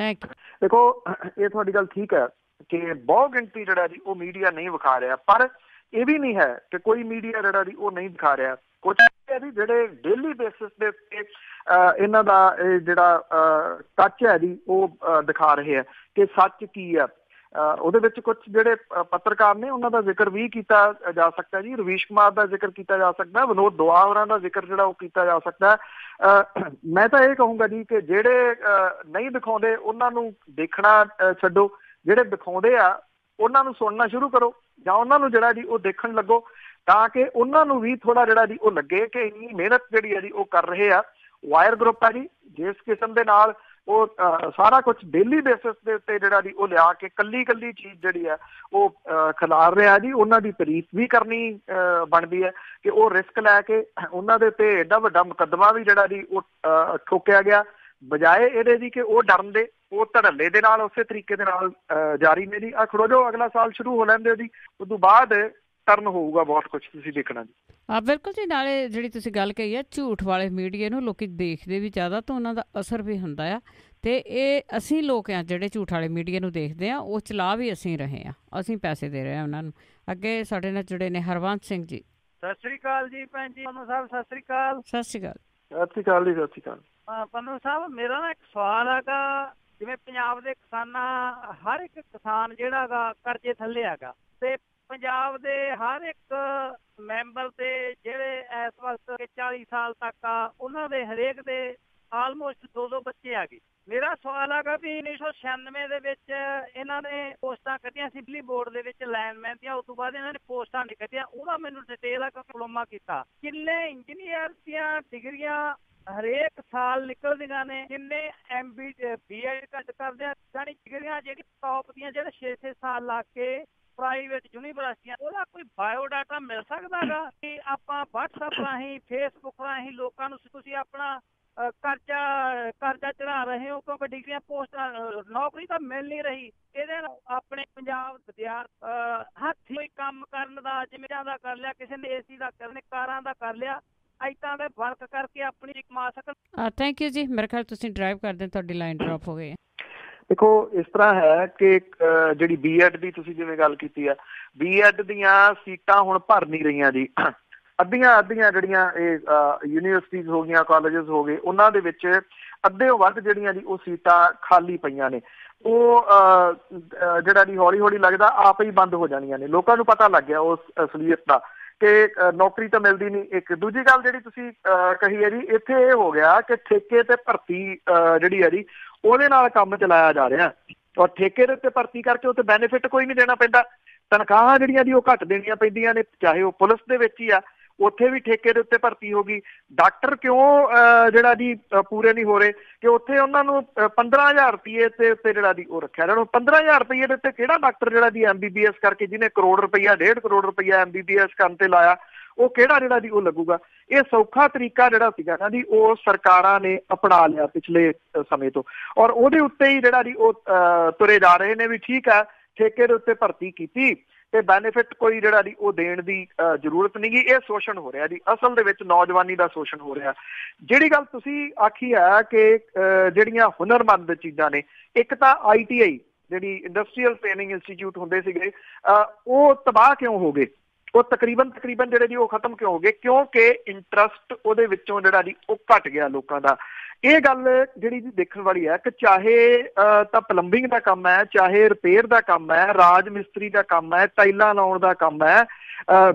ਦੇਖੋ, ਇਹ ਤੁਹਾਡੀ ਗੱਲ ਠੀਕ ਹੈ ਕਿ ਬਹੁ ਗਿਣਤੀ ਜਿਹੜਾ ਜੀ ਉਹ ਮੀਡੀਆ ਨਹੀਂ ਵਿਖਾ ਰਿਹਾ, ਪਰ ਇਹ ਵੀ ਨਹੀਂ ਹੈ ਕਿ ਕੋਈ ਮੀਡੀਆ ਜਿਹੜਾ ਜੀ ਉਹ ਨਹੀਂ ਦਿਖਾ ਰਿਹਾ। ਕੁਛ ਜੀ ਜਿਹੜੇ ਡੇਲੀ ਬੇਸਿਸ ਦੇ ਉੱਤੇ ਇਹਨਾਂ ਦਾ ਇਹ ਜਿਹੜਾ ਟੱਚ ਹੈ ਜੀ ਉਹ ਦਿਖਾ ਰਹੇ ਆ ਕਿ ਸੱਚ ਕੀ ਆ। ਉਹਦੇ ਵਿੱਚ ਕੁਛ ਜਿਹੜੇ ਪੱਤਰਕਾਰ ਨੇ ਉਹਨਾਂ ਦਾ ਜ਼ਿਕਰ ਵੀ ਕੀਤਾ ਜਾ ਸਕਦਾ ਜੀ। ਰਵੀਸ਼ ਕੁਮਾਰ ਦਾ ਜ਼ਿਕਰ ਕੀਤਾ ਜਾ ਸਕਦਾ, ਵਿਨੋਦ ਦੁਆ ਹੋਰਾਂ ਦਾ ਜ਼ਿਕਰ ਜਿਹੜਾ ਉਹ ਕੀਤਾ ਜਾ ਸਕਦਾ। ਮੈਂ ਤਾਂ ਇਹ ਕਹੂੰਗਾ ਜੀ ਕਿ ਜਿਹੜੇ ਨਹੀਂ ਦਿਖਾਉਂਦੇ ਉਹਨਾਂ ਨੂੰ ਦੇਖਣਾ ਛੱਡੋ, ਜਿਹੜੇ ਦਿਖਾਉਂਦੇ ਆ ਉਹਨਾਂ ਨੂੰ ਸੁਣਨਾ ਸ਼ੁਰੂ ਕਰੋ, ਜਾਂ ਉਹਨਾਂ ਨੂੰ ਜਿਹੜਾ ਜੀ ਉਹ ਦੇਖਣ ਲੱਗੋ, ਤਾਂ ਕਿ ਉਹਨਾਂ ਨੂੰ ਵੀ ਥੋੜਾ ਜਿਹੜਾ ਜੀ ਉਹ ਲੱਗੇ ਕਿ ਇੰਨੀ ਮਿਹਨਤ ਜਿਹੜੀ ਹੈ ਜੀ ਉਹ ਕਰ ਰਹੇ ਆ। ਵਾਇਰ ਗਰੁੱਪ ਹੈ ਜੀ, ਜਿਸ ਕਿਸਮ ਦੇ ਨਾਲ ਉਹ ਸਾਰਾ ਕੁਛ ਡੇਲੀ ਬੇਸਿਸ ਦੇ ਉੱਤੇ ਜਿਹੜਾ ਜੀ ਉਹ ਲਿਆ ਕੇ ਕੱਲੀ ਚੀਜ਼ ਜਿਹੜੀ ਹੈ ਉਹ ਖਿਲਾਰ ਰਿਹਾ ਜੀ, ਉਹਨਾਂ ਦੀ ਤਾਰੀਫ ਵੀ ਕਰਨੀ ਬਣਦੀ ਹੈ ਕਿ ਉਹ ਰਿਸਕ ਲੈ ਕੇ ਉਹਨਾਂ ਦੇ ਉੱਤੇ ਐਡਾ ਵੱਡਾ ਮੁਕੱਦਮਾ ਵੀ ਜਿਹੜਾ ਜੀ ਉਹ ਠੋਕਿਆ ਗਿਆ, ਬਜਾਏ ਇਹਦੇ ਜੀ ਕਿ ਉਹ ਡਰਨ ਦੇ, ਉਹ ਧੜੱਲੇ ਦੇ ਨਾਲ ਉਸੇ ਤਰੀਕੇ ਦੇ ਨਾਲ ਜਾਰੀ ਨੇ ਜੀ। ਖੜੋ ਜੋ ਅਗਲਾ ਸਾਲ ਸ਼ੁਰੂ ਹੋ ਲੈਂਦੇ ਜੀ, ਉਸ ਤੋਂ ਬਾਅਦ ਟਰਨ ਹੋਊਗਾ ਬਹੁਤ ਕੁਛ ਤੁਸੀਂ ਦੇਖਣਾ ਜੀ। ਬਿਲਕੁਲ ਜੀ। ਨਾਲੇ ਜਿਹੜੀ ਤੁਸੀਂ ਗੱਲ ਕਹੀ ਹੈ, ਝੂਠ ਵਾਲੇ ਮੀਡੀਆ ਨੂੰ ਲੋਕੀ ਦੇਖਦੇ ਵੀ ਜ਼ਿਆਦਾ ਤਾਂ ਉਹਨਾਂ ਦਾ ਅਸਰ ਵੀ ਹੁੰਦਾ ਆ। ਤੇ ਇਹ ਅਸੀਂ ਲੋਕ ਆ ਜਿਹੜੇ ਝੂਠ ਵਾਲੇ ਮੀਡੀਆ ਨੂੰ ਦੇਖਦੇ ਆ, ਉਹ ਚਲਾ ਵੀ ਅਸੀਂ ਰਹੇ ਆ, ਅਸੀਂ ਪੈਸੇ ਦੇ ਰਹੇ ਹਾਂ ਉਹਨਾਂ ਨੂੰ। ਅੱਗੇ ਸਾਡੇ ਨਾਲ ਜੁੜੇ ਨੇ ਹਰਵੰਤ ਸਿੰਘ ਜੀ। ਸਤਿ ਸ੍ਰੀ ਅਕਾਲ ਜੀ ਭੈਣ ਜੀ। ਪੰਨੂ ਸਾਹਿਬ ਸਤਿ ਸ੍ਰੀ ਅਕਾਲ। ਸਤਿ ਸ੍ਰੀ ਅਕਾਲ। ਸਤਿ ਸ੍ਰੀ ਅਕਾਲ ਜੀ। ਸਤਿ ਸ੍ਰੀ ਅਕਾਲ। ਪੰਨੂ ਸਾਹਿਬ, ਮੇਰਾ ਨਾ ਇੱਕ ਸਵਾਲ ਹੈਗਾ। ਜਿਵੇਂ ਪੰਜਾਬ ਦੇ ਕਿਸਾਨਾਂ, ਹਰ ਇੱਕ ਕਿਸਾਨ ਜਿਹੜਾ ਹੈਗਾ ਕਰਜ਼ੇ ਥੱਲੇ ਹੈਗਾ, ਤੇ ਪੰਜਾਬ ਦੇ ਹਰ ਇੱਕ ਮੈਂਬਰ ਤੇ ਜਿਹੜੇ ਇਸ ਵਕਤ 40 ਸਾਲ ਤੱਕ ਆ, ਉਹਨਾਂ ਦੇ ਹਰੇਕ ਦੇ ਆਲਮੋਸਟ 2 ਬੱਚੇ ਆ ਗਏ। ਮੇਰਾ ਸਵਾਲ ਹੈਗਾ ਵੀ 1996 ਦੇ ਵਿੱਚ ਇਹਨਾਂ ਨੇ ਪੋਸਟਾਂ ਕੱਢੀਆਂ ਸੀ ਬਿਜਲੀ ਬੋਰਡ ਦੇ ਵਿੱਚ ਲਾਈਨਮੈਨ ਦੀਆਂ, ਉਸ ਤੋਂ ਬਾਅਦ ਇਹਨਾਂ ਨੇ ਪੋਸਟਾਂ ਨਹੀਂ ਕੱਢੀਆਂ। ਉਹਦਾ ਮੈਨੂੰ ਡਿਟੇਲ ਆ, ਡਿਪਲੋਮਾ ਕੀਤਾ। ਕਿੰਨੇ ਇੰਜੀਨੀਅਰ ਦੀਆਂ ਡਿਗਰੀਆਂ ਹਰੇਕ ਸਾਲ ਨਿਕਲਦੀਆਂ ਨੇ, ਕਿੰਨੇ BEd ਕਰਦੇ ਆ, ਜਾਣੀ ਡਿਗਰੀਆਂ ਜਿਹੜੀ ਟੌਪ ਦੀਆਂ, ਜਿਹੜੇ 6 ਸਾਲ ਲਾ ਕੇ ਪ੍ਰਾਈਵੇਟ ਯੂਨੀਵਰਸਿਟੀਆਂ, ਉਹਦਾ ਕੋਈ ਬਾਇਓਡਾਟਾ ਮਿਲ ਸਕਦਾ ਗਾ ਕਿ ਆਪਾਂ WhatsApp ਰਾਹੀਂ, Facebook ਰਾਹੀਂ ਲੋਕਾਂ ਨੂੰ ਤੁਸੀਂ ਆਪਣਾ ਕਰਜ਼ਾ ਚੜਾ ਰਹੇ ਹੋ, ਕਿਉਂਕਿ ਡਿਗਰੀਆਂ ਪੋਸਟਾਂ ਨੌਕਰੀ ਤਾਂ ਮਿਲ ਨਹੀਂ ਰਹੀ। ਇਹਦੇ ਨਾਲ ਆਪਣੇ ਪੰਜਾਬ ਵਿਦਿਆਰਥੀ ਹੱਥੀਂ ਕੰਮ ਕਰਨ ਦਾ, ਜਿਵੇਂ ਦਾ ਕਰ ਲਿਆ, ਕਿਸੇ ਨੇ AC ਦਾ ਕਰਨੇ, ਕਾਰਾਂ ਦਾ ਕਰ ਲਿਆ, ਏਦਾਂ ਦੇ ਵਰਕ ਕਰਕੇ ਆਪਣੀ ਕਮਾ ਸਕਣ। ਥੈਂਕ ਯੂ ਜੀ। ਮੇਰੇ ਖਿਆਲ ਤੁਸੀਂ ਡਰਾਈਵ ਕਰਦੇ, ਤੁਹਾਡੀ ਲਾਈਨ ਡ੍ਰੌਪ ਹੋ ਗਈ ਹੈ। ਦੇਖੋ, ਇਸ ਤਰ੍ਹਾਂ ਹੈ ਕਿ ਜਿਹੜੀ BEd ਦੀ ਤੁਸੀਂ ਜਿਵੇਂ ਗੱਲ ਕੀਤੀ ਆ, BEd ਦੀਆਂ ਸੀਟਾਂ ਹੁਣ ਭਰ ਨਹੀਂ ਰਹੀਆਂ ਜੀ। ਅੱਧੀਆਂ ਜਿਹੜੀਆਂ ਇਹ ਯੂਨੀਵਰਸਿਟੀਜ਼ ਹੋ ਗਈਆਂ, ਕਾਲਜਸ ਹੋ ਗਏ, ਉਹਨਾਂ ਦੇ ਵਿੱਚ ਅੱਧਿਓਂ ਵੱਧ ਜਿਹੜੀਆਂ ਜੀ ਉਹ ਸੀਟਾਂ ਖਾਲੀ ਪਈਆਂ ਨੇ। ਉਹ ਜਿਹੜਾ ਜੀ ਹੌਲੀ ਲੱਗਦਾ ਆਪ ਹੀ ਬੰਦ ਹੋ ਜਾਣੀਆਂ ਨੇ। ਲੋਕਾਂ ਨੂੰ ਪਤਾ ਲੱਗ ਗਿਆ ਉਸ ਅਸਲੀਅਤ ਦਾ ਕਿ ਨੌਕਰੀ ਤਾਂ ਮਿਲਦੀ ਨਹੀਂ। ਇੱਕ ਦੂਜੀ ਗੱਲ ਜਿਹੜੀ ਤੁਸੀਂ ਕਹੀ ਹੈ ਜੀ, ਇੱਥੇ ਇਹ ਹੋ ਗਿਆ ਕਿ ਠੇਕੇ ਤੇ ਭਰਤੀ ਜਿਹੜੀ ਹੈ ਜੀ ਉਹਦੇ ਨਾਲ ਕੰਮ ਚਲਾਇਆ ਜਾ ਰਿਹਾ, ਔਰ ਠੇਕੇ ਦੇ ਉੱਤੇ ਭਰਤੀ ਕਰਕੇ ਉੱਥੇ ਬੈਨੀਫਿਟ ਕੋਈ ਨਹੀਂ ਦੇਣਾ ਪੈਂਦਾ। ਤਨਖਾਹਾਂ ਜਿਹੜੀਆਂ ਜੀ ਉਹ ਘੱਟ ਦੇਣੀਆਂ ਪੈਂਦੀਆਂ ਨੇ, ਚਾਹੇ ਉਹ ਪੁਲਿਸ ਦੇ ਵਿੱਚ ਹੀ ਆ, ਉੱਥੇ ਵੀ ਠੇਕੇ ਦੇ ਉੱਤੇ ਭਰਤੀ ਹੋ ਗਈ। ਡਾਕਟਰ ਕਿਉਂ ਜਿਹੜਾ ਜੀ ਪੂਰੇ ਨਹੀਂ ਹੋ ਰਹੇ ਕਿ ਉੱਥੇ ਉਹਨਾਂ ਨੂੰ 15,000 ਰੁਪਏ ਤੇ ਉੱਤੇ ਜਿਹੜਾ ਜੀ ਉਹ ਰੱਖਿਆ ਜਾਣਾ। 15,000 ਰੁਪਏ ਦੇ ਉੱਤੇ ਕਿਹੜਾ ਡਾਕਟਰ ਜਿਹੜਾ ਜੀ MBBS ਕਰਕੇ, ਜਿਹਨੇ ਕਰੋੜ ਰੁਪਈਆ, 1.5 ਕਰੋੜ ਰੁਪਈਆ MBBS ਕਰਨ ਤੇ ਲਾਇਆ, ਉਹ ਕਿਹੜਾ ਜਿਹੜਾ ਜੀ ਉਹ ਲੱਗੂਗਾ। ਇਹ ਸੌਖਾ ਤਰੀਕਾ ਜਿਹੜਾ ਸੀਗਾ ਨਾ ਜੀ, ਉਹ ਸਰਕਾਰਾਂ ਨੇ ਅਪਣਾ ਲਿਆ ਪਿਛਲੇ ਸਮੇਂ ਤੋਂ, ਔਰ ਉਹਦੇ ਉੱਤੇ ਹੀ ਜਿਹੜਾ ਜੀ ਉਹ ਤੁਰੇ ਜਾ ਰਹੇ ਨੇ ਵੀ ਠੀਕ ਹੈ, ਠੇਕੇ ਦੇ ਉੱਤੇ ਭਰਤੀ ਕੀਤੀ ਤੇ ਬੈਨੀਫਿਟ ਕੋਈ ਜਿਹੜਾ ਜੀ ਉਹ ਦੇਣ ਦੀ ਜ਼ਰੂਰਤ ਨਹੀਂ ਗੀ। ਇਹ ਸ਼ੋਸ਼ਣ ਹੋ ਰਿਹਾ ਜੀ, ਅਸਲ ਦੇ ਵਿੱਚ ਨੌਜਵਾਨੀ ਦਾ ਸ਼ੋਸ਼ਣ ਹੋ ਰਿਹਾ। ਜਿਹੜੀ ਗੱਲ ਤੁਸੀਂ ਆਖੀ ਹੈ ਕਿ ਜਿਹੜੀਆਂ ਹੁਨਰਮੰਦ ਚੀਜ਼ਾਂ ਨੇ, ਇੱਕ ਤਾਂ ITI ਜਿਹੜੀ ਇੰਡਸਟਰੀਅਲ ਟ੍ਰੇਨਿੰਗ ਇੰਸਟੀਚਿਊਟ ਹੁੰਦੇ ਸੀਗੇ, ਉਹ ਤਬਾਹ ਕਿਉਂ ਹੋ ਗਏ? ਉਹ ਤਕਰੀਬਨ ਜਿਹੜੇ ਜੀ ਉਹ ਖਤਮ ਕਿਉਂ ਹੋ ਗਏ? ਕਿਉਂਕਿ ਇੰਟਰਸਟ ਉਹਦੇ ਵਿੱਚੋਂ ਜਿਹੜਾ ਜੀ ਉਹ ਘਟ ਗਿਆ ਲੋਕਾਂ ਦਾ। ਇਹ ਗੱਲ ਜਿਹੜੀ ਜੀ ਦੇਖਣ ਵਾਲੀ ਹੈ ਕਿ ਚਾਹੇ ਤਾਂ ਪਲੰਬਿੰਗ ਦਾ ਕੰਮ ਹੈ, ਚਾਹੇ ਰਿਪੇਅਰ ਦਾ ਕੰਮ ਹੈ, ਰਾਜ ਮਿਸਤਰੀ ਦਾ ਕੰਮ ਹੈ, ਟਾਈਲਾਂ ਲਾਉਣ ਦਾ ਕੰਮ ਹੈ,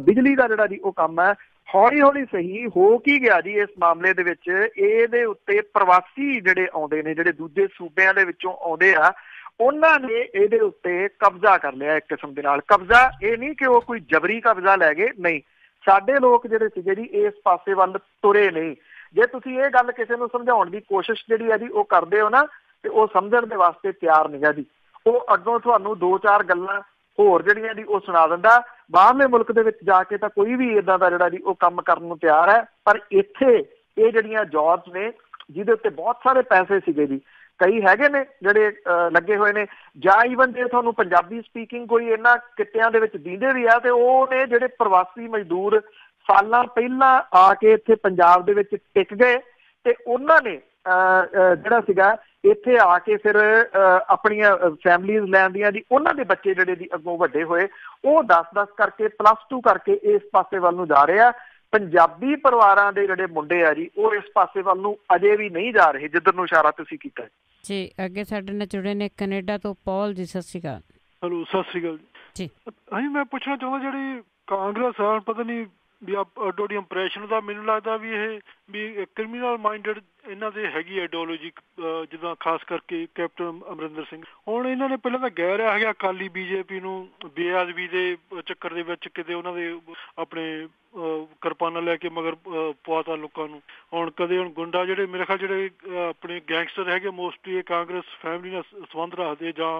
ਬਿਜਲੀ ਦਾ ਜਿਹੜਾ ਜੀ ਉਹ ਕੰਮ ਹੈ, ਹੌਲੀ ਹੌਲੀ ਸਹੀ ਹੋ ਕੀ ਗਿਆ ਜੀ ਇਸ ਮਾਮਲੇ ਦੇ ਵਿੱਚ? ਇਹਦੇ ਉੱਤੇ ਪ੍ਰਵਾਸੀ ਜਿਹੜੇ ਆਉਂਦੇ ਨੇ, ਜਿਹੜੇ ਦੂਜੇ ਸੂਬਿਆਂ ਦੇ ਵਿੱਚੋਂ ਆਉਂਦੇ ਆ, ਉਹਨਾਂ ਨੇ ਇਹਦੇ ਉੱਤੇ ਕਬਜ਼ਾ ਕਰ ਲਿਆ ਇੱਕ ਕਿਸਮ ਦੇ ਨਾਲ। ਕਬਜ਼ਾ ਇਹ ਨਹੀਂ ਕਿ ਉਹ ਕੋਈ ਜਬਰੀ ਕਬਜ਼ਾ ਲੈ ਗਏ, ਨਹੀਂ, ਸਾਡੇ ਲੋਕ ਜਿਹੜੇ ਸੀਗੇ ਜੀ ਇਸ ਪਾਸੇ ਵੱਲ ਤੁਰੇ ਨਹੀਂ। ਜੇ ਤੁਸੀਂ ਇਹ ਗੱਲ ਕਿਸੇ ਨੂੰ ਸਮਝਾਉਣ ਦੀ ਕੋਸ਼ਿਸ਼ ਜਿਹੜੀ ਹੈ ਜੀ ਉਹ ਕਰਦੇ ਹੋ ਨਾ, ਤੇ ਉਹ ਸਮਝਣ ਦੇ ਵਾਸਤੇ ਤਿਆਰ ਨਹੀਂ ਗਾ ਜੀ। ਉਹ ਅੱਗੋਂ ਤੁਹਾਨੂੰ 2-4 ਗੱਲਾਂ ਹੋਰ ਜਿਹੜੀਆਂ ਜੀ ਉਹ ਸੁਣਾ ਦਿੰਦਾ। ਬਾਹਰਲੇ ਮੁਲਕ ਦੇ ਵਿੱਚ ਜਾ ਕੇ ਤਾਂ ਕੋਈ ਵੀ ਇੱਦਾਂ ਦਾ ਜਿਹੜਾ ਜੀ ਉਹ ਕੰਮ ਕਰਨ ਨੂੰ ਤਿਆਰ ਹੈ, ਪਰ ਇੱਥੇ ਇਹ ਜਿਹੜੀਆਂ ਜੌਬਸ ਨੇ ਜਿਹਦੇ ਉੱਤੇ ਬਹੁਤ ਸਾਰੇ ਪੈਸੇ ਸੀਗੇ ਜੀ, ਕਈ ਹੈਗੇ ਨੇ ਜਿਹੜੇ ਲੱਗੇ ਹੋਏ ਨੇ, ਜਾਂ ਈਵਨ ਜੇ ਤੁਹਾਨੂੰ ਪੰਜਾਬੀ ਸਪੀਕਿੰਗ ਕੋਈ ਇਹਨਾਂ ਕਿੱਤਿਆਂ ਦੇ ਵਿੱਚ ਦਿੰਦੇ ਵੀ ਆ, ਤੇ ਉਹ ਨੇ ਜਿਹੜੇ ਪ੍ਰਵਾਸੀ ਮਜ਼ਦੂਰ ਸਾਲਾਂ ਪਹਿਲਾਂ ਆ ਕੇ ਇੱਥੇ ਪੰਜਾਬ ਦੇ ਵਿੱਚ ਟਿਕ ਗਏ, ਤੇ ਉਹਨਾਂ ਨੇ ਜਿਹੜਾ ਸੀਗਾ ਇੱਥੇ ਆ ਕੇ ਫਿਰ ਆਪਣੀਆਂ ਫੈਮਲੀਜ਼ ਲੈਂਦੀਆਂ ਜੀ, ਉਹਨਾਂ ਦੇ ਬੱਚੇ ਜਿਹੜੇ ਜੀ ਅੱਗੋਂ ਵੱਡੇ ਹੋਏ, ਉਹ 10-10 ਕਰਕੇ +2 ਕਰਕੇ ਇਸ ਪਾਸੇ ਵੱਲ ਨੂੰ ਜਾ ਰਹੇ ਆ। ਪੰਜਾਬੀ ਪਰਿਵਾਰਾਂ ਦੇ ਜਿਹੜੇ ਮੁੰਡੇ ਆ ਜੀ ਉਹ ਇਸ ਪਾਸੇ ਵੱਲ ਨੂੰ ਅਜੇ ਵੀ ਨਹੀਂ ਜਾ ਰਹੇ ਜਿੱਧਰ ਨੂੰ ਇਸ਼ਾਰਾ ਤੁਸੀਂ ਕੀਤਾ ਜੀ। ਅੱਗੇ ਸਾਡੇ ਨਾਲ ਜੁੜੇ ਨੇ ਕੈਨੇਡਾ ਤੋਂ ਪੌਲ ਜੀ, ਸਤਿ ਸ਼੍ਰੀ ਅਕਾਲ। ਹੈਲੋ, ਸਤਿ ਸ਼੍ਰੀ ਅਕਾਲ ਜੀ। ਹਾਂਜੀ, ਮੈਂ ਪੁੱਛਣਾ ਚਾਹੁੰਦਾ ਜਿਹੜੀ ਕਾਂਗਰਸ ਆ, ਪਤਾ ਨਹੀਂ ਵੀ ਅੱਡੋ ਇੰਪਰੈਸ਼ਨ ਦਾ ਮੈਨੂੰ ਲੱਗਦਾ ਵੀ ਇਹ ਵੀ ਕ੍ਰਿਮੀਨਲ ਮਾਈਂਡਡ ਇਹਨਾਂ ਦੇ ਹੈਗੀ ਆਈਡੀਓਲੋਜੀ, ਜਿੱਦਾਂ ਖਾਸ ਕਰਕੇ ਕੈਪਟਨ ਅਮਰਿੰਦਰ ਸਿੰਘ। ਹੁਣ ਇਹਨਾਂ ਨੇ ਪਹਿਲਾਂ ਤਾਂ ਕਹਿ ਰਿਹਾ ਹੈਗਾ ਅਕਾਲੀ BJP ਨੂੰ ਬੇਅਦਬੀ ਦੇ ਚੱਕਰ ਦੇ ਵਿੱਚ ਕਿਤੇ ਉਹਨਾਂ ਦੇ ਆਪਣੇ ਕਿਰਪਾਨਾਂ ਲੈ ਕੇ ਮਗਰ ਪਵਾਤਾ ਲੋਕਾਂ ਨੂੰ। ਹੁਣ ਕਦੇ ਹੁਣ ਗੁੰਡਾ ਜਿਹੜੇ ਮੇਰੇ ਖਿਆਲ ਜਿਹੜੇ ਆਪਣੇ ਗੈਂਗਸਟਰ ਹੈਗੇ ਮੋਸਟਲੀ ਇਹ ਕਾਂਗਰਸ ਫੈਮਿਲੀ ਨਾਲ ਸੰਬੰਧ ਰੱਖਦੇ ਜਾਂ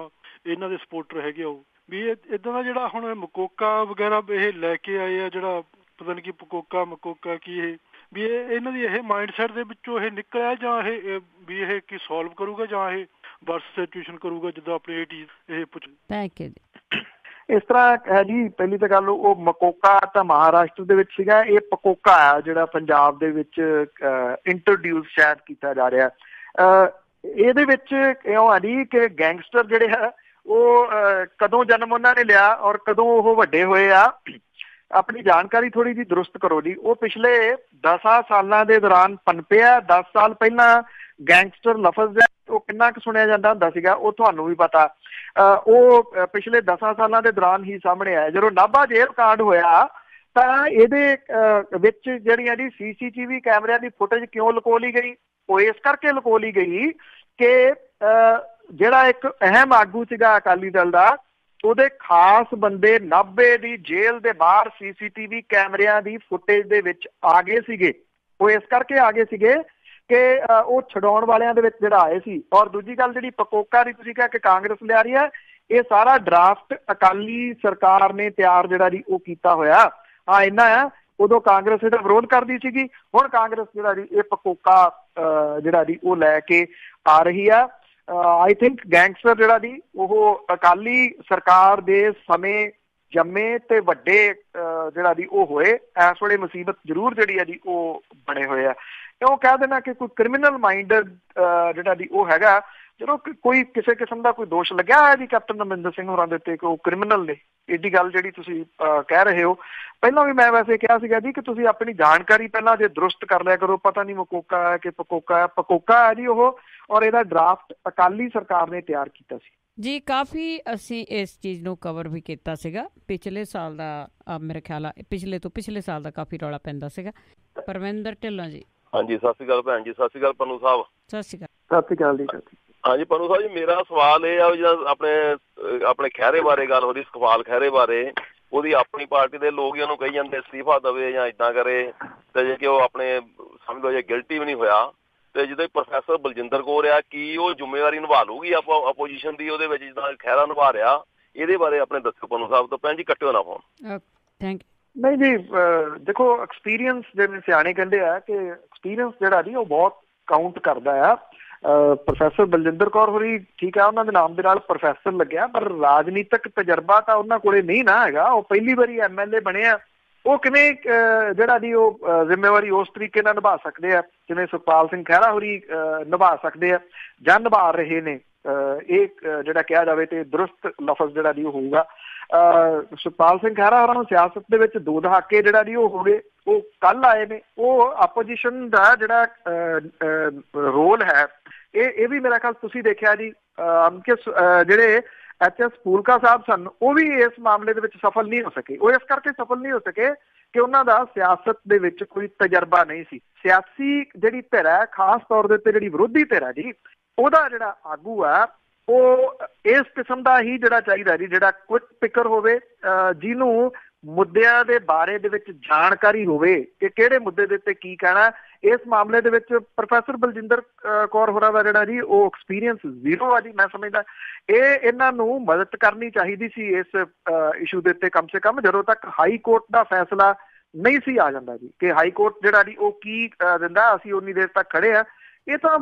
ਇਹਨਾਂ ਦੇ ਸਪੋਰਟਰ ਹੈਗੇ, ਉਹ ਵੀ ਇਹ ਇੱਦਾਂ ਦਾ ਜਿਹੜਾ ਹੁਣ ਮਕੋਕਾ ਵਗੈਰਾ ਇਹ ਲੈ ਕੇ ਆਏ ਆ, ਜਿਹੜਾ ਪਤਾ ਨਹੀਂ ਕੀ ਮਕੋਕਾ ਕੀ ਇਹ ਵੀ ਇਹਨਾਂ ਦੀ ਇਹ ਮਾਈਂਡ ਸੈਟ ਦੇ ਵਿੱਚੋਂ ਇਹ ਨਿਕਲਿਆ, ਜਾਂ ਇਹ ਵੀ ਇਹ ਕੀ ਸੋਲਵ ਕਰੂਗਾ ਜਾਂ ਇਹ ਵਰਸ ਸਿਚੁਏਸ਼ਨ ਕਰੂਗਾ, ਜਿੱਦਾਂ ਆਪਣੇ ਇਹ ਪੁੱਛ। ਥੈਂਕ ਯੂ ਜੀ। ਇਸ ਤਰ੍ਹਾਂ ਹੈ ਜੀ, ਪਹਿਲੀ ਤਾਂ ਗੱਲ ਉਹ ਮਕੋਕਾ ਤਾਂ ਮਹਾਰਾਸ਼ਟਰ ਦੇ ਵਿੱਚ ਸੀਗਾ, ਇਹ ਪਕੋਕਾ ਆ ਜਿਹੜਾ ਪੰਜਾਬ ਦੇ ਵਿੱਚ ਇੰਟਰੋਡਿਊਸ ਸ਼ਾਇਦ ਕੀਤਾ ਜਾ ਰਿਹਾ। ਇਹਦੇ ਵਿੱਚ ਇਉਂ ਆ ਜੀ ਕਿ ਗੈਂਗਸਟਰ ਜਿਹੜੇ ਹੈ ਉਹ ਕਦੋਂ ਜਨਮ ਉਹਨਾਂ ਨੇ ਲਿਆ ਔਰ ਕਦੋਂ ਉਹ ਵੱਡੇ ਹੋਏ ਆ, ਆਪਣੀ ਜਾਣਕਾਰੀ ਥੋੜ੍ਹੀ ਜਿਹੀ ਦਰੁਸਤ ਕਰੋ ਜੀ। ਉਹ ਪਿਛਲੇ 10 ਸਾਲਾਂ ਦੇ ਦੌਰਾਨ ਪਨਪਿਆ। 10 ਸਾਲ ਪਹਿਲਾਂ ਗੈਂਗਸਟਰ ਲਫ਼ਜ਼ ਉਹ ਕਿੰਨਾ ਕੁ ਸੁਣਿਆ ਜਾਂਦਾ ਹੁੰਦਾ ਸੀਗਾ ਉਹ ਤੁਹਾਨੂੰ ਵੀ ਪਤਾ। ਉਹ ਪਿਛਲੇ 10 ਸਾਲਾਂ ਦੇ ਦੌਰਾਨ ਹੀ ਸਾਹਮਣੇ ਆਇਆ। ਜਦੋਂ ਨਾਭਾ ਜੇਲ੍ਹ ਕਾਂਡ ਹੋਇਆ ਤਾਂ ਇਹਦੇ ਵਿੱਚ ਜਿਹੜੀਆਂ ਜੀ CCTV ਕੈਮਰਿਆਂ ਦੀ ਫੁਟੇਜ ਕਿਉਂ ਲੁਕੋ ਲਈ ਗਈ? ਉਹ ਇਸ ਕਰਕੇ ਲੁਕੋ ਲਈ ਗਈ ਕਿ ਜਿਹੜਾ ਇੱਕ ਅਹਿਮ ਆਗੂ ਸੀਗਾ ਅਕਾਲੀ ਦਲ ਦਾ, ਉਹਦੇ ਖਾਸ ਬੰਦੇ ਨਾਭੇ ਦੀ ਜੇਲ੍ਹ ਦੇ ਬਾਹਰ CCTV ਕੈਮਰਿਆਂ ਦੀ ਫੁਟੇਜ ਦੇ ਵਿੱਚ ਆ ਗਏ ਸੀਗੇ। ਉਹ ਇਸ ਕਰਕੇ ਆ ਗਏ ਸੀਗੇ ਕਿ ਉਹ ਛਡਾਉਣ ਵਾਲਿਆਂ ਦੇ ਵਿੱਚ ਜਿਹੜਾ ਆਏ ਸੀ। ਔਰ ਦੂਜੀ ਗੱਲ ਜਿਹੜੀ ਪਕੋਕਾ ਦੀ ਤੁਸੀਂ ਕਿਹਾ ਕਿ ਕਾਂਗਰਸ ਲਿਆ ਰਹੀ ਹੈ, ਇਹ ਸਾਰਾ ਡਰਾਫਟ ਅਕਾਲੀ ਸਰਕਾਰ ਨੇ ਤਿਆਰ ਜਿਹੜਾ ਜੀ ਉਹ ਕੀਤਾ ਹੋਇਆ। ਹਾਂ, ਇੰਨਾ ਆ, ਉਦੋਂ ਕਾਂਗਰਸ ਇਹਦਾ ਵਿਰੋਧ ਕਰਦੀ ਸੀਗੀ, ਹੁਣ ਕਾਂਗਰਸ ਜਿਹੜਾ ਜੀ ਇਹ ਪਕੋਕਾ ਜਿਹੜਾ ਜੀ ਉਹ ਲੈ ਕੇ ਆ ਰਹੀ ਆ। ਆਈ ਥਿੰਕ ਗੈਂਗਸਟਰ ਜਿਹੜਾ ਜੀ ਉਹ ਅਕਾਲੀ ਸਰਕਾਰ ਦੇ ਸਮੇਂ ਜੰਮੇ ਤੇ ਵੱਡੇ ਜਿਹੜਾ ਜੀ ਉਹ ਹੋਏ। ਇਸ ਵੇਲੇ ਮੁਸੀਬਤ ਜ਼ਰੂਰ ਜਿਹੜੀ ਆ ਜੀ ਉਹ ਬਣੇ ਹੋਏ ਆ। ਕਿਉਂ ਕਹਿ ਦੇਣਾ ਕਿ ਕੋਈ ਕ੍ਰਿਮੀਨਲ ਮਾਈਂਡਡ ਜਿਹੜਾ ਜੀ ਉਹ ਹੈਗਾ, ਜਦੋਂ ਕੋਈ ਕਿਸੇ ਕਿਸਮ ਦਾ ਕੋਈ ਦੋਸ਼ ਲੱਗਿਆ ਹੋਇਆ ਜੀ ਕੈਪਟਨ ਅਮਰਿੰਦਰ ਸਿੰਘ ਹੋਰਾਂ ਦੇ ਉੱਤੇ ਕਿ ਉਹ ਕ੍ਰਿਮੀਨਲ ਨੇ, ਇਹਦੀ ਗੱਲ ਜਿਹੜੀ ਤੁਸੀਂ ਕਹਿ ਰਹੇ ਹੋ, ਪਹਿਲਾਂ ਵੀ ਮੈਂ ਵੈਸੇ ਕਿਹਾ ਸੀਗਾ ਜੀ ਕਿ ਤੁਸੀਂ ਆਪਣੀ ਜਾਣਕਾਰੀ ਪਹਿਲਾਂ ਜੇ ਦਰੁਸਤ ਕਰ ਲਿਆ ਕਰੋ। ਪਤਾ ਨਹੀਂ ਮਕੋਕਾ ਹੈ ਕਿ ਪਕੋਕਾ ਹੈ ਜੀ ਉਹ, ਔਰ ਇਹਦਾ ਡਰਾਫਟ ਅਕਾਲੀ ਸਰਕਾਰ ਨੇ ਤਿਆਰ ਕੀਤਾ ਸੀ ਜੀ। ਕਾਫੀ ਅਸੀਂ ਇਸ ਚੀਜ਼ ਨੂੰ ਕਵਰ ਵੀ ਕੀਤਾ ਸੀਗਾ ਪਿਛਲੇ ਸਾਲ ਦਾ, ਮੇਰੇ ਖਿਆਲ ਆ ਪਿਛਲੇ ਸਾਲ ਦਾ ਕਾਫੀ ਰੌਲਾ ਪੈਂਦਾ ਸੀਗਾ। ਪਰਵਿੰਦਰ ਢਿੱਲੋਂ ਜੀ। ਹਾਂਜੀ, ਸਤਿ ਸ਼੍ਰੀ ਅਕਾਲ ਭੈਣ ਜੀ। ਸਤਿ ਸ਼੍ਰੀ ਅਕਾਲ ਪੰਨੂ ਸਾਹਿਬ। ਸਤਿ ਸ਼੍ਰੀ ਅਕਾਲ। ਸਤਿ ਸ਼੍ਰੀ ਅਕਾਲ ਜੀ। ਹਾਂਜੀ ਪੰਨੂ ਸਾਹਿਬ ਜੀ, ਮੇਰਾ ਸਵਾਲ ਇਹ ਆ ਜਿਹੜਾ ਆਪਣੇ ਖਹਿਰੇ ਬਾਰੇ ਗੱਲ ਹੋ ਰਹੀ, ਸੁਖਪਾਲ ਖਹਿਰੇ ਬਾਰੇ, ਉਹਦੀ ਆਪਣੀ ਪਾਰਟੀ ਦੇ ਲੋਕ ਹੀ ਉਹਨੂੰ ਕਹੀ ਜਾਂਦੇ ਅਸਤੀਫਾ ਦੇਵੇ ਜਾਂ ਏਦਾਂ ਕਰੇ, ਤੇ ਜੇ ਕਿ ਉਹ ਆਪਣੇ ਸਮਝ ਲਓ ਜੇ ਗਿਲਟੀ ਵੀ ਨਹੀਂ ਹੋਇਆ, ਤੇ ਜਦੋਂ ਪ੍ਰੋਫੈਸਰ ਬਲਜਿੰਦਰ ਕੌਰ ਆ, ਕੀ ਉਹ ਜ਼ਿੰਮੇਵਾਰੀ ਨਿਭਾ ਲੂਗੀ ਆਪੋਜੀਸ਼ਨ ਦੀ ਉਹਦੇ ਵਿੱਚ ਜਿੱਦਾਂ ਖਹਿਰਾ ਨਿਭਾ ਰਿਹਾ? ਇਹਦੇ ਬਾਰੇ ਆਪਣੇ ਦੱਸੋ ਪੰਨੂ ਸਾਹਿਬ ਤੋਂ। ਭੈਣ ਜੀ ਕੱਟਿਓ ਨਾ ਫੋਨ। Thank you. ਨਹੀਂ ਜੀ, ਦੇਖੋ ਐਕਸਪੀਰੀਅੰਸ ਜਿਵੇਂ ਸਿਆਣੇ ਕਹਿੰਦੇ ਆ ਕਿ ਐਕਸਪੀਰੀਅੰਸ ਜਿਹੜਾ ਜੀ ਉਹ ਬਹੁਤ ਕਾਊਂਟ ਕਰਦਾ ਆ। ਪ੍ਰੋਫੈਸਰ ਬਲਜਿੰਦਰ ਕੌਰ ਹੋਰੀ ਠੀਕ ਆ, ਉਹਨਾਂ ਦੇ ਨਾਮ ਦੇ ਨਾਲ ਪ੍ਰੋਫੈਸਰ ਲੱਗਿਆ, ਪਰ ਰਾਜਨੀਤਿਕ ਤਜਰਬਾ ਤਾਂ ਉਹਨਾਂ ਕੋਲੇ ਨਹੀਂ ਨਾ ਹੈਗਾ। ਉਹ ਪਹਿਲੀ ਵਾਰੀ MLA ਬਣੇ ਆ, ਉਹ ਕਿਵੇਂ ਜਿਹੜਾ ਜੀ ਉਹ ਜ਼ਿੰਮੇਵਾਰੀ ਉਸ ਤਰੀਕੇ ਨਾਲ ਨਿਭਾ ਸਕਦੇ ਆ ਜਿਵੇਂ ਸੁਖਪਾਲ ਸਿੰਘ ਖਹਿਰਾ ਹੋਰੀ ਨਿਭਾ ਸਕਦੇ ਆ ਜਾਂ ਨਿਭਾ ਰਹੇ ਨੇ? ਇਹ ਜਿਹੜਾ ਕਿਹਾ ਜਾਵੇ ਤੇ ਦਰੁਸਤ ਲਫ਼ਜ਼ ਜਿਹੜਾ ਜੀ ਉਹ ਹੋਊਗਾ। ਸੁਖਪਾਲ ਸਿੰਘ ਖਹਿਰਾ ਹੋਰਾਂ ਨੂੰ ਸਿਆਸਤ ਦੇ ਵਿੱਚ 2 ਦਹਾਕੇ ਜਿਹੜਾ ਜੀ ਉਹ ਹੋ ਗਏ, ਉਹ ਕੱਲ ਆਏ ਨੇ। ਉਹ ਆਪੋਜੀਸ਼ਨ ਦਾ ਜਿਹੜਾ ਰੋਲ ਹੈ ਇਹ ਵੀ ਮੇਰਾ ਖਿਆਲ ਤੁਸੀਂ ਦੇਖਿਆ ਜੀ ਕਿ ਜਿਹੜੇ HS ਫੂਲਕਾ ਸਾਹਿਬ ਸਨ ਉਹ ਵੀ ਇਸ ਮਾਮਲੇ ਦੇ ਵਿੱਚ ਸਫਲ ਨਹੀਂ ਹੋ ਸਕੇ। ਉਹ ਇਸ ਕਰਕੇ ਸਫਲ ਨਹੀਂ ਹੋ ਸਕੇ ਕਿ ਉਹਨਾਂ ਦਾ ਸਿਆਸਤ ਦੇ ਵਿੱਚ ਕੋਈ ਤਜਰਬਾ ਨਹੀਂ ਸੀ। ਸਿਆਸੀ ਜਿਹੜੀ ਧਿਰ ਹੈ, ਖਾਸ ਤੌਰ ਦੇ ਉੱਤੇ ਜਿਹੜੀ ਵਿਰੋਧੀ ਧਿਰ ਹੈ ਜੀ, ਉਹਦਾ ਜਿਹੜਾ ਆਗੂ ਆ ਉਹ ਇਸ ਕਿਸਮ ਦਾ ਹੀ ਜਿਹੜਾ ਚਾਹੀਦਾ ਜੀ, ਜਿਹੜਾ ਕੁਇਕ ਪਿਕਰ ਹੋਵੇ, ਜਿਹਨੂੰ ਮੁੱਦਿਆਂ ਦੇ ਬਾਰੇ ਦੇ ਵਿੱਚ ਜਾਣਕਾਰੀ ਹੋਵੇ ਕਿ ਕਿਹੜੇ ਮੁੱਦੇ ਦੇ ਉੱਤੇ ਕੀ ਕਹਿਣਾ। ਇਸ ਮਾਮਲੇ ਦੇ ਵਿੱਚ ਪ੍ਰੋਫੈਸਰ ਬਲਜਿੰਦਰ ਕੌਰ ਹੋਰਾਂ ਦਾ ਜਿਹੜਾ ਜੀ ਉਹ ਐਕਸਪੀਰੀਅੰਸ 0 ਆ ਜੀ। ਮੈਂ ਸਮਝਦਾ ਇਹਨਾਂ ਨੂੰ ਮਦਦ ਕਰਨੀ ਚਾਹੀਦੀ ਸੀ ਇਸ ਇਸ਼ੂ ਦੇ ਉੱਤੇ, ਕਮ ਸੇ ਕਮ ਜਦੋਂ ਤੱਕ ਹਾਈ ਕੋਰਟ ਦਾ ਫੈਸਲਾ ਨਹੀਂ ਸੀ ਆ ਜਾਂਦਾ ਜੀ, ਕਿ ਹਾਈ ਕੋਰਟ ਜਿਹੜਾ ਜੀ ਉਹ ਕੀ ਦਿੰਦਾ, ਅਸੀਂ ਉਨੀ ਦੇਰ ਤੱਕ ਖੜੇ ਆ। ਇਹ ਤਾਂ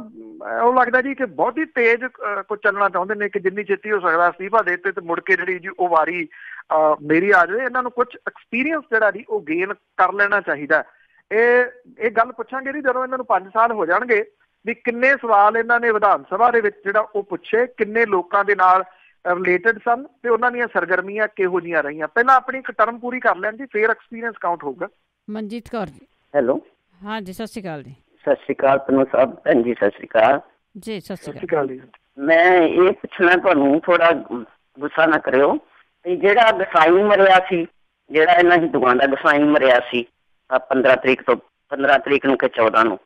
ਉਹ ਲੱਗਦਾ ਜੀ ਕਿ ਬਹੁਤ ਹੀ ਤੇਜ਼ ਕੁਝ ਚੱਲਣਾ ਚਾਹੁੰਦੇ ਨੇ ਕਿ ਜਿੰਨੀ ਛੇਤੀ ਹੋ ਸਕਦਾ ਅਸਤੀਫਾ ਦੇ ਦਿੱਤੇ ਤੇ ਮੁੜ ਕੇ ਜਿਹੜੀ ਜੀ ਉਹ ਵਾਰੀ ਮੇਰੀ ਆ ਜਾਵੇ। ਇਹਨਾਂ ਨੂੰ ਕੁਝ ਐਕਸਪੀਰੀਅੰਸ ਜਿਹੜਾ ਜੀ ਉਹ ਗੇਨ ਕਰ ਲੈਣਾ ਚਾਹੀਦਾ। ਇਹ ਗੱਲ ਪੁੱਛਾਂਗੇ ਜੀ ਜਦੋਂ ਇਹਨਾਂ ਨੂੰ 5 ਸਾਲ ਹੋ ਜਾਣਗੇ ਵੀ ਕਿੰਨੇ ਸਵਾਲ ਇਹਨਾਂ ਨੇ ਵਿਧਾਨ ਸਭਾ ਦੇ ਵਿੱਚ ਜਿਹੜਾ ਉਹ ਪੁੱਛੇ, ਕਿੰਨੇ ਲੋਕਾਂ ਦੇ ਨਾਲ ਰਿਲੇਟਡ ਸਨ ਤੇ ਉਹਨਾਂ ਦੀਆਂ ਸਰਗਰਮੀਆਂ ਕਿਹੋ ਜਿਹੀਆਂ ਰਹੀਆਂ। ਪਹਿਲਾਂ ਆਪਣੀ ਇੱਕ ਟਰਮ ਪੂਰੀ ਕਰ ਲੈਣ ਜੀ, ਫਿਰ ਐਕਸਪੀਰੀਅੰਸ ਕਾਊਂਟ ਹੋਊਗਾ। ਮਨਜੀਤ ਕੌਰ ਜੀ। ਹੈਲੋ, ਹਾਂਜੀ, ਸਤਿ ਸ਼੍ਰੀ ਅਕਾਲ ਜੀ। ਸਤਿ ਸ਼੍ਰੀ ਅਕਾਲ ਪਨੂ ਸਾਹਿਬ। ਭੈਣ ਜੀ ਸਤਿ ਸ਼੍ਰੀ ਅਕਾਲ ਜੀ। ਸਤਿ ਸ਼੍ਰੀ ਅਕਾਲ ਜੀ। ਮੈਂ ਇਹ ਪੁੱਛਣਾ, ਤੁਹਾਨੂੰ ਥੋੜਾ ਗੁੱਸਾ ਨਾ ਕਰਿਓ, ਤੇ ਜਿਹੜਾ ਗਸਾਈ ਮਰਿਆ ਸੀ, ਜਿਹੜਾ ਇਹਨਾਂ ਹਿੰਦੂਆਂ ਦਾ ਗਸਾਈ ਮਰਿਆ ਸੀ 15 ਤਰੀਕ ਨੂੰ ਕਿ 14 ਨੂੰ,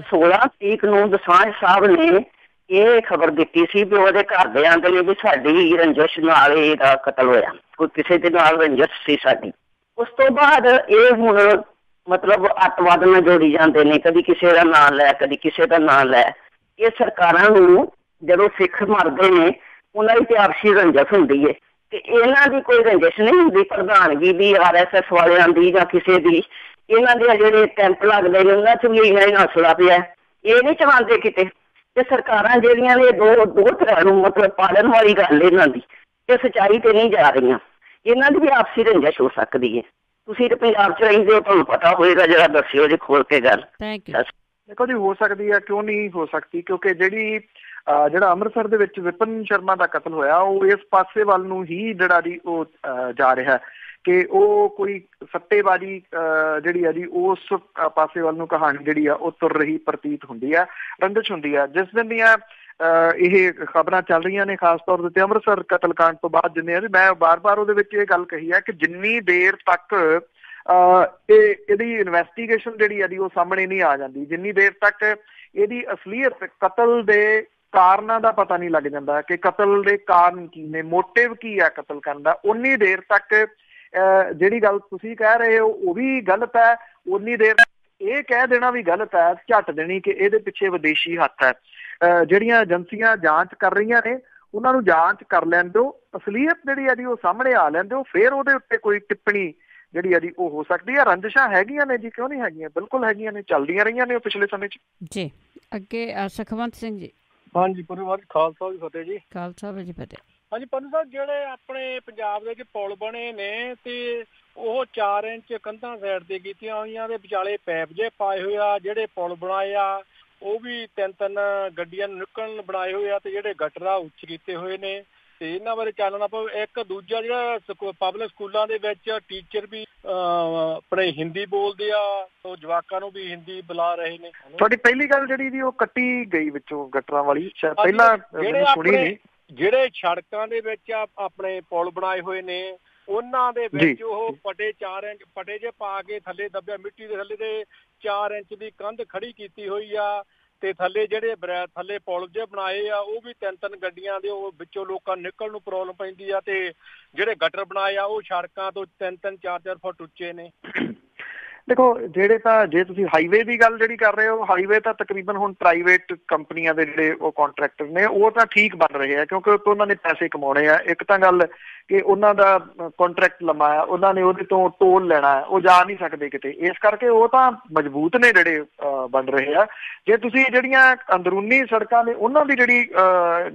16 ਤਰੀਕ ਨੂੰ ਦਸਾਂਝ ਸਾਹਿਬ ਨੇ ਇਹ ਖਬਰ ਦਿੱਤੀ ਸੀ ਵੀ ਉਹਦੇ ਘਰ ਦੇ ਆਂਦੇ ਨੇ ਵੀ ਸਾਡੀ ਰੰਜਿਸ਼ ਨਾਲ ਇਹਦਾ ਕਤਲ ਹੋਇਆ, ਕੋਈ ਕਿਸੇ ਦੇ ਨਾਲ ਰੰਜਿਸ਼ ਸੀ ਸਾਡੀ। ਉਸ ਤੋਂ ਬਾਅਦ ਇਹ ਹੁਣ ਮਤਲਬ ਅੱਤਵਾਦ ਨਾਲ ਜੋੜੀ ਜਾਂਦੇ ਨੇ, ਕਦੀ ਕਿਸੇ ਦਾ ਨਾਂ ਲੈ, ਕਦੀ ਕਿਸੇ ਦਾ ਨਾਂ ਲੈ। ਇਹ ਸਰਕਾਰਾਂ ਨੂੰ ਜਦੋਂ ਸਿੱਖ ਮਰਦੇ ਨੇ ਉਹਨਾਂ ਦੀ ਤੇ ਆਪਸੀ ਰੰਜਿਸ਼ ਹੁੰਦੀ ਹੈ, ਤੇ ਇਹਨਾਂ ਦੀ ਕੋਈ ਰੰਜਿਸ਼ ਨਹੀਂ ਹੁੰਦੀ ਪ੍ਰਧਾਨਗੀ ਦੀ, RSS ਵਾਲਿਆਂ ਦੀ ਜਾਂ ਕਿਸੇ ਦੀ। ਇਹਨਾਂ ਦੇ ਜਿਹੜੇ ਕੈਂਪ ਲੱਗਦੇ ਨੇ ਉਹਨਾਂ 'ਚ ਵੀ ਇਹਨਾਂ ਹੀ ਹੌਸਲਾ ਪਿਆ, ਇਹ ਨਹੀਂ ਚਾਹੁੰਦੇ ਕਿਤੇ। ਤੇ ਸਰਕਾਰਾਂ ਜਿਹੜੀਆਂ ਨੇ ਦੋ ਤਰ੍ਹਾਂ ਨੂੰ ਮਤਲਬ ਪਾਲਣ ਵਾਲੀ ਗੱਲ ਇਹਨਾਂ ਦੀ, ਤੇ ਸੱਚਾਈ ਤੇ ਨਹੀਂ ਜਾ ਰਹੀਆਂ। ਇਹਨਾਂ ਦੀ ਵੀ ਆਪਸੀ ਰੰਜਿਸ਼ ਹੋ ਸਕਦੀ ਹੈ। ਤੁਸੀਂ ਤੇ ਪੰਜਾਬ 'ਚ ਰਹਿੰਦੇ ਹੋ, ਤੁਹਾਨੂੰ ਪਤਾ ਹੋਏਗਾ, ਜਿਹੜਾ ਦੱਸਿਓ ਜੀ ਖੋਲ ਕੇ ਗੱਲ। ਦੇਖੋ ਜੀ, ਹੋ ਸਕਦੀ ਹੈ, ਕਿਉਂ ਨਹੀਂ ਹੋ ਸਕਦੀ, ਕਿਉਂਕਿ ਜਿਹੜਾ ਅੰਮ੍ਰਿਤਸਰ ਦੇ ਵਿੱਚ ਵਿਪਨ ਸ਼ਰਮਾ ਦਾ ਕਤਲ ਹੋਇਆ ਉਹ ਇਸ ਪਾਸੇ ਵੱਲ ਨੂੰ ਹੀ ਜਿਹੜਾ ਜੀ ਉਹ ਜਾ ਰਿਹਾ ਕਿ ਉਹ ਕੋਈ ਸੱਟੇਬਾਜ਼ੀ ਜਿਹੜੀ ਆ ਜੀ ਉਸ ਪਾਸੇ ਵੱਲ ਨੂੰ ਕਹਾਣੀ ਜਿਹੜੀ ਆ ਉਹ ਤੁਰ ਰਹੀ ਪ੍ਰਤੀਤ ਹੁੰਦੀ ਆ, ਰੰਜਿਸ਼ ਹੁੰਦੀ ਆ। ਜਿਸ ਦਿਨ ਦੀਆਂ ਇਹ ਖਬਰਾਂ ਚੱਲ ਰਹੀਆਂ ਨੇ, ਖਾਸ ਤੌਰ ਦੇ ਉੱਤੇ ਅੰਮ੍ਰਿਤਸਰ ਕਤਲਕਾਂਡ ਤੋਂ ਬਾਅਦ ਜਿੰਨੇ ਆ, ਮੈਂ ਬਾਰ-ਬਾਰ ਉਹਦੇ ਵਿੱਚ ਇਹ ਗੱਲ ਕਹੀ ਹੈ ਕਿ ਜਿੰਨੀ ਦੇਰ ਤੱਕ ਇਹਦੀ ਇਨਵੈਸਟੀਗੇਸ਼ਨ ਜਿਹੜੀ ਆ ਜੀ ਉਹ ਸਾਹਮਣੇ ਨਹੀਂ ਆ ਜਾਂਦੀ, ਜਿੰਨੀ ਦੇਰ ਤੱਕ ਇਹਦੀ ਅਸਲੀਅਤ ਕਤਲ ਦੇ ਕਾਰਨਾਂ ਦਾ ਪਤਾ ਨਹੀਂ ਲੱਗ ਜਾਂਦਾ ਕਿ ਕਤਲ ਦੇ ਕਾਰਨ ਕੀ ਨੇ, ਮੋਟਿਵ ਕੀ ਆ ਕਤਲ ਕਰਨ ਦਾ, ਉਨੀ ਦੇਰ ਤੱਕ ਜਿਹੜੀ ਗੱਲ ਤੁਸੀਂ ਕਹਿ ਰਹੇ ਹੋ ਉਹ ਵੀ ਗਲਤ ਹੈ, ਉਨੀ ਦੇਰ ਇਹ ਕਹਿ ਦੇਣਾ ਵੀ ਗਲਤ ਹੈ, ਝੱਟ ਦੇਣੀ ਕਿ ਇਹਦੇ ਪਿੱਛੇ ਵਿਦੇਸ਼ੀ ਹੱਥ ਹੈ। ਜਿਹੜੀਆਂ ਏਜੰਸੀਆਂ ਜਾਂਚ ਕਰ ਰਹੀਆਂ ਨੇ ਉਹਨਾਂ ਨੂੰ ਜਾਂਚ ਕਰ ਲੈਣ ਦਿਓ, ਅਸਲੀਅਤ ਜਿਹੜੀ ਆ ਜੀ ਉਹ ਸਾਹਮਣੇ ਆ ਲੈਣ ਦਿਓ, ਫਿਰ ਉਹਦੇ ਉੱਤੇ ਕੋਈ ਟਿੱਪਣੀ ਜਿਹੜੀ ਆ ਜੀ ਉਹ ਹੋ ਸਕਦੀ ਹੈ। ਰੰਜਿਸ਼ਾਂ ਹੈਗੀਆਂ ਨੇ ਜੀ, ਕਿਉਂ ਨਹੀਂ ਹੈਗੀਆਂ, ਬਿਲਕੁਲ ਹੈਗੀਆਂ ਨੇ, ਚੱਲਦੀਆਂ ਰਹੀਆਂ ਨੇ ਉਹ ਪਿਛਲੇ ਸਮੇਂ 'ਚ ਜੀ। ਅੱਗੇ ਸੁਖਵੰਤ ਸਿੰਘ ਜੀ। ਹਾਂਜੀ, ਪਰਿਵਾਰ ਖਾਲਸਾ ਜੀ ਫਤਿਹ ਜੀ। ਖਾਲਸਾ ਜੀ ਫਤਿਹ। ਹਾਂਜੀ ਪੰਨੂ ਸਾਹਿਬ, ਜਿਹੜੇ ਆਪਣੇ ਪੰਜਾਬ ਦੇ ਵਿੱਚ ਪੁਲ ਬਣੇ ਨੇ ਤੇ ਉਹ 4 ਇੰਚ ਕੰਧਾਂ ਸਾਈਡ ਤੇ ਕੀਤੀਆਂ ਹੋਈਆਂ, ਦੇ ਵਿਚਾਲੇ ਪੈਪ ਜੇ ਪਾਏ ਹੋਏ ਆ, ਜਿਹੜੇ ਪੁਲ ਬਣਾਏ ਆ ਉਹ ਵੀ 3-3 ਗੱਡੀਆਂ ਨਿਕਲਣ ਬਣਾਏ ਹੋਏ ਆ, ਤੇ ਜਿਹੜੇ ਗਟਰ ਆ ਉੱਚ ਕੀਤੇ ਹੋਏ ਨੇ, ਤੇ ਇਹਨਾਂ ਬਾਰੇ ਚਾਨਣਾ ਪਊ। ਇੱਕ ਦੂਜਾ ਜਿਹੜਾ ਪਬਲਿਕ ਸਕੂਲਾਂ ਦੇ ਵਿੱਚ ਟੀਚਰ ਵੀ ਆਪਣੇ ਹਿੰਦੀ ਬੋਲਦੇ ਆ, ਉਹ ਜਵਾਕਾਂ ਨੂੰ ਵੀ ਹਿੰਦੀ ਬੁਲਾ ਰਹੇ ਨੇ। ਤੁਹਾਡੀ ਪਹਿਲੀ ਗੱਲ ਜਿਹੜੀ ਜੀ ਉਹ ਕੱਟੀ ਗਈ ਵਿੱਚੋਂ ਗਟਰਾਂ ਵਾਲੀ, ਪਹਿਲਾਂ ਸੁਣੀ ਨਹੀਂ। ਜਿਹੜੇ ਸੜਕਾਂ ਦੇ ਵਿੱਚ ਆਪਣੇ ਪੁਲ ਬਣਾਏ ਹੋਏ ਨੇ ਉਹਨਾਂ ਦੇ ਵਿੱਚ ਉਹ ਪਟੇ 4 ਇੰਚ ਪਟੇ ਜੇ ਪਾ ਕੇ ਥੱਲੇ ਦੱਬਿਆ, ਮਿੱਟੀ ਦੇ ਥੱਲੇ ਤੇ 4 ਇੰਚ ਦੀ ਕੰਧ ਖੜੀ ਕੀਤੀ ਹੋਈ ਆ, ਤੇ ਥੱਲੇ ਜਿਹੜੇ ਥੱਲੇ ਪੁਲ ਜੇ ਬਣਾਏ ਆ ਉਹ ਵੀ 3-3 ਗੱਡੀਆਂ ਦੇ, ਉਹ ਵਿੱਚੋਂ ਲੋਕਾਂ ਨੂੰ ਨਿਕਲਣ ਨੂੰ ਪ੍ਰੋਬਲਮ ਪੈਂਦੀ ਆ, ਤੇ ਜਿਹੜੇ ਗਟਰ ਬਣਾਏ ਆ ਉਹ ਸੜਕਾਂ ਤੋਂ 3-3 4-4 ਫੁੱਟ ਉੱਚੇ ਨੇ। ਦੇਖੋ, ਜਿਹੜੇ ਤਾਂ ਜੇ ਤੁਸੀਂ ਹਾਈਵੇ ਦੀ ਗੱਲ ਜਿਹੜੀ ਕਰ ਰਹੇ ਹੋ, ਹਾਈਵੇ ਤਾਂ ਤਕਰੀਬਨ ਹੁਣ ਪ੍ਰਾਈਵੇਟ ਕੰਪਨੀਆਂ ਦੇ ਜਿਹੜੇ ਉਹ ਕੰਟਰੈਕਟਰ ਨੇ ਉਹ ਤਾਂ ਠੀਕ ਬਣ ਰਹੇ ਆ, ਕਿਉਂਕਿ ਉਹਨਾਂ ਨੇ ਪੈਸੇ ਕਮਾਉਣੇ ਆ। ਇੱਕ ਤਾਂ ਗੱਲ ਕਿ ਉਹਨਾਂ ਦਾ ਕੰਟਰੈਕਟ ਲੰਮਾਇਆ, ਉਹਨਾਂ ਨੇ ਉਹਦੇ ਤੋਂ ਟੋਲ ਲੈਣਾ, ਉਹ ਜਾ ਨਹੀਂ ਸਕਦੇ ਕਿਤੇ, ਇਸ ਕਰਕੇ ਉਹ ਤਾਂ ਮਜ਼ਬੂਤ ਨੇ ਜਿਹੜੇ ਬਣ ਰਹੇ ਆ। ਜੇ ਤੁਸੀਂ ਜਿਹੜੀਆਂ ਅੰਦਰੂਨੀ ਸੜਕਾਂ ਨੇ ਉਹਨਾਂ ਦੀ ਜਿਹੜੀ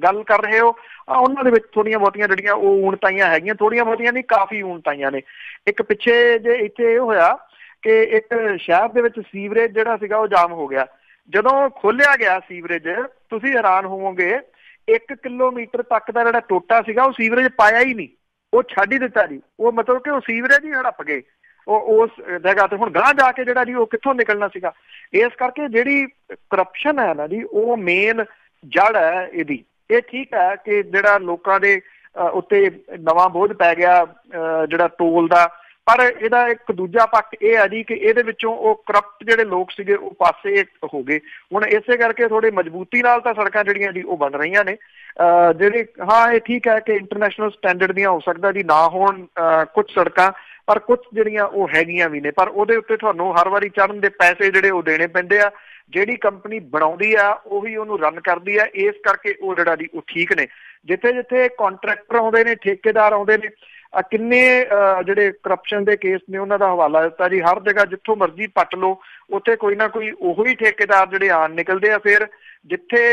ਗੱਲ ਕਰ ਰਹੇ ਹੋ, ਉਹਨਾਂ ਦੇ ਵਿੱਚ ਥੋੜ੍ਹੀਆਂ ਬਹੁਤੀਆਂ ਜਿਹੜੀਆਂ ਉਹ ਊਣਤਾਈਆਂ ਹੈਗੀਆਂ, ਥੋੜ੍ਹੀਆਂ ਬਹੁਤੀਆਂ ਨਹੀਂ, ਕਾਫੀ ਊਣਤਾਈਆਂ ਨੇ। ਇੱਕ ਪਿੱਛੇ ਜੇ ਇੱਥੇ ਇਹ ਹੋਇਆ ਕਿ ਇੱਕ ਸ਼ਹਿਰ ਦੇ ਵਿੱਚ ਸੀਵਰੇਜ ਜਿਹੜਾ ਸੀਗਾ ਉਹ ਜਾਮ ਹੋ ਗਿਆ। ਜਦੋਂ ਖੋਲਿਆ ਗਿਆ ਸੀਵਰੇਜ, ਤੁਸੀਂ ਹੈਰਾਨ ਹੋਵੋਗੇ 1 ਕਿਲੋਮੀਟਰ ਤੱਕ ਦਾ ਜਿਹੜਾ ਟੋਟਾ ਸੀਗਾ ਉਹ ਸੀਵਰੇਜ ਪਾਇਆ ਹੀ ਨਹੀਂ, ਉਹ ਛੱਡ ਹੀ ਦਿੱਤਾ ਜੀ। ਉਹ ਮਤਲਬ ਕਿ ਉਹ ਸੀਵਰੇਜ ਹੀ ਹੜੱਪ ਗਏ ਉਹ ਉਸ ਜਗ੍ਹਾ ਤੇ। ਹੁਣ ਗਾਂਹ ਜਾ ਕੇ ਜਿਹੜਾ ਜੀ ਉਹ ਕਿੱਥੋਂ ਨਿਕਲਣਾ ਸੀਗਾ। ਇਸ ਕਰਕੇ ਜਿਹੜੀ ਕਰਪਸ਼ਨ ਹੈ ਨਾ ਜੀ, ਉਹ ਮੇਨ ਜੜ ਹੈ ਇਹਦੀ। ਇਹ ਠੀਕ ਹੈ ਕਿ ਜਿਹੜਾ ਲੋਕਾਂ ਦੇ ਉੱਤੇ ਨਵਾਂ ਬੋਝ ਪੈ ਗਿਆ ਜਿਹੜਾ ਟੋਲ ਦਾ, ਪਰ ਇਹਦਾ ਇੱਕ ਦੂਜਾ ਪੱਖ ਇਹ ਹੈ ਜੀ ਕਿ ਇਹਦੇ ਵਿੱਚੋਂ ਉਹ ਕਰਪਟ ਜਿਹੜੇ ਲੋਕ ਸੀਗੇ ਉਹ ਪਾਸੇ ਹੋ ਗਏ। ਹੁਣ ਇਸੇ ਕਰਕੇ ਥੋੜੇ ਮਜ਼ਬੂਤੀ ਨਾਲ ਤਾਂ ਸੜਕਾਂ ਜਿਹੜੀਆਂ ਜੀ ਉਹ ਬਣ ਰਹੀਆਂ ਨੇ। ਜਿਹੜੇ ਹਾਂ ਇਹ ਠੀਕ ਹੈ ਕਿ ਇੰਟਰਨੈਸ਼ਨਲ ਸਟੈਂਡਰਡ ਦੀਆਂ ਹੋ ਸਕਦਾ ਜੀ ਨਾ ਹੋਣ ਕੁਝ ਸੜਕਾਂ, ਪਰ ਕੁਝ ਜਿਹੜੀਆਂ ਉਹ ਹੈਗੀਆਂ ਵੀ ਨੇ। ਪਰ ਉਹਦੇ ਉੱਤੇ ਤੁਹਾਨੂੰ ਹਰ ਵਾਰੀ ਚੜ੍ਹਨ ਦੇ ਪੈਸੇ ਜਿਹੜੇ ਉਹ ਦੇਣੇ ਪੈਂਦੇ ਆ। ਜਿਹੜੀ ਕੰਪਨੀ ਬਣਾਉਂਦੀ ਆ ਉਹੀ ਉਹਨੂੰ ਰਨ ਕਰਦੀ ਆ, ਇਸ ਕਰਕੇ ਉਹ ਜਿਹੜਾ ਜੀ ਉਹ ਠੀਕ ਨੇ। ਜਿੱਥੇ ਜਿੱਥੇ ਕਾਂਟਰੈਕਟਰ ਆਉਂਦੇ ਨੇ, ਠੇਕੇਦਾਰ ਆਉਂਦੇ ਨੇ, ਕਿੰਨੇ ਜਿਹੜੇ ਕਰਪਸ਼ਨ ਦੇ ਕੇਸ ਨੇ ਉਹਨਾਂ ਦਾ ਹਵਾਲਾ ਦਿੱਤਾ ਜੀ। ਹਰ ਜਗ੍ਹਾ ਜਿੱਥੋਂ ਮਰਜ਼ੀ ਪੱਟ ਲਓ ਉੱਥੇ ਕੋਈ ਨਾ ਕੋਈ ਉਹੀ ਠੇਕੇਦਾਰ ਜਿਹੜੇ ਆਣ ਨਿਕਲਦੇ ਆ। ਫਿਰ ਜਿੱਥੇ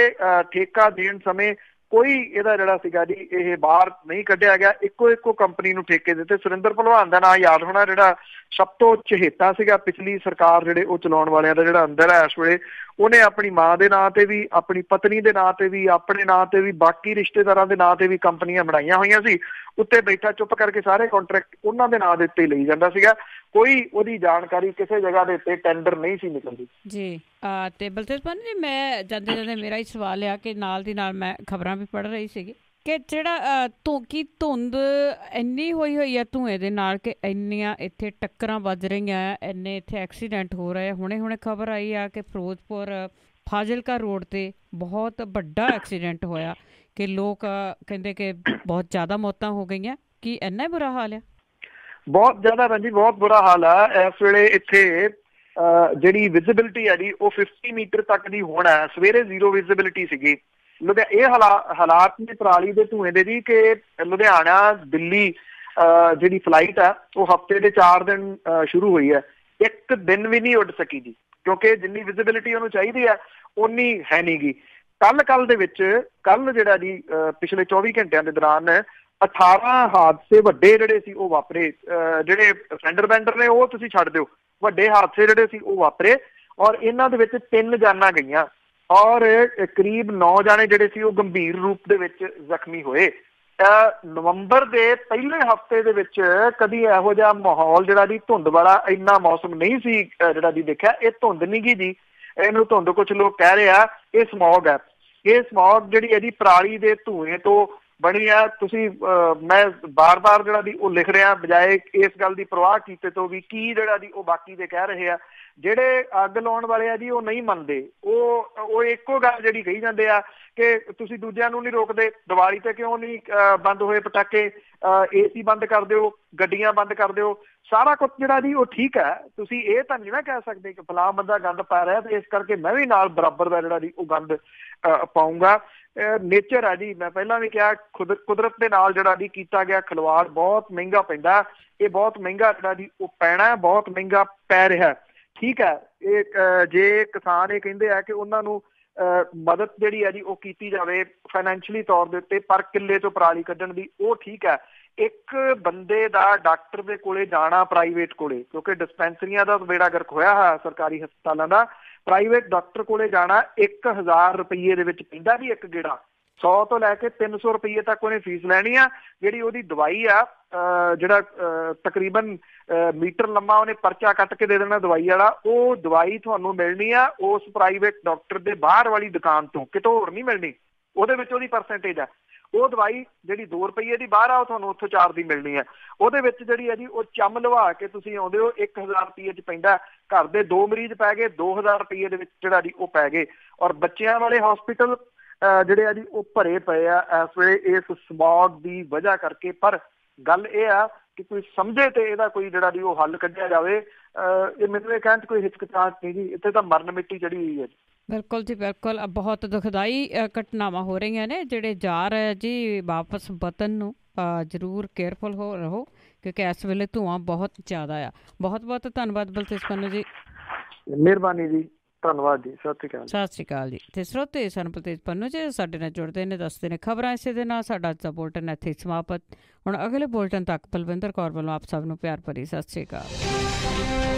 ਠੇਕਾ ਦੇਣ ਸਮੇਂ ਕੋਈ ਇਹਦਾ ਜਿਹੜਾ ਸੀਗਾ ਜੀ ਇਹ ਬਾਹਰ ਨਹੀਂ ਕੱਢਿਆ ਗਿਆ, ਇੱਕੋ ਕੰਪਨੀ ਨੂੰ ਠੇਕੇ ਦਿੱਤੇ। ਸੁਰਿੰਦਰ ਭਲਵਾਨ ਦਾ ਨਾਂ ਯਾਦ ਹੋਣਾ, ਜਿਹੜਾ ਸਭ ਤੋਂ ਚਹੇਤਾ ਸੀਗਾ ਪਿਛਲੀ ਸਰਕਾਰ ਜਿਹੜੇ ਉਹ ਚਲਾਉਣ ਵਾਲਿਆਂ ਦਾ, ਜਿਹੜਾ ਅੰਦਰ ਹੈ ਇਸ ਵੇਲੇ। ਉਹਨੇ ਆਪਣੀ ਮਾਂ ਦੇ ਨਾਂ ਤੇ ਵੀ, ਆਪਣੀ ਪਤਨੀ ਦੇ ਨਾਂ ਤੇ ਵੀ, ਆਪਣੇ ਨਾਂ ਤੇ ਵੀ, ਬਾਕੀ ਰਿਸ਼ਤੇਦਾਰਾਂ ਦੇ ਨਾਂ ਤੇ ਵੀ ਕੰਪਨੀਆਂ ਬਣਾਈਆਂ ਹੋਈਆਂ ਸੀ। ਉੱਤੇ ਬੈਠਾ ਚੁੱਪ ਕਰਕੇ ਸਾਰੇ ਕੰਟਰੈਕਟ ਉਹਨਾਂ ਦੇ ਨਾਂ ਦੇ ਉੱਤੇ ਲਈ ਜਾਂਦਾ ਸੀਗਾ। ਕੋਈ ਉਹਦੀ ਜਾਣਕਾਰੀ ਕਿਸੇ ਜਗ੍ਹਾ ਦੇ ਉੱਤੇ ਟੈਂਡਰ ਨਹੀਂ ਸੀ ਨਿਕਲਦੀ ਜੀ। ਤੇ ਬਲਤੇਜ ਪੰਨੂ ਜੀ, ਮੈਂ ਜਾਂਦੇ ਮੇਰਾ ਹੀ ਸਵਾਲ ਆ ਕਿ ਨਾਲ ਦੀ ਨਾਲ ਮੈਂ ਖਬਰਾਂ ਵੀ ਪੜ੍ਹ ਰਹੀ ਸੀਗੀ ਕਿ ਜਿਹੜਾ ਧੁੰਦ ਇੰਨੀ ਹੋਈ ਆ ਧੂੰਏ ਦੇ ਨਾਲ ਕਿ ਇੰਨੀਆਂ ਇੱਥੇ ਟੱਕਰਾਂ ਵੱਜ ਰਹੀਆਂ, ਇੰਨੇ ਇੱਥੇ ਐਕਸੀਡੈਂਟ ਹੋ ਰਹੇ। ਹੁਣੇ ਖਬਰ ਆਈ ਆ ਕਿ ਫਿਰੋਜ਼ਪੁਰ ਫਾਜ਼ਿਲਕਾ ਰੋਡ ਤੇ ਬਹੁਤ ਵੱਡਾ ਐਕਸੀਡੈਂਟ ਹੋਇਆ ਕਿ ਲੋਕ ਕਹਿੰਦੇ ਕਿ ਬਹੁਤ ਜ਼ਿਆਦਾ ਮੌਤਾਂ ਹੋ ਗਈਆਂ। ਕੀ ਇੰਨਾ ਬੁਰਾ ਹਾਲ ਆ? ਬਹੁਤ ਜ਼ਿਆਦਾ ਭੈਣ ਜੀ, ਬਹੁਤ ਬੁਰਾ ਹਾਲ ਆ ਇਸ ਵੇਲੇ। ਇੱਥੇ ਜਿਹੜੀ ਵਿਜ਼ਿਬਿਲਿਟੀ ਹੈ ਜੀ ਉਹ 50 ਮੀਟਰ ਤੱਕ ਦੀ ਹੁਣ ਹੈ। ਸਵੇਰੇ 0 ਵਿਜ਼ਿਬਿਲਿਟੀ ਸੀਗੀ। ਇਹ ਹਾਲਾਤ ਨੇ ਪਰਾਲੀ ਦੇ ਧੂਏ ਦੇ ਜੀ ਕਿ ਲੁਧਿਆਣਾ ਦਿੱਲੀ ਜਿਹੜੀ ਫਲਾਈਟ ਆ ਉਹ ਹਫ਼ਤੇ ਦੇ 4 ਦਿਨ ਸ਼ੁਰੂ ਹੋਈ ਹੈ, ਇੱਕ ਦਿਨ ਵੀ ਨਹੀਂ ਉੱਡ ਸਕੀ ਜੀ, ਕਿਉਂਕਿ ਜਿੰਨੀ ਵਿਜ਼ਿਬਿਲਿਟੀ ਉਹਨੂੰ ਚਾਹੀਦੀ ਆ ਓਨੀ ਹੈ ਨੀ ਗੀ। ਕੱਲ ਦੇ ਵਿੱਚ ਜਿਹੜਾ ਜੀ ਪਿਛਲੇ 24 ਘੰਟਿਆਂ ਦੇ ਦੌਰਾਨ 18 ਹਾਦਸੇ ਵੱਡੇ ਜਿਹੜੇ ਸੀ ਉਹ ਵਾਪਰੇ। ਜਿਹੜੇ ਫੈਂਡਰ ਬੈਂਡਰ ਨੇ ਉਹ ਤੁਸੀਂ ਛੱਡ ਦਿਓ, ਵੱਡੇ ਹਾਦਸੇ ਜਿਹੜੇ ਸੀ ਉਹ ਵਾਪਰੇ ਔਰ ਇਹਨਾਂ ਦੇ ਵਿੱਚ 3 ਜਾਨਾਂ ਗਈਆਂ ਔਰ ਕਰੀਬ 9 ਜਾਣੇ ਜਿਹੜੇ ਸੀ ਉਹ ਗੰਭੀਰ ਰੂਪ ਦੇ ਵਿੱਚ ਜ਼ਖਮੀ ਹੋਏ। ਨਵੰਬਰ ਦੇ ਪਹਿਲੇ ਹਫ਼ਤੇ ਦੇ ਵਿੱਚ ਕਦੀ ਇਹੋ ਜਿਹਾ ਮਾਹੌਲ ਜਿਹੜਾ ਜੀ ਧੁੰਦ ਵਾਲਾ ਇੰਨਾ ਮੌਸਮ ਨਹੀਂ ਸੀ ਜਿਹੜਾ ਜੀ ਦੇਖਿਆ। ਇਹ ਧੁੰਦ ਨਹੀਂ ਗੀ ਜੀ, ਇਹਨੂੰ ਧੁੰਦ ਕੁਛ ਲੋਕ ਕਹਿ ਰਹੇ ਆ, ਇਹ ਸਮੌਗ ਹੈ। ਇਹ ਸਮੌਗ ਜਿਹੜੀ ਇਹਦੀ ਪਰਾਲੀ ਦੇ ਧੂਏ ਤੋਂ ਬਣੀ ਆ। ਤੁਸੀਂ ਮੈਂ ਬਾਰ-ਬਾਰ ਜਿਹੜਾ ਦੀ ਉਹ ਲਿਖ ਰਿਹਾ ਬਜਾਏ ਇਸ ਗੱਲ ਦੀ ਪਰਵਾਹ ਕੀਤੇ ਤੋਂ ਵੀ ਕੀ ਜਿਹੜਾ ਦੀ ਉਹ ਬਾਕੀ ਦੇ ਕਹਿ ਰਹੇ ਆ। ਜਿਹੜੇ ਅੱਗ ਲਾਉਣ ਵਾਲੇ ਆ ਜੀ ਉਹ ਨਹੀਂ ਮੰਨਦੇ। ਉਹ ਇੱਕੋ ਗੱਲ ਜਿਹੜੀ ਕਹੀ ਜਾਂਦੇ ਆ ਕਿ ਤੁਸੀਂ ਦੂਜਿਆਂ ਨੂੰ ਨਹੀਂ ਰੋਕਦੇ, ਦੀਵਾਲੀ ਤੇ ਕਿਉਂ ਨਹੀਂ ਬੰਦ ਹੋਏ ਪਟਾਕੇ, AC ਬੰਦ ਕਰ ਦਿਓ, ਗੱਡੀਆਂ ਬੰਦ ਕਰ ਦਿਓ। ਸਾਰਾ ਕੁਛ ਜਿਹੜਾ ਜੀ ਉਹ ਠੀਕ ਹੈ। ਤੁਸੀਂ ਇਹ ਤਾਂ ਨਹੀਂ ਨਾ ਕਹਿ ਸਕਦੇ ਕਿ ਫਲਾਣਾ ਬੰਦਾ ਗੰਦ ਪਾ ਰਿਹਾ ਤੇ ਇਸ ਕਰਕੇ ਮੈਂ ਵੀ ਨਾਲ ਬਰਾਬਰ ਦਾ ਜਿਹੜਾ ਜੀ ਉਹ ਗੰਦ ਪਾਊਂਗਾ। ਨੇਚਰ ਹੈ ਜੀ, ਮੈਂ ਪਹਿਲਾਂ ਵੀ ਕਿਹਾ ਕੁਦਰਤ ਦੇ ਨਾਲ ਜਿਹੜਾ ਜੀ ਕੀਤਾ ਗਿਆ ਖਿਲਵਾੜ ਬਹੁਤ ਮਹਿੰਗਾ ਪੈਂਦਾ। ਇਹ ਬਹੁਤ ਮਹਿੰਗਾ ਜਿਹੜਾ ਜੀ ਉਹ ਪੈਣਾ, ਬਹੁਤ ਮਹਿੰਗਾ ਪੈ ਰਿਹਾ। ਠੀਕ ਹੈ, ਇਹ ਜੇ ਕਿਸਾਨ ਇਹ ਕਹਿੰਦੇ ਆ ਕਿ ਉਹਨਾਂ ਨੂੰ ਮਦਦ ਜਿਹੜੀ ਹੈ ਜੀ ਉਹ ਕੀਤੀ ਜਾਵੇ ਫਾਈਨੈਂਸ਼ੀਅਲੀ ਤੌਰ ਦੇ ਉੱਤੇ ਪਰ ਕਿੱਲੇ ਤੋਂ ਪਰਾਲੀ ਕੱਢਣ ਦੀ, ਉਹ ਠੀਕ ਹੈ। ਇੱਕ ਬੰਦੇ ਦਾ ਡਾਕਟਰ ਦੇ ਕੋਲੇ ਜਾਣਾ ਪ੍ਰਾਈਵੇਟ ਕੋਲੇ, ਕਿਉਂਕਿ ਡਿਸਪੈਂਸਰੀਆਂ ਦਾ ਬੇੜਾ ਗਰਕ ਹੋਇਆ ਹੋਇਆ ਸਰਕਾਰੀ ਹਸਪਤਾਲਾਂ ਦਾ, ਪ੍ਰਾਈਵੇਟ ਡਾਕਟਰ ਕੋਲੇ ਜਾਣਾ 1000 ਰੁਪਈਏ ਦੇ ਵਿੱਚ ਪੈਂਦਾ ਜੀ ਇੱਕ ਗੇੜਾ। 100 ਤੋਂ ਲੈ ਕੇ 300 ਰੁਪਈਏ ਤੱਕ ਉਹਨੇ ਫੀਸ ਲੈਣੀ ਆ। ਜਿਹੜੀ ਉਹਦੀ ਦਵਾਈ ਆ ਜਿਹੜਾ ਤਕਰੀਬਨ ਮੀਟਰ ਲੰਮਾ ਉਹਨੇ ਪਰਚਾ ਕੱਟ ਕੇ ਦੇ ਦੇਣਾ ਦਵਾਈ ਵਾਲਾ, ਉਹ ਦਵਾਈ ਤੁਹਾਨੂੰ ਮਿਲਣੀ ਆ ਉਸ ਪ੍ਰਾਈਵੇਟ ਡਾਕਟਰ ਦੇ ਬਾਹਰ ਵਾਲੀ ਦੁਕਾਨ ਤੋਂ, ਕਿਤੋਂ ਹੋਰ ਨਹੀਂ ਮਿਲਣੀ। ਉਹਦੇ ਵਿੱਚ ਉਹਦੀ ਪਰਸੈਂਟੇਜ ਆ। ਉਹ ਦਵਾਈ ਜਿਹੜੀ 2 ਰੁਪਈਏ ਦੀ ਬਾਹਰ ਆ ਉਹ ਤੁਹਾਨੂੰ ਉੱਥੋਂ 4 ਦੀ ਮਿਲਣੀ ਹੈ। ਉਹਦੇ ਵਿੱਚ ਜਿਹੜੀ ਹੈ ਜੀ ਉਹ ਚੰਮ ਲਵਾ ਕੇ ਤੁਸੀਂ ਆਉਂਦੇ ਹੋ 1000 ਰੁਪਈਏ 'ਚ ਪੈਂਦਾ। ਘਰ ਦੇ 2 ਮਰੀਜ਼ ਪੈ ਗਏ 2000 ਰੁਪਈਏ ਦੇ ਵਿੱਚ ਜਿਹੜਾ ਜੀ ਉਹ ਪੈ ਗਏ। ਔਰ ਬੱਚਿਆਂ ਵਾਲੇ ਹਸਪੀਟਲ ਜਿਹੜੇ ਆ ਜੀ ਉਹ ਭਰੇ ਪਏ ਆ ਇਸ ਵੇਲੇ ਇਸ ਸਮੌਗ ਦੀ ਵਜ੍ਹਾ ਕਰਕੇ। ਪਰ ਗੱਲ ਇਹ ਆ ਕਿ ਕੋਈ ਸਮਝੇ ਤੇ ਇਹਦਾ ਕੋਈ ਜਿਹੜਾ ਜੀ ਉਹ ਹੱਲ ਕੱਢਿਆ ਜਾਵੇ। ਇਹ ਮੈਨੂੰ ਇਹ ਕਹਿਣ 'ਚ ਕੋਈ ਹਿਚਕਚਾਹਟ ਨਹੀਂ ਜੀ, ਇੱਥੇ ਤਾਂ ਮਰਨ ਮਿੱਟੀ ਚੜੀ ਹੋਈ ਹੈ ਜੀ। ਬਿਲਕੁਲ ਜੀ ਬਿਲਕੁਲ। ਬਹੁਤ ਦੁਖਦਾਈ ਘਟਨਾਵਾਂ ਹੋ ਰਹੀਆਂ ਨੇ। ਜਿਹੜੇ ਜਾ ਰਹੇ ਜੀ ਵਾਪਸ ਵਤਨ ਨੂੰ ਜ਼ਰੂਰ ਕੇਅਰਫੁਲ ਰਹੋ ਕਿਉਂਕਿ ਇਸ ਵੇਲੇ ਧੂੰਆਂ ਬਹੁਤ ਜ਼ਿਆਦਾ ਆ। ਬਹੁਤ ਬਹੁਤ ਧੰਨਵਾਦ ਬਲਤੇਜ ਪੰਨੂ ਜੀ। ਮਿਹਰਬਾਨੀ ਜੀ, ਧੰਨਵਾਦ ਜੀ, ਸਤਿ ਸ਼੍ਰੀ ਅਕਾਲ ਜੀ। ਤੇ ਸਰੋਤੇ ਸਨ ਬਲਤੇਜ ਪੰਨੂ ਜੀ, ਸਾਡੇ ਨਾਲ ਜੁੜਦੇ ਨੇ, ਦੱਸਦੇ ਨੇ ਖਬਰਾਂ। ਇਸੇ ਦੇ ਨਾਲ ਸਾਡਾ ਅੱਜ ਦਾ ਬੁਲਟਨ ਇੱਥੇ ਸਮਾਪਤ। ਹੁਣ ਅਗਲੇ ਬੁਲਟਨ ਤੱਕ ਬਲਵਿੰਦਰ ਕੌਰ ਵੱਲੋਂ ਆਪ ਸਭ ਨੂੰ ਪਿਆਰ ਭਰੀ ਸਤਿ ਸ਼੍ਰੀ ਅਕਾਲ।